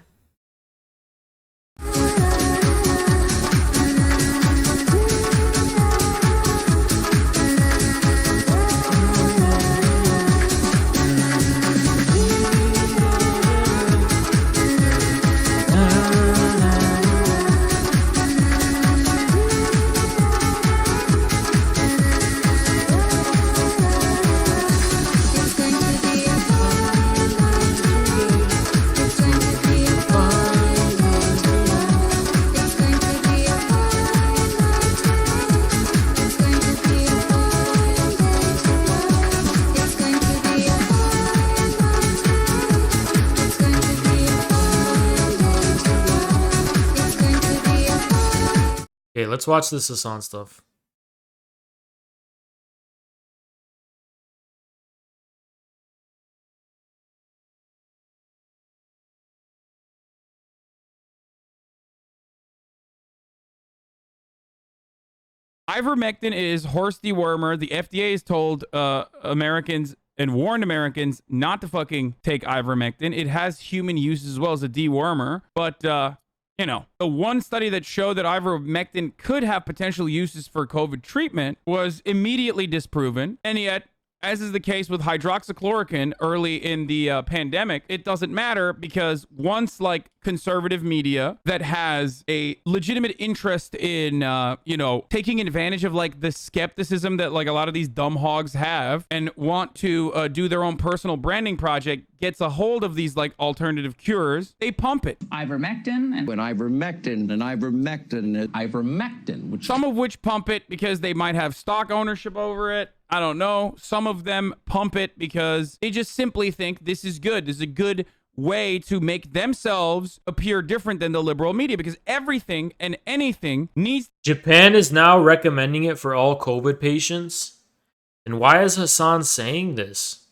Okay, let's watch this Hassan stuff. Ivermectin is horse dewormer. The FDA has told Americans and warned Americans not to fucking take ivermectin. It has human use as well as a dewormer. But, you know, the one study that showed that ivermectin could have potential uses for COVID treatment was immediately disproven. And yet, as is the case with hydroxychloroquine early in the pandemic, it doesn't matter because once like conservative media that has a legitimate interest in, you know, taking advantage of like the skepticism that like a lot of these dumb hogs have and want to do their own personal branding project gets a hold of these like alternative cures, they pump it. Ivermectin and ivermectin, which Some of which pump it because they might have stock ownership over it. I don't know. Some of them pump it because they just simply think this is good. This is a good way to make themselves appear different than the liberal media because everything and anything needs. Japan is now recommending it for all COVID patients. And why is Hassan saying this?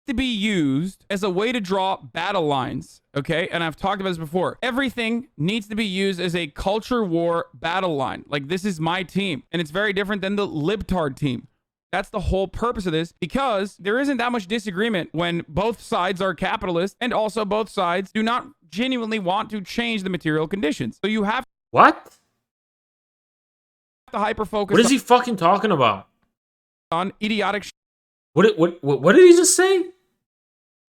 To be used as a way to draw battle lines, okay? And I've talked about this before. Everything needs to be used as a culture war battle line. Like, this is my team, and it's very different than the libtard team. That's the whole purpose of this, because there isn't that much disagreement when both sides are capitalist and also both sides do not genuinely want to change the material conditions. So you have What? to hyper-focus What is he fucking talking about? on idiotic shit What did he just say?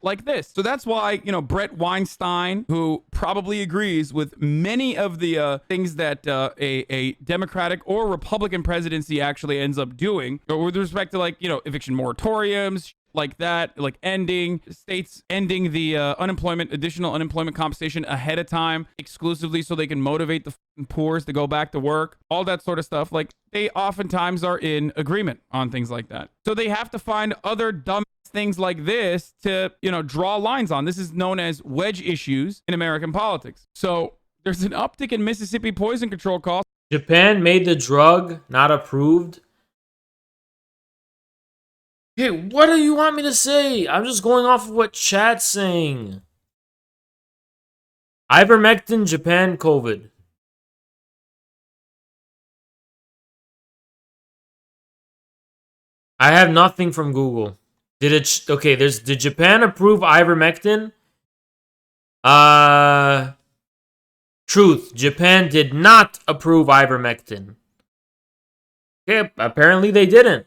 like this. So that's why, you know, Brett Weinstein, who probably agrees with many of the things that a Democratic or Republican presidency actually ends up doing, but with respect to, like, you know, eviction moratoriums, like that, like states ending the additional unemployment compensation ahead of time exclusively so they can motivate the poors to go back to work, all that sort of stuff. Like, they oftentimes are in agreement on things like that. So they have to find other dumb things like this to, you know, draw lines on. This is known as wedge issues in American politics. So there's an uptick in Mississippi poison control costs. Japan made the drug not approved. Hey, what do you want me to say? I'm just going off of what chat's saying. Ivermectin, Japan, COVID. I have nothing from Google. Did Japan approve ivermectin? Truth. Japan did not approve ivermectin. Okay, apparently they didn't.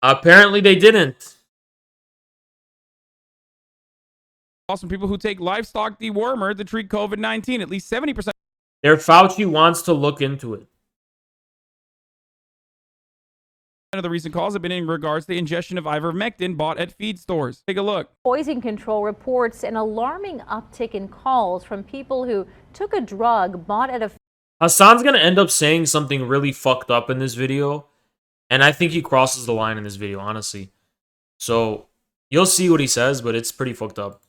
Apparently they didn't. Also, people who take livestock dewormer to treat COVID-19, at least 70%. Their Fauci wants to look into it. Of the recent calls have been in regards to the ingestion of ivermectin bought at feed stores. Take a look. Poison control reports an alarming uptick in calls from people who took a drug bought at a. Hassan's gonna end up saying something really fucked up in this video. And I think he crosses the line in this video, honestly. So, you'll see what he says, but it's pretty fucked up.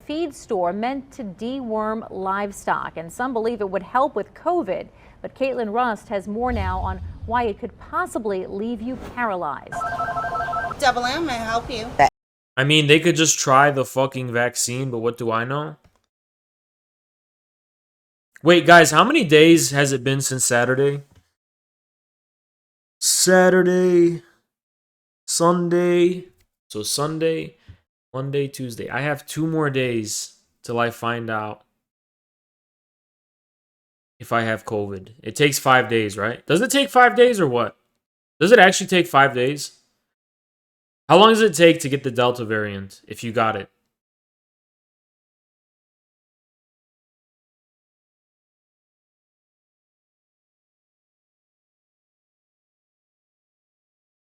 Feed store meant to deworm livestock, and some believe it would help with COVID. But Caitlin Rust has more now on why it could possibly leave you paralyzed. Double M, may I help you? I mean, they could just try the fucking vaccine, but what do I know? Wait, guys, how many days has it been since Saturday? Saturday, Sunday. So Sunday, Monday, Tuesday. I have 2 more days till I find out if I have COVID. It takes 5 days, right? Does it take 5 days or what? Does it actually take 5 days? How long does it take to get the Delta variant if you got it?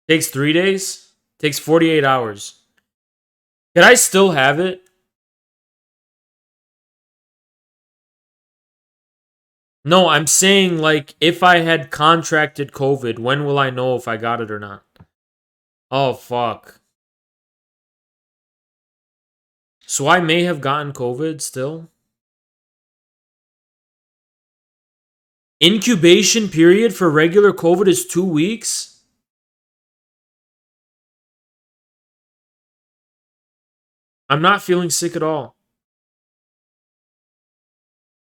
Takes 3 days? Takes 48 hours. Could I still have it? No, I'm saying, like, if I had contracted COVID, when will I know if I got it or not? Oh, fuck. So I may have gotten COVID still? Incubation period for regular COVID is 2 weeks? I'm not feeling sick at all.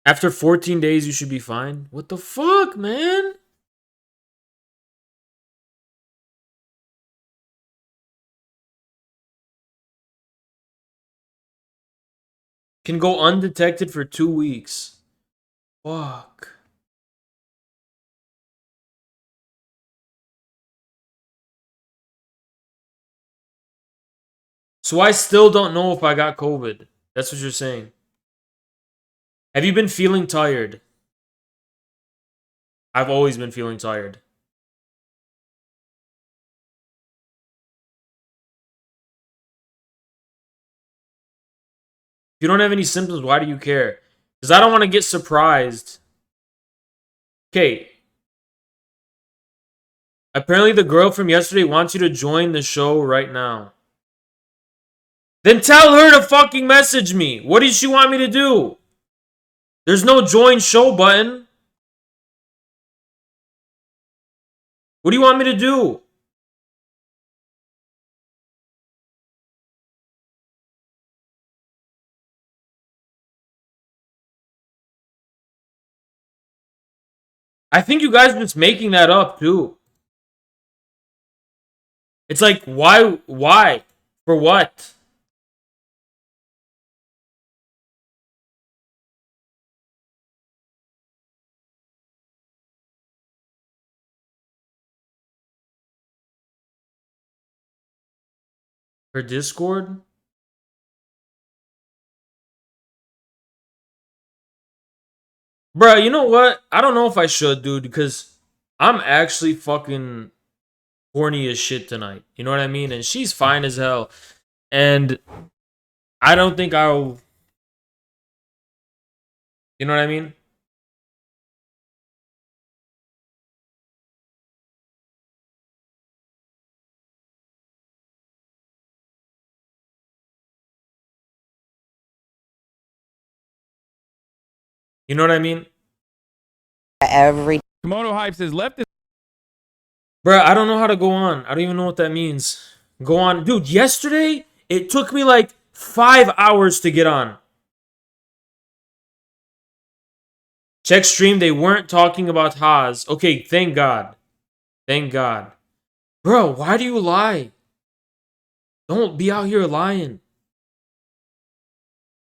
After 14 days, you should be fine. What the fuck, man? Can go undetected for 2 weeks. Fuck. So I still don't know if I got COVID. That's what you're saying. Have you been feeling tired? I've always been feeling tired. If you don't have any symptoms, why do you care? Because I don't want to get surprised. Okay. Apparently the girl from yesterday wants you to join the show right now. Then tell her to fucking message me. What does she want me to do? There's no join show button. What do you want me to do? I think you guys are just making that up too. It's like, why? Why? For what? For Discord? Bruh, you know what? I don't know if I should, dude, because I'm actually fucking horny as shit tonight. You know what I mean? And she's fine as hell. And I don't think I'll... You know what I mean? You know what I mean? Every Komodo Hype says left is Bruh, I don't know how to go on. I don't even know what that means. Go on. Dude, yesterday, it took me like 5 hours to get on. Check stream, they weren't talking about Haas. Okay, thank God. Thank God. Bro, why do you lie? Don't be out here lying.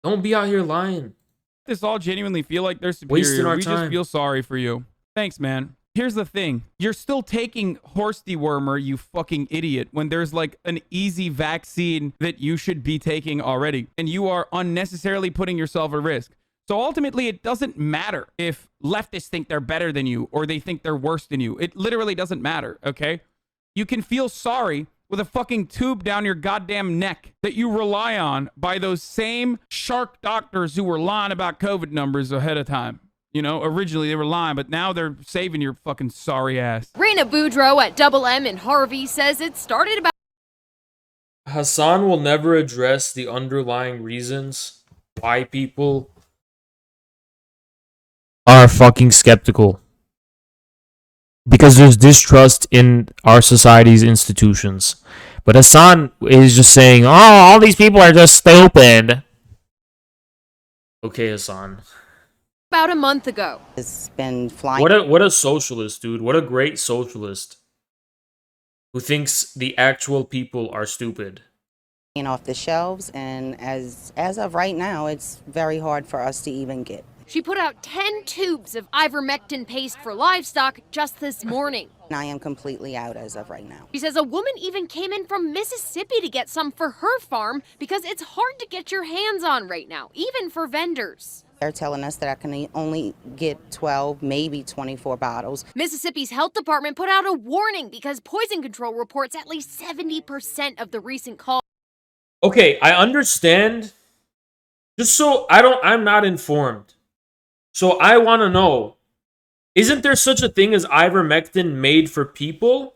Don't be out here lying. this all genuinely feel like they're superior. Wasting our We just time. feel sorry for you. Thanks, man. Here's the thing. You're still taking horse dewormer, you fucking idiot, when there's like an easy vaccine that you should be taking already. And you are unnecessarily putting yourself at risk. So ultimately, it doesn't matter if leftists think they're better than you or they think they're worse than you. It literally doesn't matter, okay? You can feel sorry with a fucking tube down your goddamn neck that you rely on by those same shark doctors who were lying about COVID numbers ahead of time. You know, originally they were lying, but now they're saving your fucking sorry ass. Raina Boudreaux at Double M in Harvey says it started about Hassan will never address the underlying reasons why people are fucking skeptical. Because there's distrust in our society's institutions. But Hassan is just saying, oh, all these people are just stupid. Okay, Hassan. a month ago. It's been flying. What a socialist, dude. What a great socialist. Who thinks the actual people are stupid. Off the shelves, and as of right now, it's very hard for us to even get. She put out 10 tubes of ivermectin paste for livestock just this morning. I am completely out as of right now. She says a woman even came in from Mississippi to get some for her farm because it's hard to get your hands on right now, even for vendors. They're telling us that I can only get 12, maybe 24 bottles. Mississippi's health department put out a warning because poison control reports at least 70% of the recent calls. Okay, I understand. Just so I'm not informed. So I want to know, isn't there such a thing as ivermectin made for people?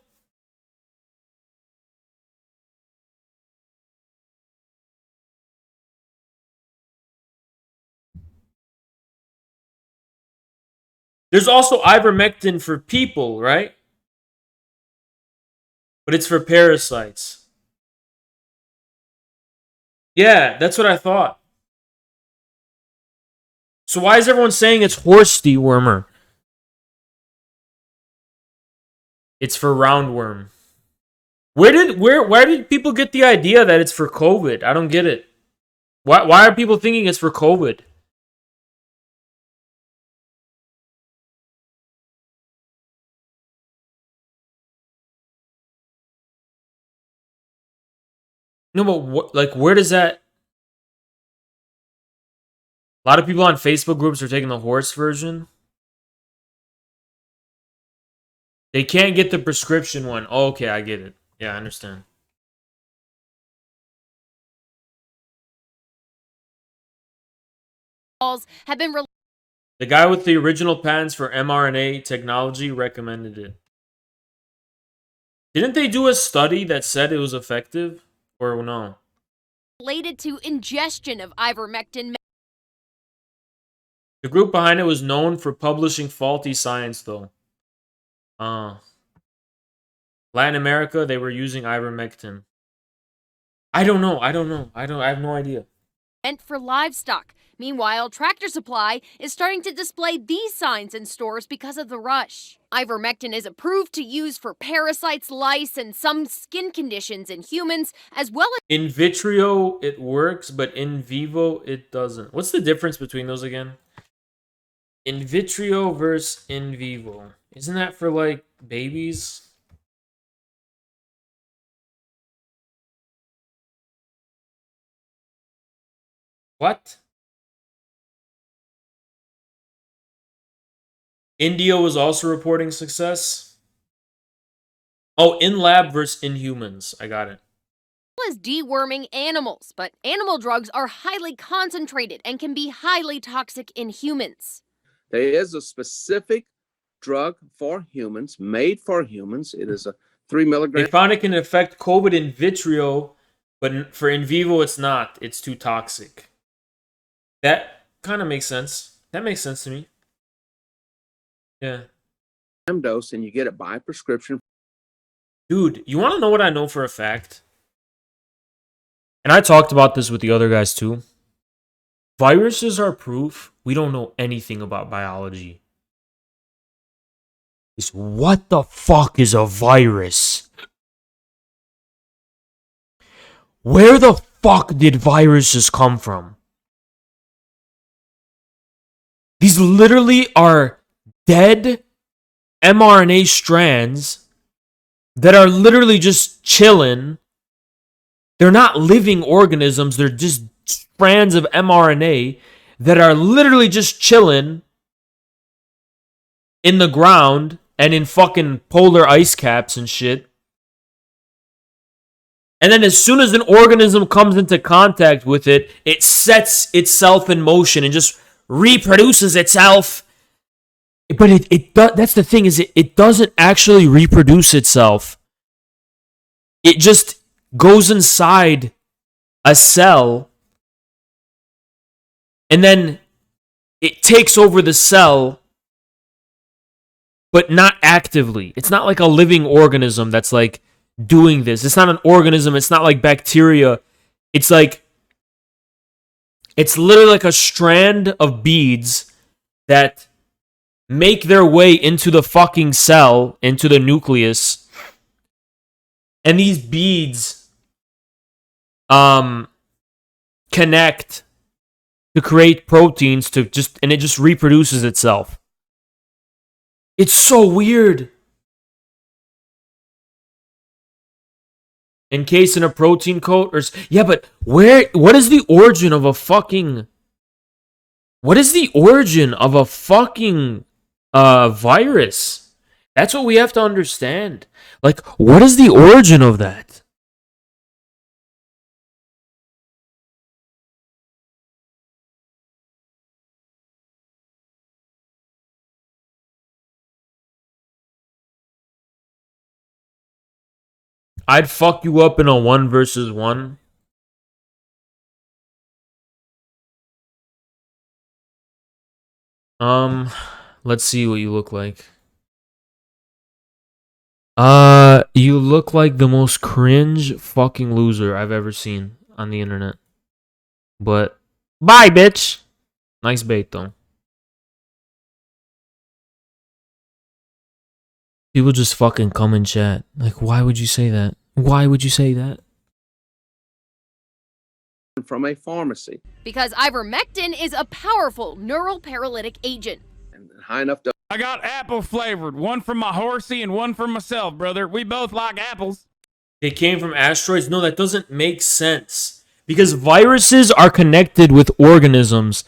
There's also ivermectin for people, right? But it's for parasites. Yeah, that's what I thought. So why is everyone saying it's horse dewormer? It's for roundworm. Why did people get the idea that it's for COVID? I don't get it. Why are people thinking it's for COVID? No, but where does that? A lot of people on Facebook groups are taking the horse version. They can't get the prescription one. Oh, okay, I get it. Yeah, I understand. Have been The guy with the original patents for mRNA technology recommended it. Didn't they do a study that said it was effective? Or no? related to ingestion of ivermectin. The group behind it was known for publishing faulty science, though. Latin America, they were using ivermectin. I don't know. I have no idea. Meant for livestock. Meanwhile, Tractor Supply is starting to display these signs in stores because of the rush. Ivermectin is approved to use for parasites, lice, and some skin conditions in humans, as well as In vitro, it works, but in vivo, it doesn't. What's the difference between those again? In vitro versus in vivo. Isn't that for, like, babies? What? India was also reporting success. Oh, in lab versus in humans. I got it. as deworming animals, but animal drugs are highly concentrated and can be highly toxic in humans. There is a specific drug for humans, made for humans. It is a 3 They milligram. found it can affect COVID in vitro, but for in vivo, it's not. It's too toxic. That kind of makes sense. That makes sense to me. Yeah. Dose, and you get it by prescription. Dude, you want to know what I know for a fact? And I talked about this with the other guys too. Viruses are proof we don't know anything about biology. What the fuck is a virus? Where the fuck did viruses come from? These literally are dead mRNA strands that are literally just chilling. They're not living organisms. They're just strands of mRNA that are literally just chilling in the ground and in fucking polar ice caps and shit. And then as soon as an organism comes into contact with it, it sets itself in motion and just reproduces itself. But that's the thing, is it doesn't actually reproduce itself. It just goes inside a cell and then it takes over the cell, but not actively. It's not like a living organism that's like doing this. It's not an organism. It's not like bacteria. It's like, it's literally like a strand of beads that make their way into the fucking cell, into the nucleus. And these beads connect to create proteins and it just reproduces itself. It's so weird. Encased in a protein coat yeah, but what is the origin of a fucking virus? That's what we have to understand. Like, what is the origin of that? I'd fuck you up in a 1 versus 1. Let's see what you look like. You look like the most cringe fucking loser I've ever seen on the internet. But bye, bitch. Nice bait though. People just fucking come in chat. Like, why would you say that? Why would you say that? From a pharmacy. Because ivermectin is a powerful neural paralytic agent. And high enough to I got apple flavored. One for my horsey and one for myself, brother. We both like apples. It came from asteroids? No, that doesn't make sense. Because viruses are connected with organisms.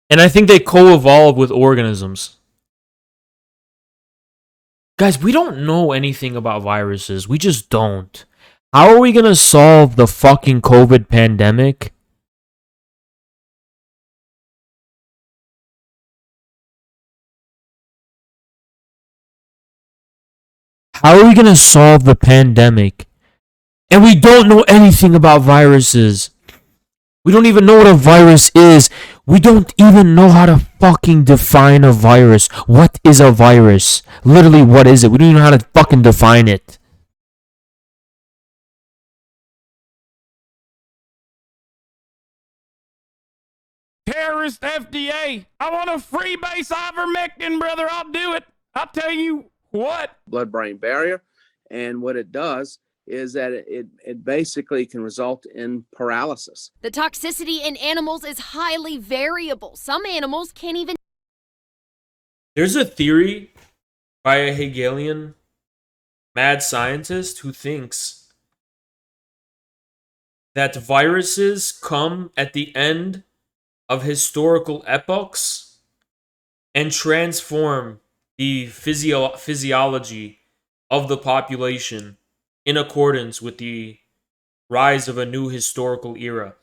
And I think they co-evolve with organisms. Guys, we don't know anything about viruses. We just don't. How are we going to solve the fucking COVID pandemic? How are we going to solve the pandemic? And we don't know anything about viruses. We don't even know what a virus is. We don't even know how to fucking define a virus. What is a virus? Literally, what is it? We don't even know how to fucking define it. Terrorist FDA. I want to freebase ivermectin, brother. I'll do it. I'll tell you what. blood-brain barrier. And what it does is that it basically can result in paralysis. The toxicity in animals is highly variable. Some animals can't even... There's a theory by a Hegelian mad scientist who thinks that viruses come at the end of historical epochs and transform the physiology of the population in accordance with the rise of a new historical era.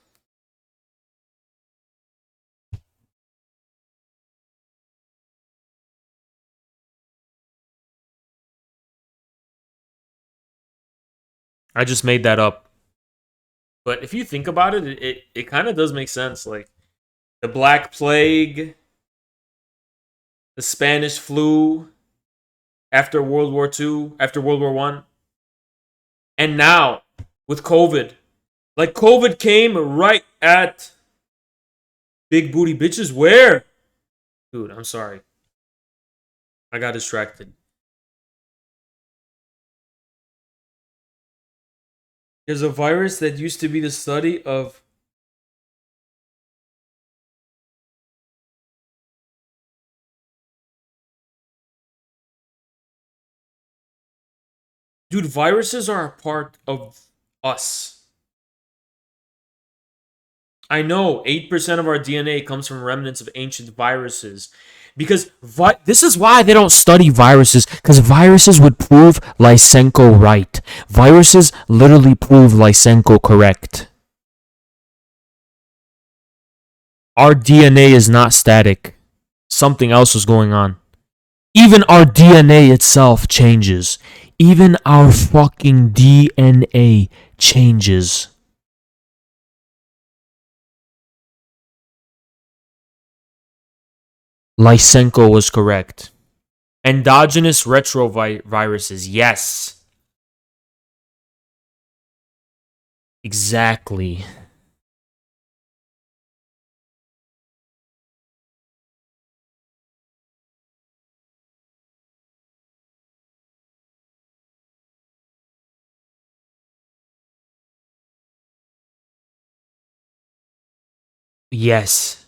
I just made that up. But if you think about it, it kind of does make sense. Like the Black Plague, the Spanish flu after World War II, after World War I, and now with COVID. Like COVID came right at big booty bitches. Where? Dude, I'm sorry. I got distracted. There's a virus that used to be the study of dude, viruses are a part of us. I know 8% of our DNA comes from remnants of ancient viruses. Because this is why they don't study viruses. Because viruses would prove Lysenko right. Viruses literally prove Lysenko correct. Our DNA is not static. Something else is going on. Even our DNA itself changes. Even our fucking DNA changes. Lysenko was correct. Endogenous retroviruses, yes. Exactly. Yes.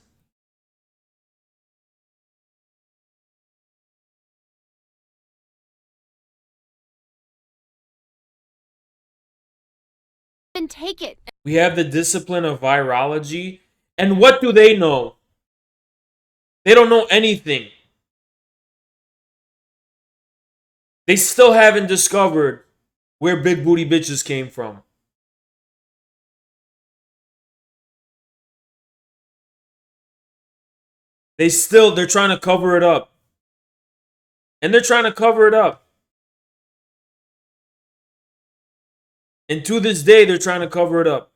take it. We have the discipline of virology. And what do they know? They don't know anything. They still haven't discovered where big booty bitches came from. They're trying to cover it up. And they're trying to cover it up. And to this day, they're trying to cover it up.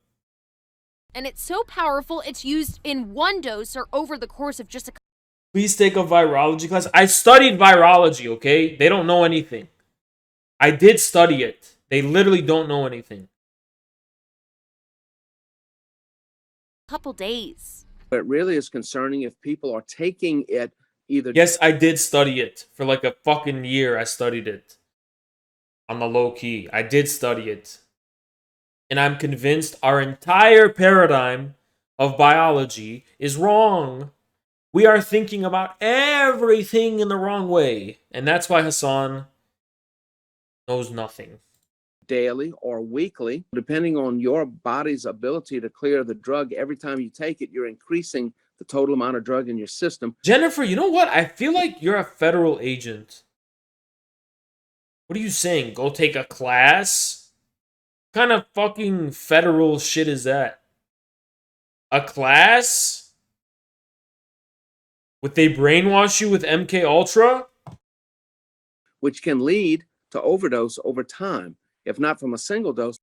And it's so powerful, it's used in one dose or over the course of just a... Please take a virology class. I studied virology, okay? They don't know anything. I did study it. They literally don't know anything. couple days. It really is concerning if people are taking it either. Yes, I did study it for like a fucking year. I studied it on the low key. I did study it. And I'm convinced our entire paradigm of biology is wrong. We are thinking about everything in the wrong way. And that's why Hassan knows nothing. Daily or weekly, depending on your body's ability to clear the drug. Every time you take it, you're increasing the total amount of drug in your system. Jennifer, you know what? I feel like you're a federal agent. What are you saying? Go take a class? What kind of fucking federal shit is that? A class? Would they brainwash you with MK Ultra? Which can lead to overdose over time, if not from a single dose.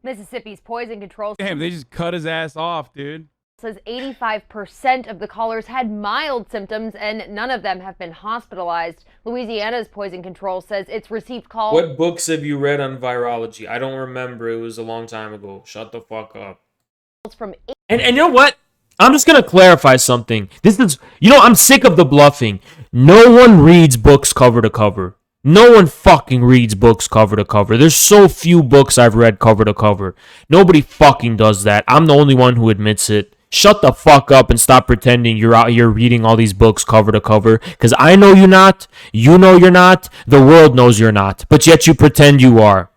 Mississippi's poison control Damn, they just cut his ass off, dude. says 85% of the callers had mild symptoms and none of them have been hospitalized. Louisiana's poison control says it's received calls. What books have you read on virology? I don't remember. It was a long time ago. Shut the fuck up. From And you know what? I'm just going to clarify something. This is, I'm sick of the bluffing. No one reads books cover to cover. No one fucking reads books cover to cover. There's so few books I've read cover to cover. Nobody fucking does that. I'm the only one who admits it. Shut the fuck up and stop pretending you're out here reading all these books cover to cover. Because I know you're not. You know you're not. The world knows you're not. But yet you pretend you are.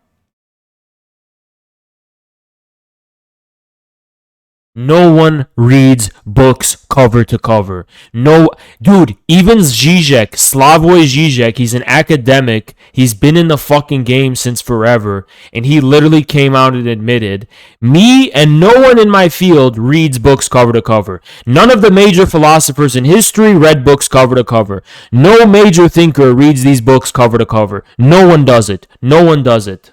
No one reads books cover to cover. No, dude, even Zizek, Slavoj Zizek, he's an academic. He's been in the fucking game since forever. And he literally came out and admitted, me and no one in my field reads books cover to cover. None of the major philosophers in history read books cover to cover. No major thinker reads these books cover to cover. No one does it. No one does it.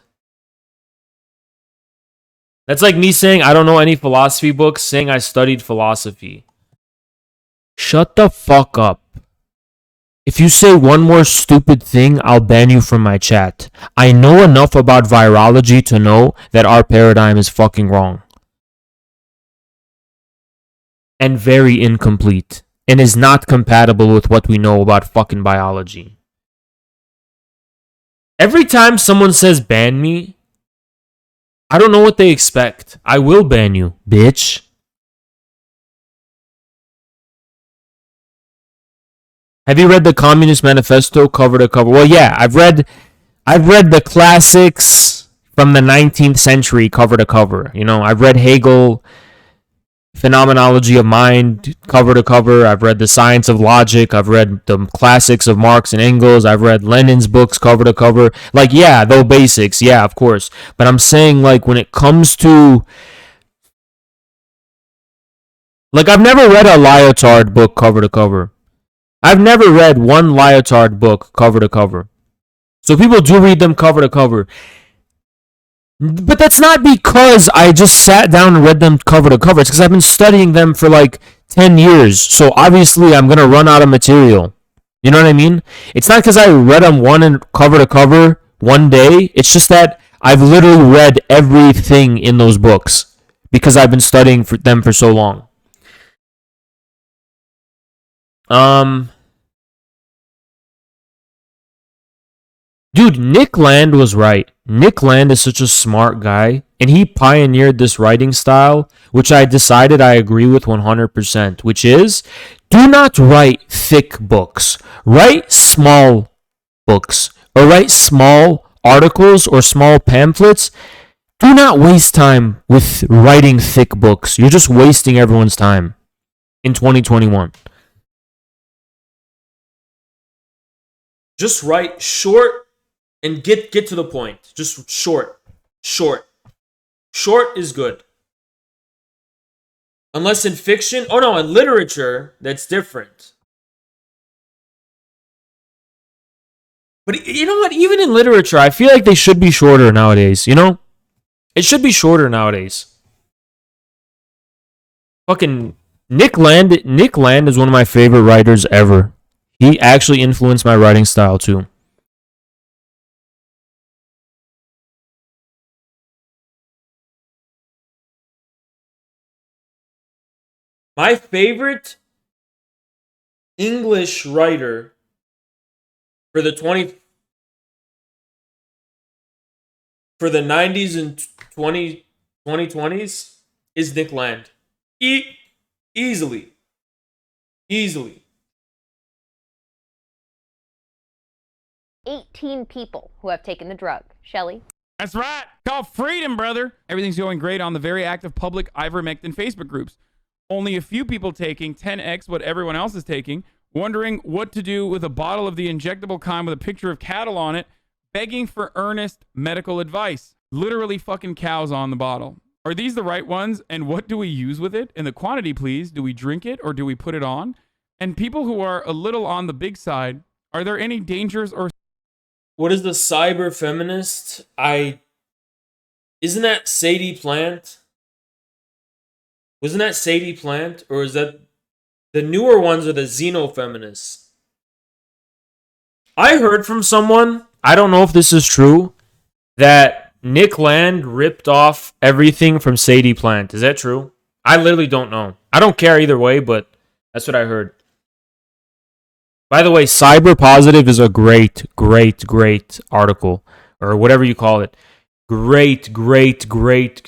That's like me saying I don't know any philosophy books, saying I studied philosophy. Shut the fuck up. If you say one more stupid thing, I'll ban you from my chat. I know enough about virology to know that our paradigm is fucking wrong. And very incomplete. And is not compatible with what we know about fucking biology. Every time someone says ban me, I don't know what they expect. I will ban you, bitch. Have you read the Communist Manifesto cover to cover? Well, yeah, I've read the classics from the 19th century cover to cover. I've read Hegel, Phenomenology of Mind cover to cover. I've read The Science of Logic. I've read the classics of Marx and Engels. I've read Lenin's books cover to cover. Like, yeah, those basics. Yeah, of course. But I'm saying, like, when it comes to... Like, I've never read a Lyotard book cover to cover. I've never read one Lyotard book cover to cover. So people do read them cover to cover. But that's not because I just sat down and read them cover to cover. It's because I've been studying them for like 10 years. So obviously I'm going to run out of material. You know what I mean? It's not because I read them cover to cover one day. It's just that I've literally read everything in those books because I've been studying them for so long. Dude, Nick Land was right. Nick Land is such a smart guy, and he pioneered this writing style, which I decided I agree with 100%, which is, do not write thick books. Write small books, or write small articles or small pamphlets. Do not waste time with writing thick books. You're just wasting everyone's time in 2021. Just write short and get to the point. Just short. Short is good. Unless in fiction. Oh no, in literature, that's different. But you know what? Even in literature, I feel like they should be shorter nowadays, It should be shorter nowadays. Fucking Nick Land is one of my favorite writers ever. He actually influenced my writing style too. My favorite English writer for the 90s and 2020s is Nick Land. Easily. 18 people who have taken the drug. Shelley? That's right. Called freedom, brother. Everything's going great on the very active public ivermectin Facebook groups. Only a few people taking 10x what everyone else is taking, wondering what to do with a bottle of the injectable kind with a picture of cattle on it, begging for earnest medical advice. Literally fucking cows on the bottle. Are these the right ones? And what do we use with it? And the quantity, please. Do we drink it or do we put it on? And people who are a little on the big side, are there any dangers or... What is the cyber feminist? Isn't that Sadie Plant? Wasn't that Sadie Plant? Or is that the newer ones are the xenofeminists? I heard from someone, I don't know if this is true, that Nick Land ripped off everything from Sadie Plant. Is that true? I literally don't know. I don't care either way, but that's what I heard. By the way, Cyber Positive is a great article, or whatever you call it. Great.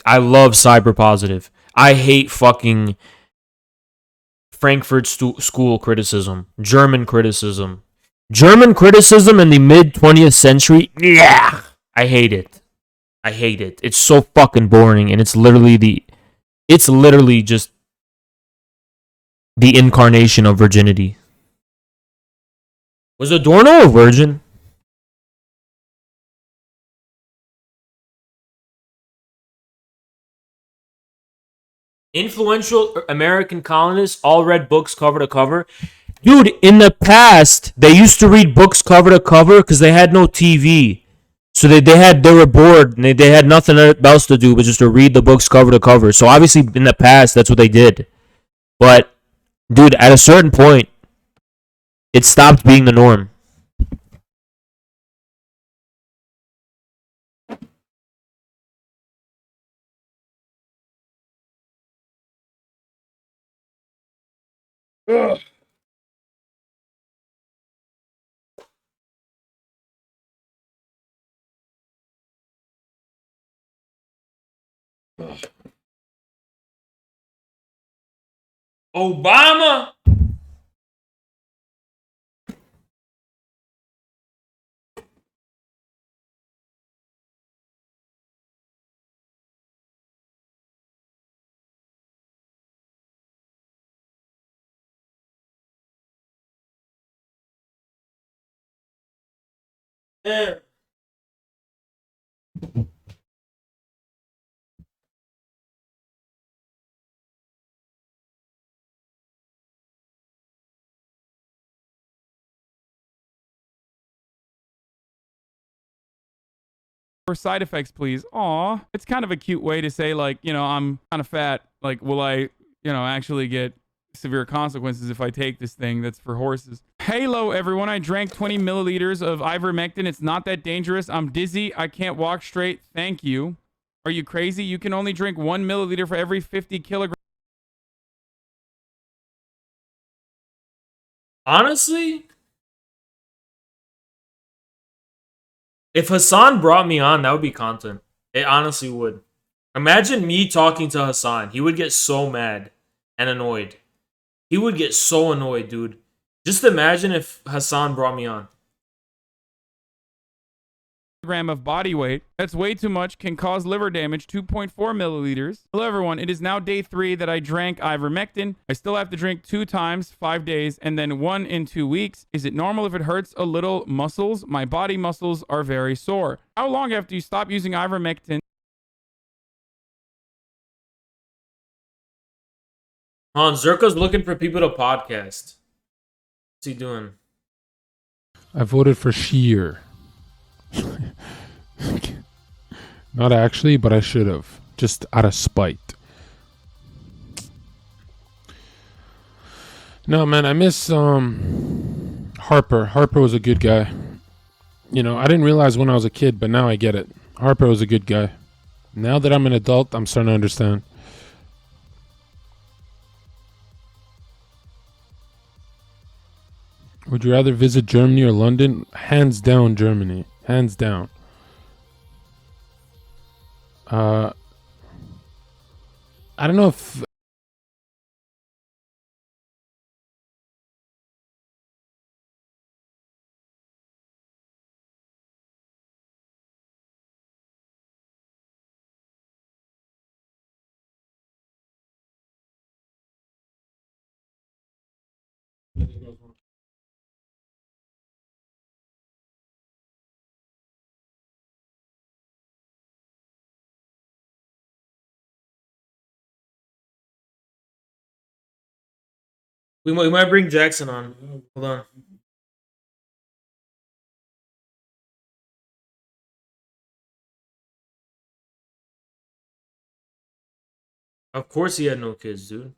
I love Cyber Positive. I hate fucking Frankfurt School criticism, German criticism in the mid 20th century. Yeah, I hate it. It's so fucking boring, and it's literally just the incarnation of virginity. Was Adorno a virgin? Influential American colonists all read books cover to cover. Dude, in the past, they used to read books cover to cover because they had no TV. So they were bored and they had nothing else to do but just to read the books cover to cover. So obviously in the past, that's what they did. But, dude, at a certain point, it stopped being the norm. Ugh. Obama. Yeah. For side effects, please. Aw, it's kind of a cute way to say, like, I'm kind of fat. Like, will I, actually get severe consequences if I take this thing that's for horses? Hello, everyone. I drank 20 milliliters of ivermectin. It's not that dangerous. I'm dizzy. I can't walk straight. Thank you. Are you crazy? You can only drink 1 milliliter for every 50 kilograms. Honestly, if Hassan brought me on, that would be content. It honestly would. Imagine me talking to Hassan. He would get so mad and annoyed. He would get so annoyed, dude. Just imagine if Hassan brought me on. Gram of body weight. That's way too much. Can cause liver damage. 2.4 milliliters. Hello, everyone. It is now day 3 that I drank ivermectin. I still have to drink 2 times, 5 days, and then 1 in 2 weeks. Is it normal if it hurts a little muscles? My body muscles are very sore. How long after you stop using ivermectin? Zerka's looking for people to podcast. What's he doing? I voted for Sheer. Not actually, but I should have. Just out of spite. No, man, I miss Harper. Harper was a good guy. I didn't realize when I was a kid, but now I get it. Harper was a good guy. Now that I'm an adult, I'm starting to understand. Would you rather visit Germany or London? Hands down, Germany. Hands down. I don't know if We might bring Jackson on. Hold on. Of course he had no kids, dude.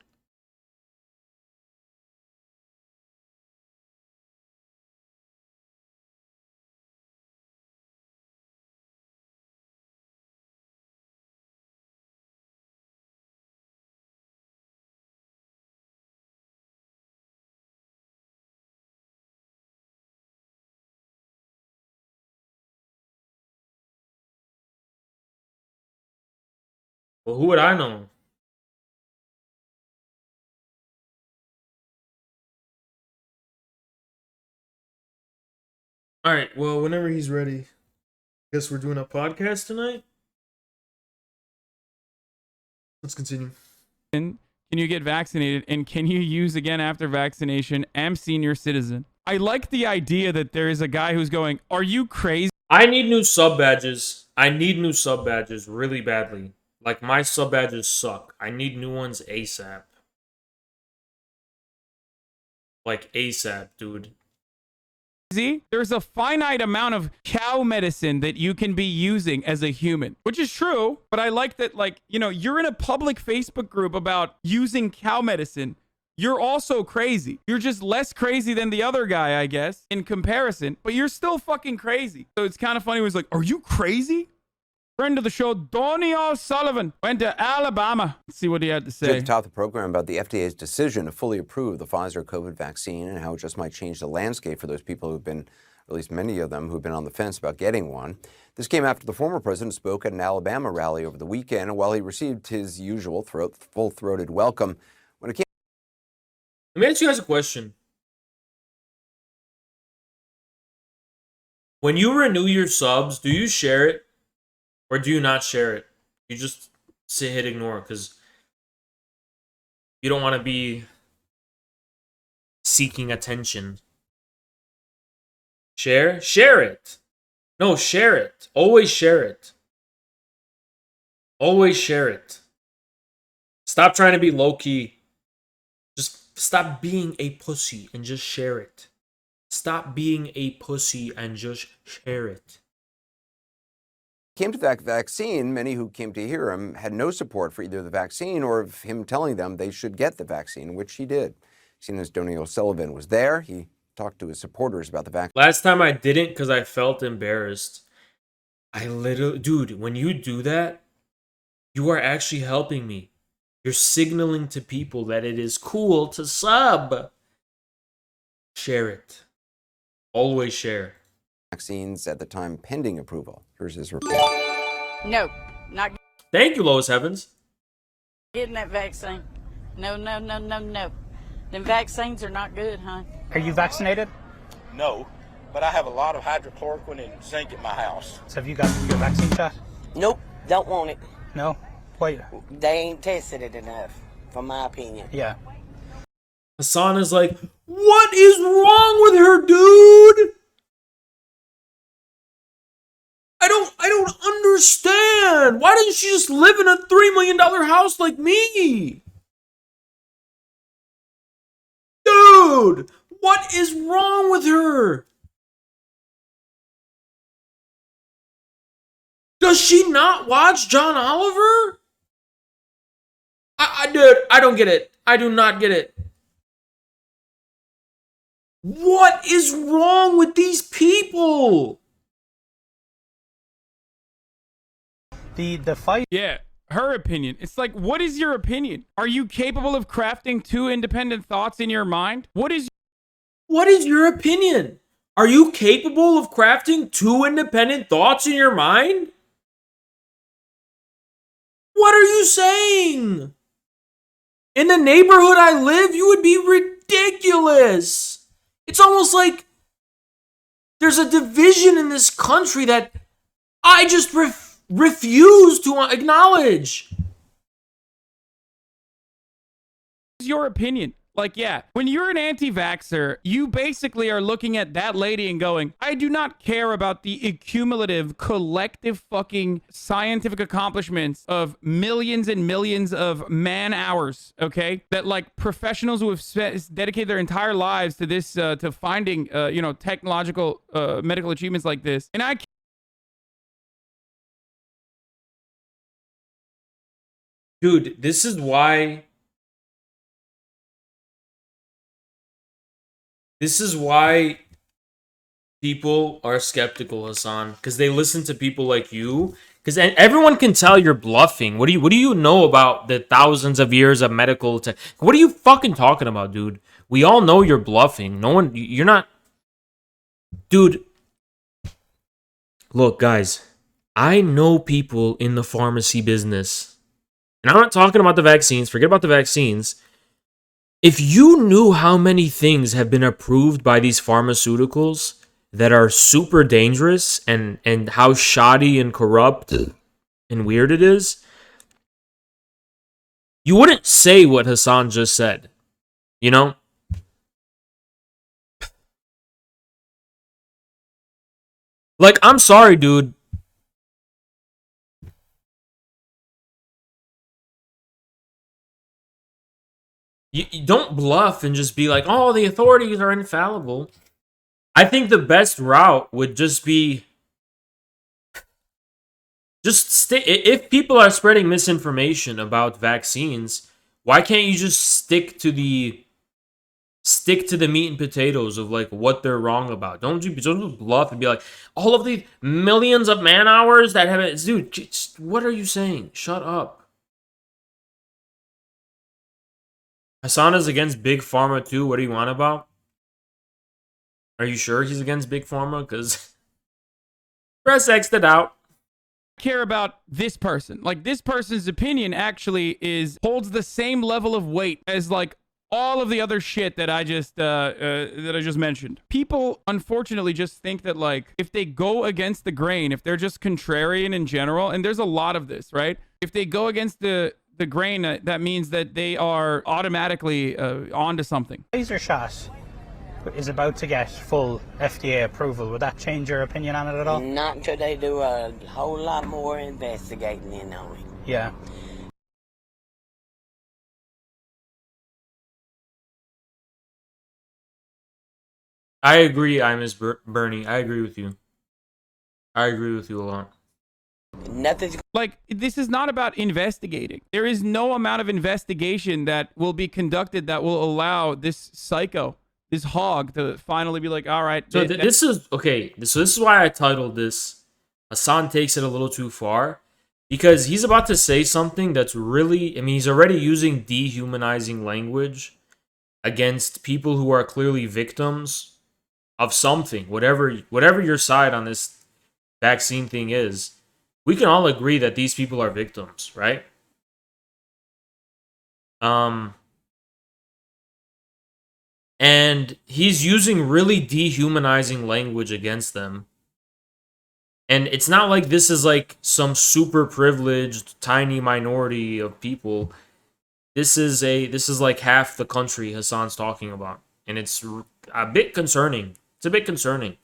Well, who would I know? All right. Well, whenever he's ready. Guess we're doing a podcast tonight. Let's continue. Can you get vaccinated? And can you use again after vaccination? Am senior citizen. I like the idea that there is a guy who's going, are you crazy? I need new sub badges. I need new sub badges really badly. Like, my sub badges suck. I need new ones ASAP. Like, ASAP, dude. There's a finite amount of cow medicine that you can be using as a human, which is true. But I like that, like, you know, you're in a public Facebook group about using cow medicine. You're also crazy. You're just less crazy than the other guy, I guess, in comparison. But you're still fucking crazy. So it's kind of funny. He was like, are you crazy? Friend of the show, Donnie O'Sullivan, went to Alabama. Let's see what he had to say. Just top the program about the FDA's decision to fully approve the Pfizer COVID vaccine and how it just might change the landscape for those people who've been, at least many of them, who've been on the fence about getting one. This came after the former president spoke at an Alabama rally over the weekend, and while he received his usual full-throated welcome, when it came... Let me ask you guys a question. When you renew your subs, do you share it? Or do you not share it? You just hit ignore because you don't want to be seeking attention. Share? Share it. No, share it. Always share it. Always share it. Stop trying to be low-key. Just stop being a pussy and just share it. Stop being a pussy and just share it. Came to that vaccine, many who came to hear him had no support for either the vaccine or of him telling them they should get the vaccine, which he did. CNN's Donnie O'Sullivan was there. He talked to his supporters about the vaccine. Last time I didn't because I felt embarrassed. I literally, dude, when you do that, you are actually helping me. You're signaling to people that it is cool to sub. Share it. Always share. Vaccines at the time pending approval. Here's his report. No, not Thank you, Lois Heavens. getting that vaccine. No, no, no, no, no. Them vaccines are not good, huh? Are you vaccinated? No, but I have a lot of hydrochloroquine and zinc at my house. So have you got your vaccine shot? Nope, don't want it. No? Wait. They ain't tested it enough, from my opinion. Yeah. Hassan is like, what is wrong with her, dude? I don't understand. Why doesn't she just live in a $3 million house like me? Dude, what is wrong with her? Does she not watch John Oliver? Dude, I don't get it. I do not get it. What is wrong with these people? The fight. Yeah, her opinion. It's like, what is your opinion? Are you capable of crafting two independent thoughts in your mind? What is What is your opinion? Are you capable of crafting two independent thoughts in your mind? What are you saying? In the neighborhood I live, you would be ridiculous. It's almost like there's a division in this country that I just refuse to acknowledge. Your opinion. Like, yeah, when you're an anti-vaxxer, you basically are looking at that lady and going, I do not care about the accumulative, collective fucking scientific accomplishments of millions and millions of man hours, okay? That, like, professionals who have dedicated their entire lives to this, to finding, technological, medical achievements like this. And I Dude, this is why people are skeptical, Hassan, because they listen to people like you. Because everyone can tell you're bluffing. What do you know about the thousands of years of medical tech? What are you fucking talking about, dude? We all know you're bluffing. No one, you're not, dude. Look, guys, I know people in the pharmacy business, and I'm not talking about the vaccines. Forget about the vaccines. If you knew how many things have been approved by these pharmaceuticals that are super dangerous and how shoddy and corrupt and weird it is, you wouldn't say what Hassan just said. You know? Like, I'm sorry, dude. You don't bluff and just be like, oh, the authorities are infallible. I think the best route would just be if people are spreading misinformation about vaccines, why can't you just stick to the meat and potatoes of like what they're wrong about? Don't bluff and be like, all of the millions of man hours that have, dude, just, what are you saying? Shut up. Hassan is against Big Pharma too. What do you want about? Are you sure he's against Big Pharma? Because press X'd it out. care about this person. Like, this person's opinion actually holds the same level of weight as like all of the other shit that I just mentioned. People unfortunately just think that like if they go against the grain, if they're just contrarian in general, and there's a lot of this, right? If they go against the grain, that means that they are automatically onto something. Pfizer shot is about to get full FDA approval. Would that change your opinion on it at all? Not until they do a whole lot more investigating in on it. Yeah. I agree, I miss Bernie. I agree with you. I agree with you a lot. Nothing's like, this is not about investigating. There is no amount of investigation that will be conducted that will allow this psycho, this hog, to finally be like, all right. So this is okay. So this is why I titled this Hassan Takes It a Little Too Far, because he's about to say something that's really, I mean, he's already using dehumanizing language against people who are clearly victims of something, whatever your side on this vaccine thing is. We can all agree that these people are victims, right? And he's using really dehumanizing language against them. And it's not like this is like some super privileged tiny minority of people. This is like half the country Hassan's talking about, and it's a bit concerning. It's a bit concerning.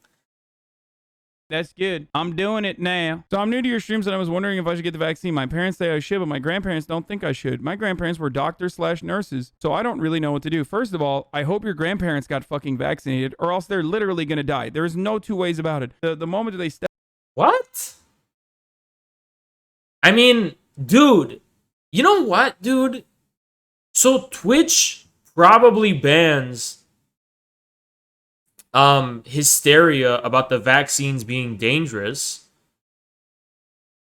That's good. I'm doing it now. So I'm new to your streams and I was wondering if I should get the vaccine. My parents say I should, but my grandparents don't think I should. My grandparents were doctors/nurses, so I don't really know what to do. First of all, I hope your grandparents got fucking vaccinated, or else they're literally gonna die. There is no two ways about it. The moment they step... What? I mean, dude, you know what, dude? So Twitch probably bans hysteria about the vaccines being dangerous,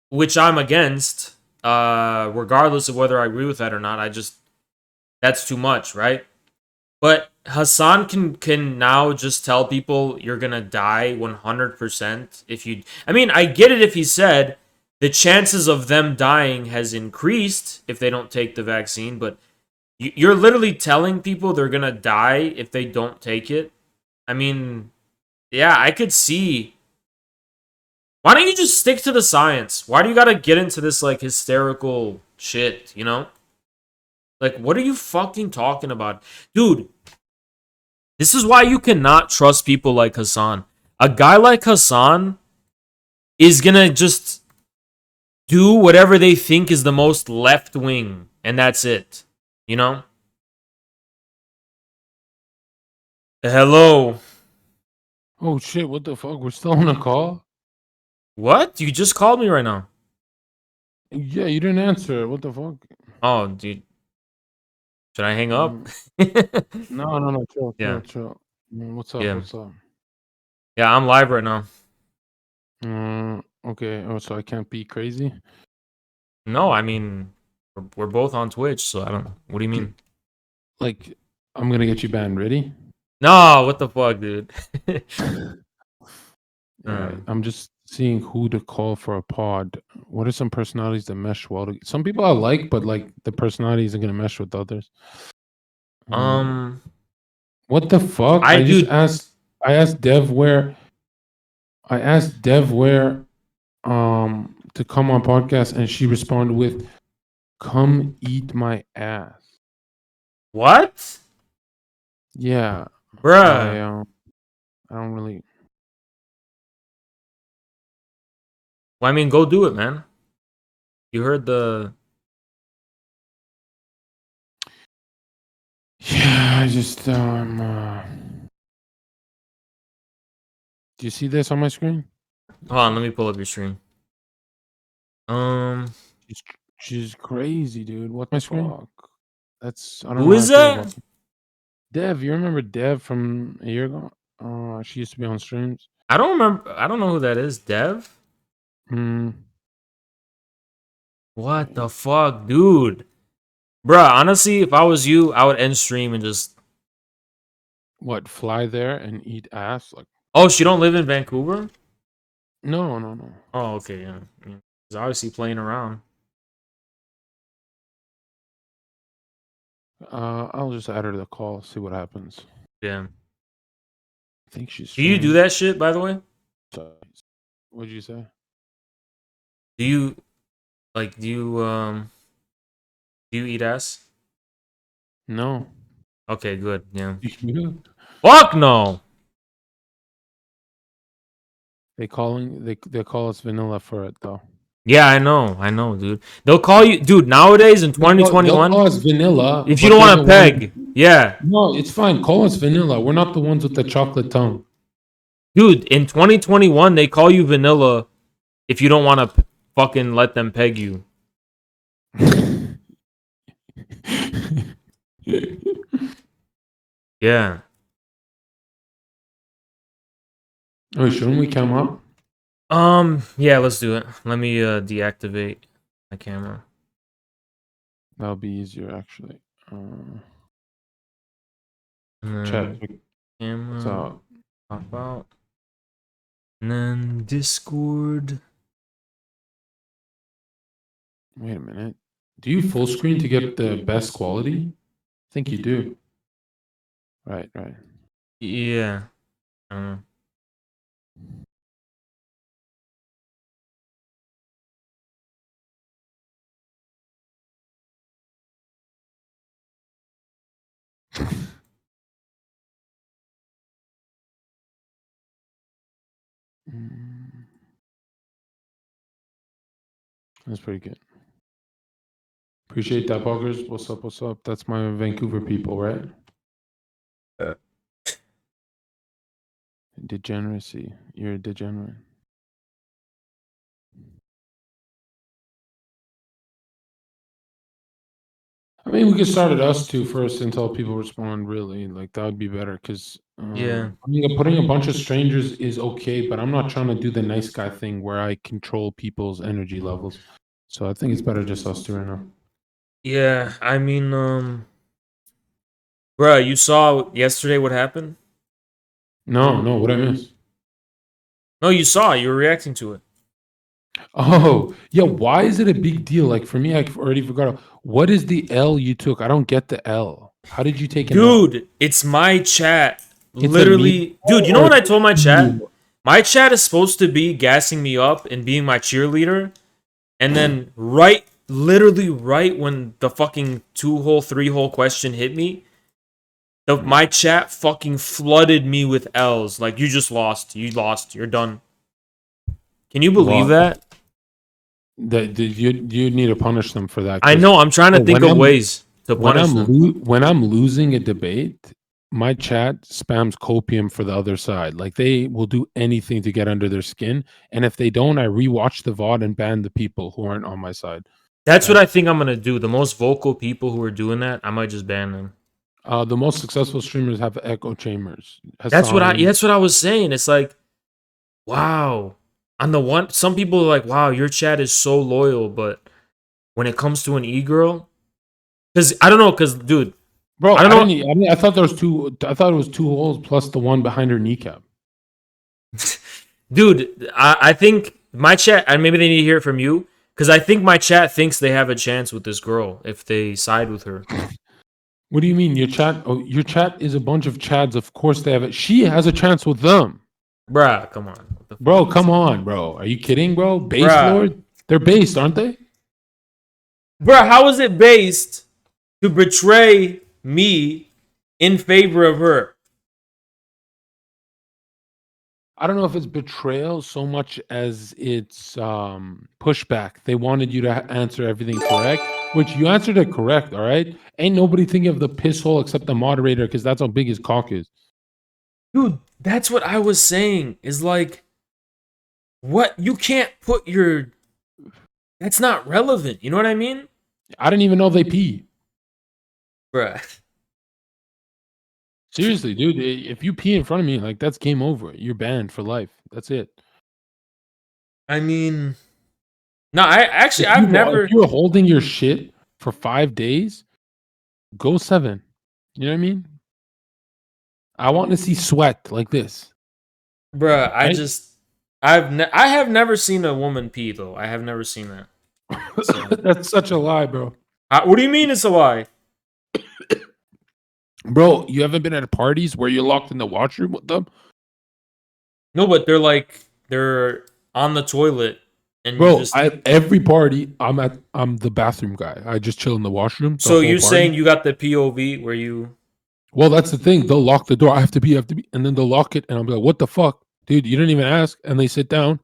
which I'm against, regardless of whether I agree with that or not. That's too much, right? But Hassan can now just tell people you're gonna die 100% if you. I mean, I get it if he said the chances of them dying has increased if they don't take the vaccine, but you're literally telling people they're gonna die if they don't take it. I mean, yeah, I could see. Why don't you just stick to the science? Why do you gotta get into this like hysterical shit? You know, like what are you fucking talking about, dude? This is why you cannot trust people like Hassan. A guy like Hassan is gonna just do whatever they think is the most left wing, and that's it. You know? Hello. Oh shit! What the fuck? We're still on a call. What? You just called me right now. Yeah, you didn't answer. What the fuck? Oh, dude. Should I hang up? No. Chill. Yeah. What's up? Yeah. What's up? Yeah, I'm live right now. Okay. Oh, so I can't be crazy? No, I mean, we're both on Twitch, so I don't. What do you mean? Like, I'm gonna get you banned. Ready? No, what the fuck, dude? Alright, I'm just seeing who to call for a pod. What are some personalities that mesh well? Some people I like, but like the personality isn't gonna mesh with others. What the fuck? I just asked. I asked Dev where. I asked Dev where, to come on podcast, and she responded with, "Come eat my ass." What? Yeah, Bruh. I don't really. Well, I mean, go do it, man. You heard the. Yeah, I just do you see this on my screen? Hold on, let me pull up your stream. She's crazy, dude. What the fuck? That's I don't Who know how is I feel that? about Dev. You remember Dev from a year ago? She used to be on streams. I don't remember. I don't know who that is. Dev? What the fuck, dude? Bruh, honestly, if I was you, I would end stream and just. What? Fly there and eat ass? Like? Oh, she don't live in Vancouver? No. Oh, okay, yeah. He's obviously playing around. I'll just add her to the call. See what happens. Yeah. I think she's. Do you do that shit, by the way? What'd you say? Do you eat ass? No. Okay, good. Yeah. You? Fuck no. They call us vanilla for it though. Yeah, I know, dude. They'll call you, dude. Nowadays in 2021, they'll call us vanilla if you don't want to peg. Yeah. No, it's fine. Call us vanilla. We're not the ones with the chocolate tongue. Dude, in 2021, they call you vanilla if you don't want to fucking let them peg you. Yeah. Wait, shouldn't we come up? Yeah, let's do it. Let me deactivate my camera. That'll be easier, actually. Chat. Camera. Pop out. And then Discord. Wait a minute. Do you full screen to get the best quality? I think you do. Right. Yeah. That's pretty good. Appreciate that, buggers. What's up? That's my Vancouver people, right? Degeneracy. You're a degenerate. I mean, we could start at us two first until people respond. Really, like that would be better. Because Yeah. putting a bunch of strangers is okay, but I'm not trying to do the nice guy thing where I control people's energy levels. So I think it's better just us two right now. Yeah, I mean, Bruh, you saw yesterday what happened? No, what I miss? No, you saw. You were reacting to it. Oh, yeah. Why is it a big deal? Like for me, I already forgot. What is the L you took? I don't get the L. How did you take an L? Dude, it's my chat. It's a Literally, dude, you know or what I told my chat? you. My chat is supposed to be gassing me up and being my cheerleader. And then literally right when the fucking 2-hole, 3-hole question hit me, my chat fucking flooded me with L's. Like, you just lost. You lost. You're done. Can you believe that? You need to punish them for that. I know. I'm trying to think of ways to punish them. When I'm losing a debate, my chat spams copium for the other side. Like they will do anything to get under their skin, and if they don't, I rewatch the VOD and ban the people who aren't on my side. That's what I think I'm gonna do. The most vocal people who are doing that, I might just ban them. The most successful streamers have echo chambers. That's what I was saying. It's like, wow. On the one, some people are like, wow, your chat is so loyal, but when it comes to an e-girl, because I don't know, because dude, bro, I don't know. I mean, I thought there was two. I thought it was 2 holes plus the one behind her kneecap. Dude, I think my chat, and maybe they need to hear it from you, because I think my chat thinks they have a chance with this girl if they side with her. What do you mean? Your chat? Oh, your chat is a bunch of chads. Of course they have it. She has a chance with them. Bruh, come on. Bro, come on, bro. Are you kidding, bro? Base Lord? They're based, aren't they? Bruh, how is it based to betray me in favor of her? I don't know if it's betrayal so much as it's pushback. They wanted you to answer everything correct, which you answered it correct, all right? Ain't nobody thinking of the piss hole except the moderator because that's how big his cock is. Dude, that's what I was saying. Is like, what? You can't put your... That's not relevant. You know what I mean? I didn't even know they pee. Bruh. Seriously, dude. If you pee in front of me, like, that's game over. You're banned for life. That's it. I mean... No, I've never... If you were holding your shit for 5 days, go 7. You know what I mean? I want to see sweat like this. Bruh, I have never seen a woman pee, though. I have never seen that. So. That's such a lie, bro. What do you mean it's a lie? Bro, you haven't been at parties where you're locked in the washroom with them? No, but they're on the toilet. And bro, every party, I'm the bathroom guy. I just chill in the washroom. So you're saying you got the POV where you... Well, that's the thing. They'll lock the door. I have to be. And then they'll lock it. And I'm like, what the fuck? Dude, you didn't even ask. And they sit down.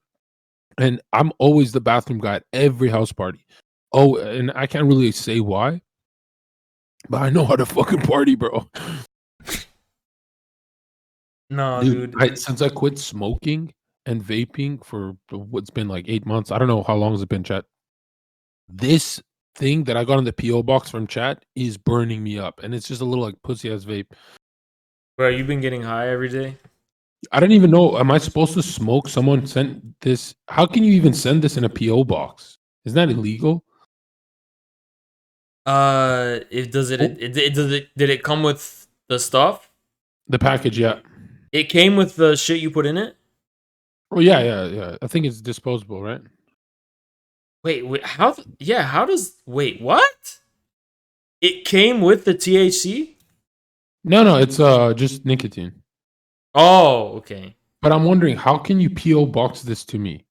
And I'm always the bathroom guy at every house party. Oh, and I can't really say why. But I know how to fucking party, bro. No, dude. Since I quit smoking and vaping for what's been like 8 months. I don't know how long has it been, chat. This thing that I got in the PO box from chat is burning me up, and it's just a little like pussy ass vape. Bro, you've been getting high every day? I don't even know. Am I supposed to smoke? Someone sent this. How can you even send this in a PO box? Isn't that illegal? Did it come with the stuff? The package, yeah. It came with the shit you put in it? Oh yeah. I think it's disposable, right? Wait, how does... Wait, what? It came with the THC? No, it's just nicotine. Oh, okay. But I'm wondering, how can you PO box this to me?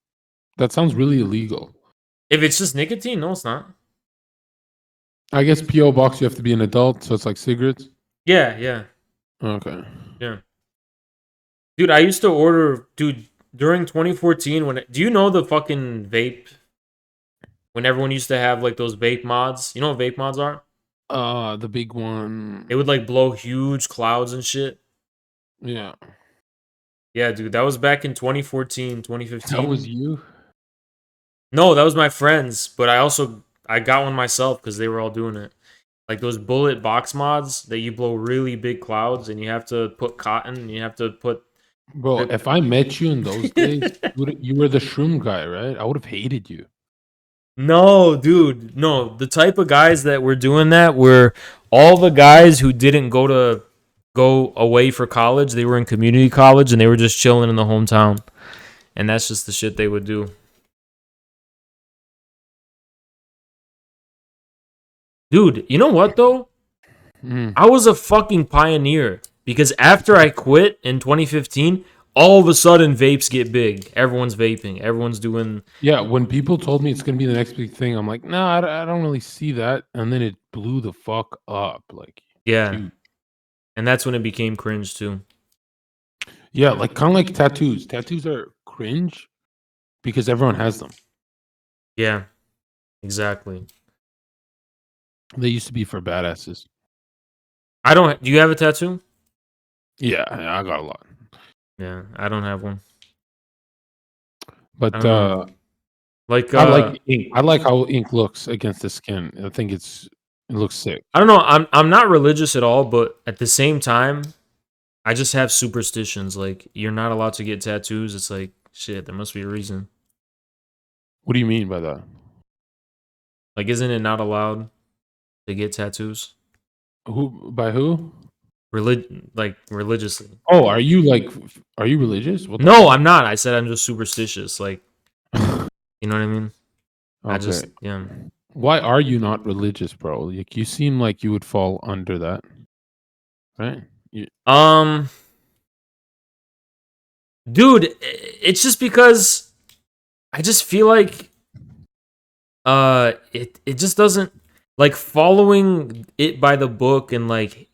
That sounds really illegal. If it's just nicotine, no, it's not. I guess PO box, you have to be an adult, so it's like cigarettes? Yeah. Okay. Yeah. Dude, I used to order... Dude, during 2014, do you know the fucking vape... When everyone used to have like those vape mods. You know what vape mods are? The big one. It would like blow huge clouds and shit. Yeah. Yeah, dude. That was back in 2014, 2015. That was you? No, that was my friends. But I got one myself because they were all doing it. Like those bullet box mods that you blow really big clouds and you have to put cotton and you have to put... Bro, if I met you in those days, you were the shroom guy, right? I would have hated you. No, dude. No, the type of guys that were doing that were all the guys who didn't go away for college, they were in community college and they were just chilling in the hometown. And that's just the shit they would do. Dude, you know what though? I was a fucking pioneer because after I quit in 2015, all of a sudden vapes get big. Everyone's vaping. Everyone's doing. Yeah, when people told me it's gonna be the next big thing, I'm like, no, I don't really see that. And then it blew the fuck up. Like, Yeah. huge. And that's when it became cringe too. Yeah, like kind of like tattoos. Tattoos are cringe because everyone has them. Yeah, exactly. They used to be for badasses. I don't. Do you have a tattoo? Yeah, I got a lot. Yeah, I don't have one. But I don't know. Like I like ink. I like how ink looks against the skin. I think it looks sick. I don't know. I'm not religious at all, but at the same time, I just have superstitions. Like you're not allowed to get tattoos. It's like shit. There must be a reason. What do you mean by that? Like, isn't it not allowed to get tattoos? Who by who? Religiously. Oh, are you religious? What the No, fuck? I'm not. I said I'm just superstitious. Like, you know what I mean? I just Okay. yeah. Why are you not religious, bro? Like you seem like you would fall under that, right? Dude, it's just because I just feel like it just doesn't like following it by the book and like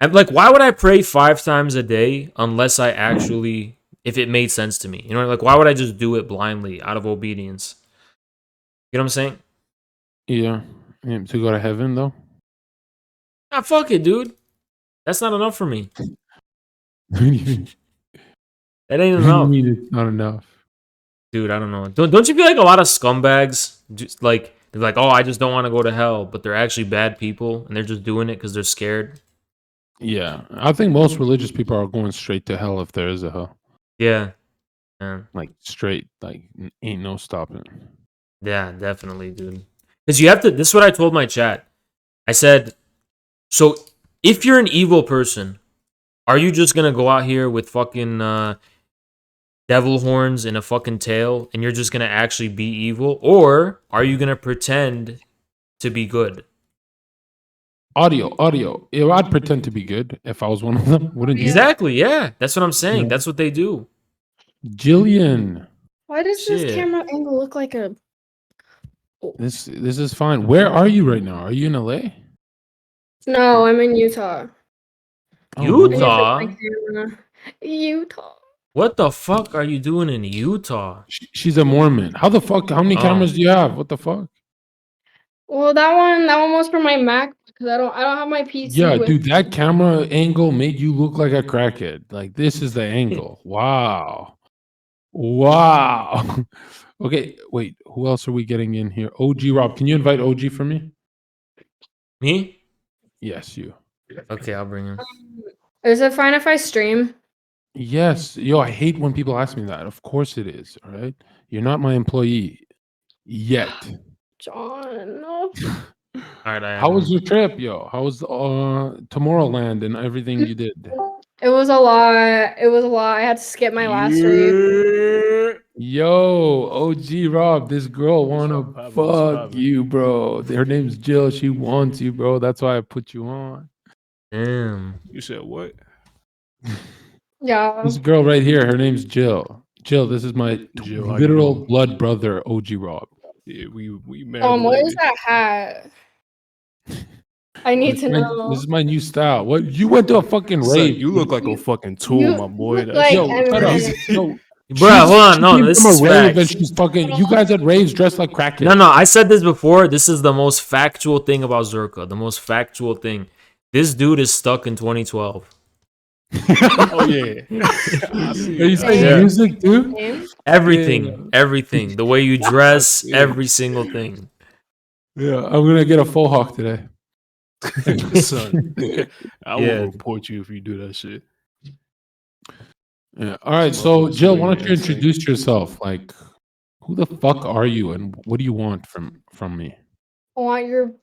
I'm like why would I pray 5 times a day unless I actually if it made sense to me? You know, like why would I just do it blindly out of obedience? You know what I'm saying? Yeah. To go to heaven though. Ah, fuck it, dude. That's not enough for me. What do you mean? That ain't What do you enough. mean it's not enough? Dude, I don't know. Don't you feel like a lot of scumbags just like they're like, "Oh, I just don't want to go to hell," but they're actually bad people and they're just doing it cuz they're scared? Yeah, I think most religious people are going straight to hell if there is a hell. Yeah. Yeah. Like straight, like ain't no stopping. Yeah, definitely, dude. Cuz you have to this is what I told my chat. I said, "So, if you're an evil person, are you just going to go out here with fucking devil horns and a fucking tail and you're just going to actually be evil or are you going to pretend to be good?" Audio. Yeah, I'd pretend to be good if I was one of them. Wouldn't you? Exactly, yeah. That's what I'm saying. That's what they do. Jillian, Why does Shit. this camera angle look like a... this is fine. Where are you right now? Are you in LA? No, I'm in Utah. Utah? Utah. What the fuck are you doing in Utah? She's a Mormon. How the fuck? How many cameras do you have? What the fuck? Well, that one was for my Mac because I don't have my PC. Yeah, with dude, that camera angle made you look like a crackhead. Like this is the angle. Wow. Okay, wait. Who else are we getting in here? OG Rob, can you invite OG for me? Me? Yes, you. Okay, I'll bring him. Is it fine if I stream? Yes. Yo, I hate when people ask me that. Of course it is. All right. You're not my employee yet. John, no. All right, How was your trip, yo? How was Tomorrowland and everything you did? It was a lot. I had to skip my last week. Yo, OG Rob, this girl wanna fuck you, bro. Her name's Jill. She wants you, bro. That's why I put you on. Damn. You said what? Yeah. This girl right here, her name's Jill. Jill, this is my Jill, how you literal doing? blood brother, OG Rob. Yeah, we mad. What is that hat? I need to know. This is my new style. What? You went to a fucking Son, rave? you look like a fucking tool, my boy. look like Yo, shut up. Yo, Bro, hold on, no, came this from is a rave and facts. she's fucking. You guys at raves dressed like crackheads. No, I said this before. This is the most factual thing about Zerka. The most factual thing. This dude is stuck in 2012. Oh yeah. Are you saying music too? Everything, everything. The way you dress, every single thing. Yeah, I'm gonna get a faux hawk today. Son, I will Yeah. report you if you do that shit. Yeah. All right. So, Jill, why don't you introduce yourself? Like, who the fuck are you, and what do you want from me? I want your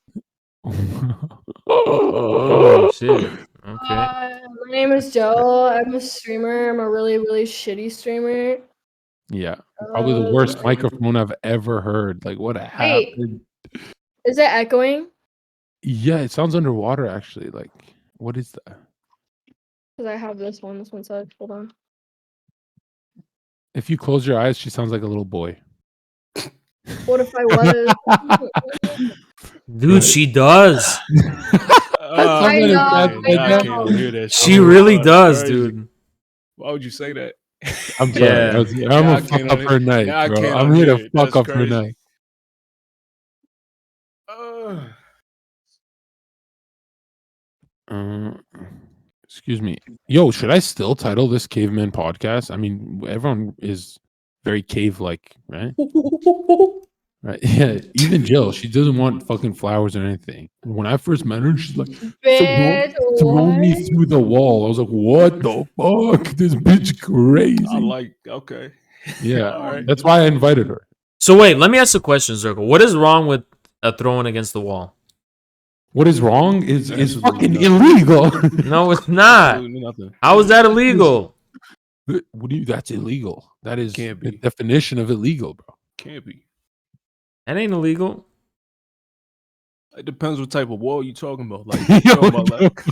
Oh shit. Okay. My name is Joe. I'm a streamer. I'm a really, really shitty streamer. Yeah, probably the worst microphone I've ever heard. Like, what Wait. happened? Is it echoing? Yeah, it sounds underwater actually. Like, what is that? Because I have this one. This one said, hold on. If you close your eyes, she sounds like a little boy. What if I was? Dude, she does. I know. I can't even hear that. She shit. really That's does, crazy. dude. Why would you say that? I'm sorry. Yeah. I'm Now I gonna fuck can't up unhear- her night, now I bro. can't I'm here unhear to it. fuck That's up her crazy. night. Excuse me. Yo, should I still title this caveman podcast? I mean, everyone is very cave-like, right? Right. Yeah. Even Jill, she doesn't want fucking flowers or anything. When I first met her, she's like, Bitch, throw me what? through the wall. I was like, what the fuck? This bitch crazy. I like, okay. Yeah. All right. That's why I invited her. So wait, let me ask a question, Zirkle. What is wrong with throwing against the wall? What is wrong is Absolutely fucking nothing. illegal. No, it's not. Absolutely nothing. How is that illegal? What do you? That's illegal. That is Can't the be. definition of illegal, bro. Can't be. That ain't illegal. It depends what type of wall you talking about. Like, you talking about like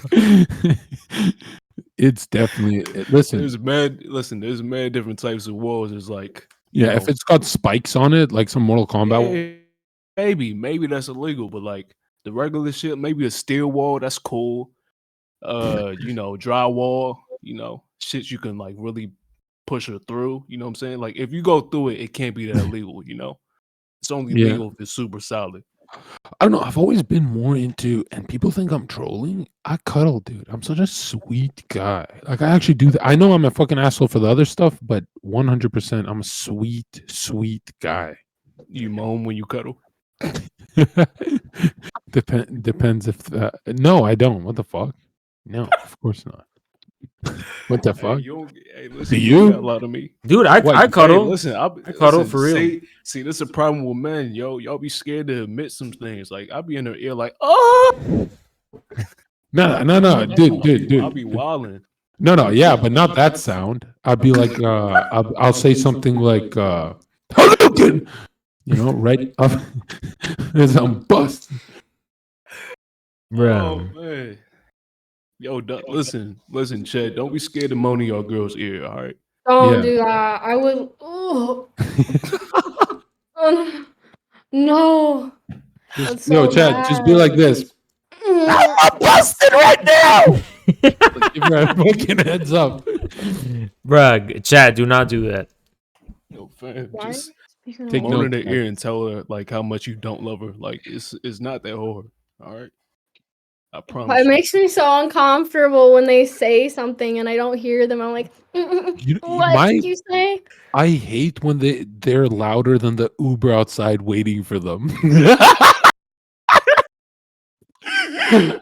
It's definitely listen. There's mad different types of walls. It's like Yeah, if it's got spikes on it, like some Mortal Kombat. yeah, maybe that's illegal, but like the regular shit, maybe a steel wall, that's cool. Drywall, shit you can like really push her through. You know what I'm saying? Like if you go through it, it can't be that illegal. It's only Yeah. legal if it's super solid. I don't know. I've always been more into, and people think I'm trolling. I cuddle, dude. I'm such a sweet guy. Like I actually do that. I know I'm a fucking asshole for the other stuff, but 100%, I'm a sweet, sweet guy. You moan when you cuddle. Depends if no, I don't. What the fuck? No, of course not. What the fuck? Hey, listen, Do you you? got a lot of me. Dude, I Hey, cuddle. listen, I cuddle for real. See, this is a problem with men, yo. Y'all be scared to admit some things. Like I'll be in their ear, like, oh, No, dude. I'll be wilding. No, yeah, but not that sound. I'd be like, I'll say something like, Hadouken! Right up as I'm bust. Oh man, yo, listen, Chad. Don't be scared to moan in your girl's ear. All right. Don't do that. I would. No. That's so Yo, Chad, just be like this. I'm busted right now. Give her a fucking heads up. Bruh, Chad, do not do that. Yo, fam, Why? just Take moan in notes, her ear and tell her like how much you don't love her. Like it's not that hard. All right. I promise. It makes me so uncomfortable when they say something and I don't hear them. I'm like, what did you say? I hate when they're louder than the Uber outside waiting for them.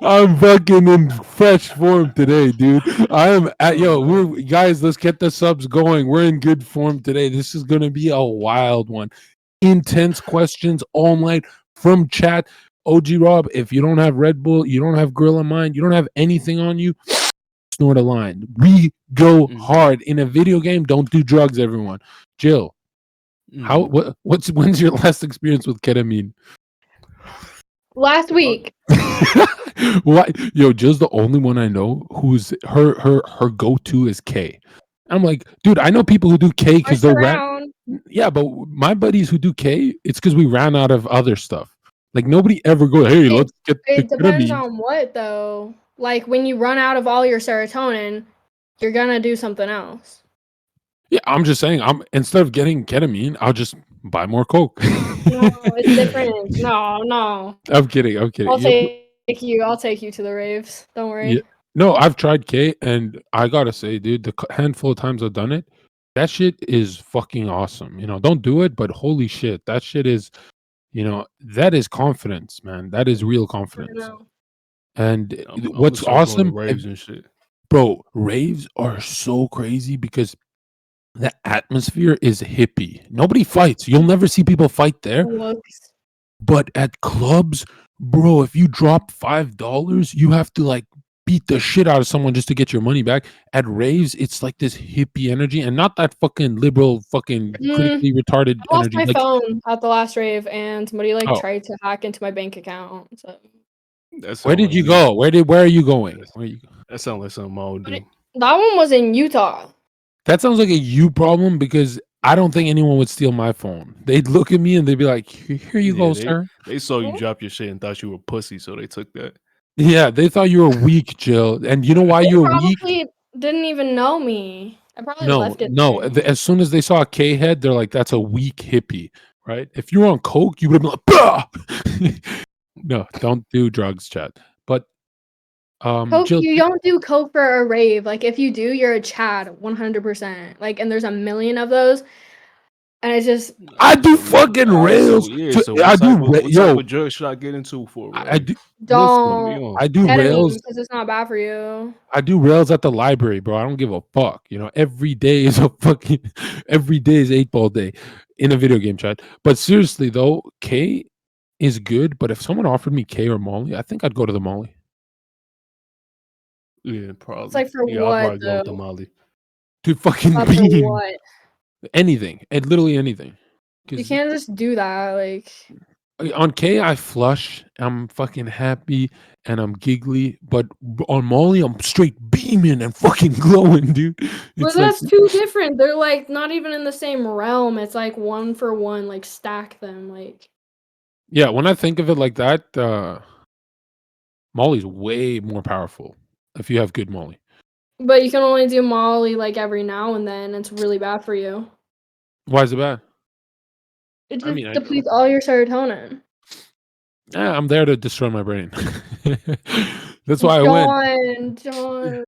I'm fucking in fresh form today, dude. I am at guys, let's get the subs going. We're in good form today. This is gonna be a wild one. Intense questions all night from chat. OG Rob, if you don't have Red Bull, you don't have Gorilla Mind, you don't have anything on you, snort a line. We go hard in a video game. Don't do drugs, everyone. Jill, when's your last experience with ketamine? Last week. What? Yo, Jill's the only one I know who's her go-to is K. I'm like, dude, I know people who do K because they're yeah, but my buddies who do K, it's because we ran out of other stuff. Like nobody ever go, hey, let's get It the depends ketamine. on what though. Like when you run out of all your serotonin, you're gonna do something else. Yeah, I'm just saying. Instead of getting ketamine, I'll just buy more coke. No, it's different. No. I'm kidding. I'll take you to the raves. Don't worry. Yeah. No, I've tried K, and I gotta say, dude, the handful of times I've done it, that shit is fucking awesome. Don't do it, but holy shit, that shit is, that is confidence, man. That is real confidence. And what's awesome, raves and shit. bro, raves are so crazy because the atmosphere is hippie. Nobody fights. You'll never see people fight there. But at clubs, bro, if you drop $5, you have to like beat the shit out of someone just to get your money back. At raves, it's like this hippie energy and not that fucking liberal, fucking critically retarded I lost energy. my Like, phone at the last rave, and somebody like oh, tried to hack into my bank account. So where did you go? Where are you going? Where you? That sounds like something I would do. that one was in Utah. That sounds like a you problem because I don't think anyone would steal my phone. They'd look at me and they'd be like, "Here you go, sir." They saw you drop your shit and thought you were pussy, so they took that. Yeah, they thought you were weak, Jill. And you know why They you were weak? probably didn't even know me. I probably No, left it no. there. As soon as they saw a K head, they're like, "That's a weak hippie," right? If you were on coke, you would have been like, "Bah!" No, don't do drugs, Chad. But Coke, Jill, you don't do coke for a rave. Like if you do, you're a Chad, 100%. Like, and there's a million of those, and it's just I do fucking rails. So I what type do. of what Yo, type of drugs should I get into for a I rave? do. don't I do ketamine rails. because it's not bad for you. I do rails at the library, bro. I don't give a fuck. You know, every day is a fucking every day is 8-ball day in a video game, chat. But seriously though, K is good. But if someone offered me K or Molly, I think I'd go to the Molly. Yeah, probably. It's like for I'll what probably go with the though? Molly. To fucking For beam what? anything, and literally anything. You can't just do that. Like On K, I flush. I'm fucking happy and I'm giggly. But on Molly, I'm straight beaming and fucking glowing, dude. but It's like, that's too different. They're like not even in the same realm. It's like one for one, like stack them. Like yeah, when I think of it like that, Molly's way more powerful if you have good Molly. but you can only do Molly like every now and then. It's really bad for you. Why is it bad? It I just mean, I know. depletes all your serotonin. Yeah, I'm there to destroy my brain. That's why I went. John.